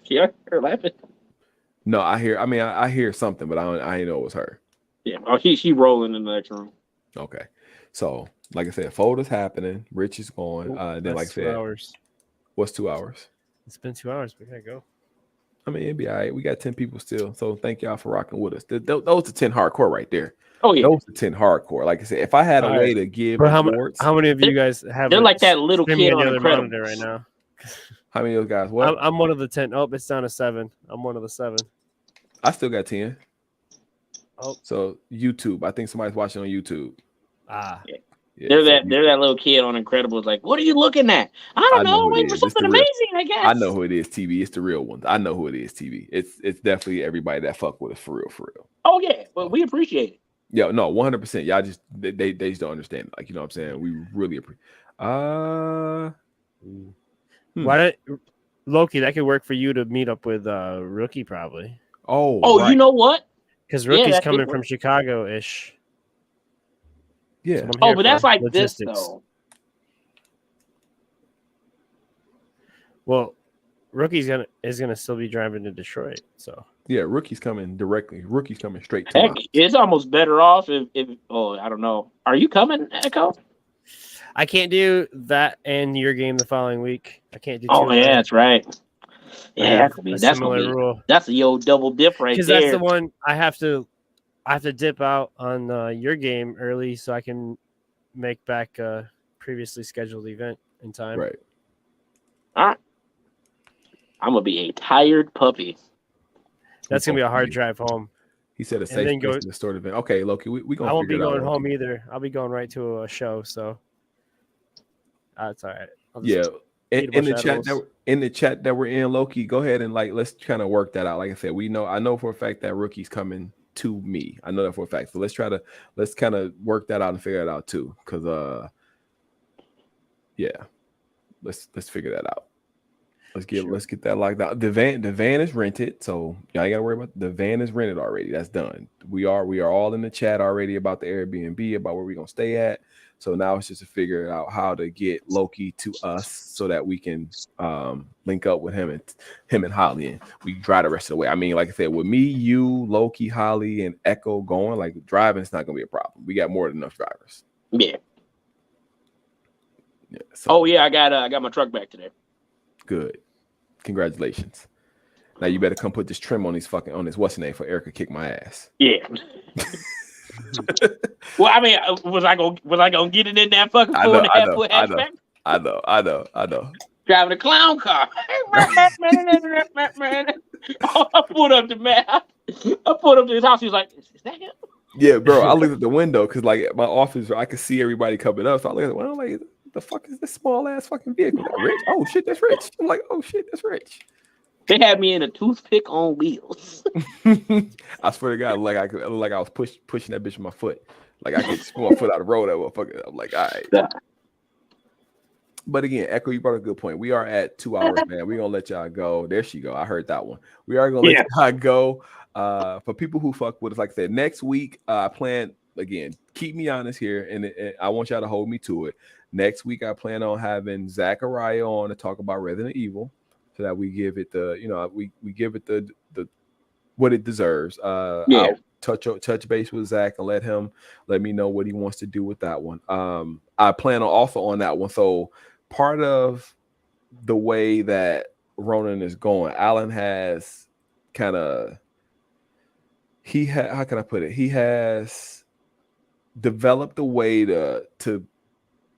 Yeah, you're laughing. No, I hear something, but I didn't know it was her. Yeah, she rolling in the next room. Okay, So, like I said, fold is happening. Rich is going. Then, like I said, 2 hours. what's 2 hours? It's been 2 hours. We gotta go. I mean, it'd be all right. We got 10 people still. So thank y'all for rocking with us. Those are 10 hardcore right there. Oh yeah, Those are 10 hardcore. Like I said, if I had a All way right. to give But awards, how many of you guys have? they're it like that little streaming kid on the on other Incredibles. monitor right now? how many of those guys? What? I'm one of the 10. Oh, it's down to 7. I'm one of the 7. I still got 10. Oh. So YouTube. I think somebody's watching on YouTube. Ah. Yeah, They're so that little kid on Incredibles. Like, what are you looking at? I don't know. who it Wait for is. It's something the real- amazing, I guess. I know who it is, TV. It's the real ones. I know who it is, TV. It's definitely everybody that fuck with us for real, for real. Oh yeah, well we appreciate it. Yeah, no, 100%. Y'all just they just don't understand it. Like, you know what I'm saying? We really appreciate. Why don't Loki? That could work for you to meet up with Rookie probably. Oh, right. you know what? Because Rookie's that coming could from work. Chicago-ish. Yeah. So I'm Oh, here but that's for like logistics. this though. Well, Rookie's gonna still be driving to Detroit. So Yeah, Rookie's coming directly. Rookie's coming straight to Heck, it's almost better off if I don't know. Are you coming, Echo? I can't do that and your game the following week. I can't do. Oh yeah, that's right. I Yeah, have that's a gonna be rule. that's the old double dip right Because there. that's the one I have to dip out on your game early so I can make back a previously scheduled event in time. Right. All right. I'm gonna be a tired puppy. That's gonna be a hard drive home. He said a And safe then place go- in the store event. Okay, Loki, we gonna. I won't be figure it out, going home Loki. either. I'll be going right to a show. So that's all right. I'll just Yeah. eat a In the bunch of chat edibles. that we're in, Loki, go ahead and let's kind of work that out. Like I said, I know for a fact that Rookie's coming to me. I know that for a fact. So let's kind of work that out and figure it out too. Cause yeah, let's figure that out. Let's get that locked out. The van is rented, so y'all ain't gotta worry about the van is rented already. That's done. We are all in the chat already about the Airbnb, about where we're gonna stay at. So now it's just to figure out how to get Loki to us so that we can link up with him and Holly, and we drive the rest of the way. I mean, like I said, with me, you, Loki, Holly, and Echo going, like driving, it's not gonna be a problem. We got more than enough drivers. Yeah. Yeah. So, Oh yeah, I got my truck back today. good. Congratulations. Now you better come put this trim on this what's the name for Erica kick my ass. Yeah. Well, I mean, was I gonna get it in that fucking 4.5 foot hatchback? I know. Driving a clown car. I pulled up to his house. He was like, "Is that him?" Yeah, bro. I looked at the window because like my office, I could see everybody coming up. So I looked at the window, like, the fuck is this small ass fucking vehicle? That Rich? Oh shit, that's Rich. I'm like, oh shit, that's Rich. They had me in a toothpick on wheels. I swear to God, like I was pushing that bitch with my foot. Like I could pull my foot out of the road. That motherfucker. I'm like, all right. Yeah. But again, Echo, you brought a good point. We are at 2 hours, man. We're gonna let y'all go. There she go. I heard that one. We are gonna let y'all go. For people who fuck with us, like I said, next week, I plan again. Keep me honest here, and I want y'all to hold me to it. Next week, I plan on having Zachariah on to talk about Resident Evil, so that we give it we give it the what it deserves. I'll touch base with Zach and let me know what he wants to do with that one. I plan on that one. So part of the way that Ronan is going, Alan has kind of how can I put it? He has developed a way to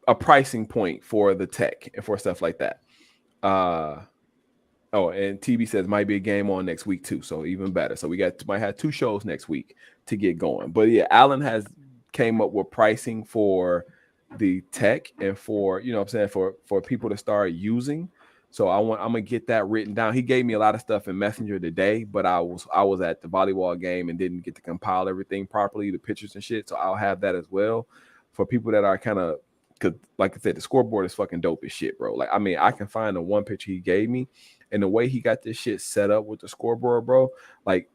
a pricing point for the tech and for stuff like that. Oh, and TB says might be a game on next week too, so even better. So we might have 2 shows next week to get going. But yeah, Alan has came up with pricing for the tech and for for people to start using. So I'm gonna get that written down. He gave me a lot of stuff in Messenger today, but I was at the volleyball game and didn't get to compile everything properly, the pictures and shit. So I'll have that as well for people that are kind of, because like I said, the scoreboard is fucking dope as shit, bro. Like, I mean, I can find the one picture he gave me, and the way he got this shit set up with the scoreboard, bro, like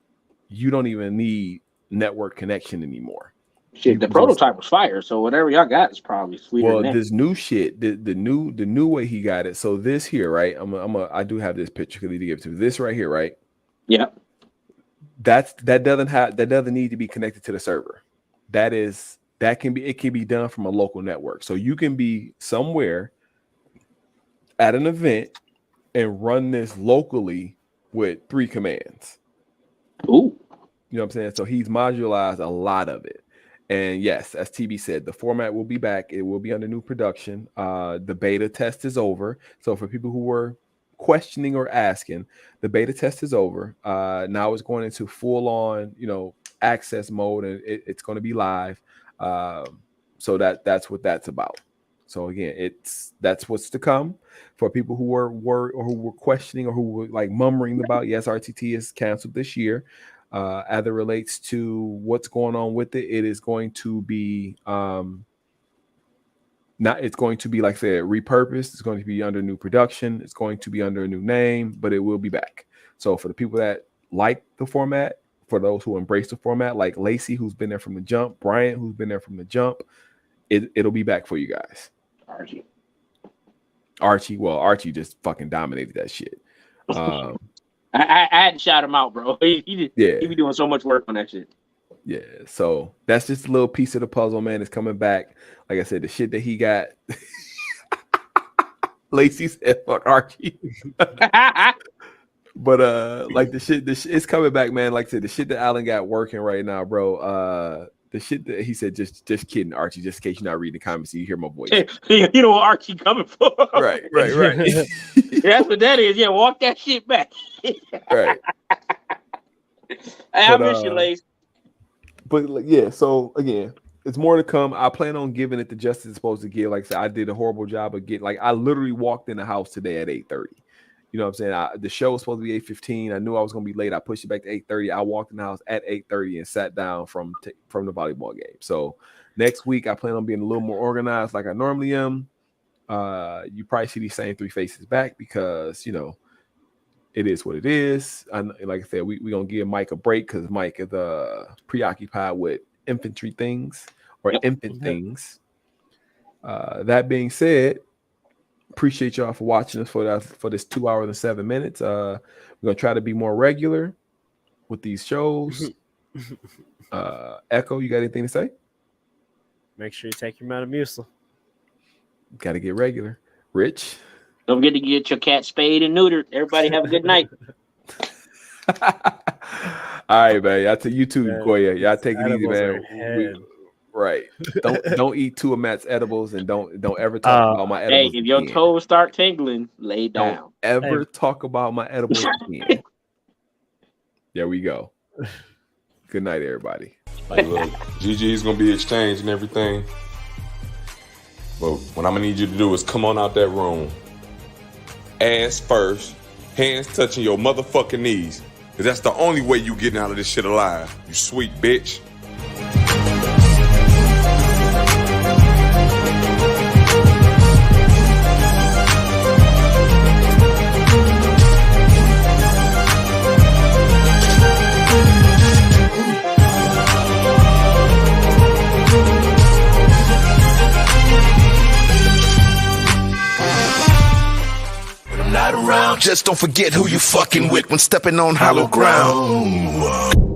you don't even need network connection anymore. Shit, the prototype was fire, so whatever y'all got is probably sweeter. Well, than this new shit, the new way he got it. So this here, right? I do have this picture because he give it to me. This right here, right? Yeah. That doesn't need to be connected to the server. That is it can be done from a local network. So you can be somewhere at an event and run this locally with 3 commands. Ooh. You know what I'm saying? So he's modularized a lot of it. And yes, as TB said, the format will be back. It will be under new production. The beta test is over. So for people who were questioning or asking, the beta test is over. Now it's going into full on, access mode, and it's going to be live. So that's what that's about. So again, that's what's to come for people who were or who were questioning or who were like murmuring about, yes, RTT is canceled this year. As it relates to what's going on with it, it is going to be it's going to be, like I said, repurposed. It's going to be under new production. It's going to be under a new name, but it will be back. So for the people that like the format, for those who embrace the format, like Lacey, who's been there from the jump, Bryant, who's been there from the jump, it'll be back for you guys. Archie just fucking dominated that shit. I had to shout him out, bro. He be doing so much work on that shit. Yeah, so that's just a little piece of the puzzle, man. It's coming back. Like I said, the shit that he got. Lacey said, "Fuck Archie." But like the shit, it's coming back, man. Like I said, the shit that Alan got working right now, bro. The shit that he said, just kidding, Archie. Just in case you're not reading the comments, you hear my voice. You know what Archie coming for? Right. That's what that is. Yeah, walk that shit back. Right. I miss you, Lace. But yeah, so again, it's more to come. I plan on giving it the justice it's supposed to give. Like I said, I did a horrible job of getting. Like I literally walked in the house today at 8:30. You know what I'm saying? The show was supposed to be 8:15. I knew I was going to be late. I pushed it back to 8:30. I walked in the house at 8:30 and sat down from the volleyball game. So next week, I plan on being a little more organized like I normally am. You probably see these same 3 faces back because, it is what it is. Like I said, we're going to give Mike a break because Mike is preoccupied with infantry things or infant things. That being said, appreciate y'all for watching us for this 2 hours and 7 minutes. We're gonna try to be more regular with these shows. Echo, you got anything to say? Make sure you take your Metamucil. Got to get regular. Rich, don't forget to get your cat spayed and neutered. Everybody have a good night. All right, man. Y'all to you too, Goya. Y'all take it easy, man. Right. Don't eat 2 of Matt's edibles, and don't ever talk about my edibles. Hey, if your toes start tingling, lay down. Don't ever talk about my edibles again. There we go. Good night, everybody. Like, look, GG's gonna be exchanged and everything. But what I'm gonna need you to do is come on out that room. Ass first, hands touching your motherfucking knees. Cause that's the only way you getting out of this shit alive, you sweet bitch. Just don't forget who you fucking with when stepping on hollow ground.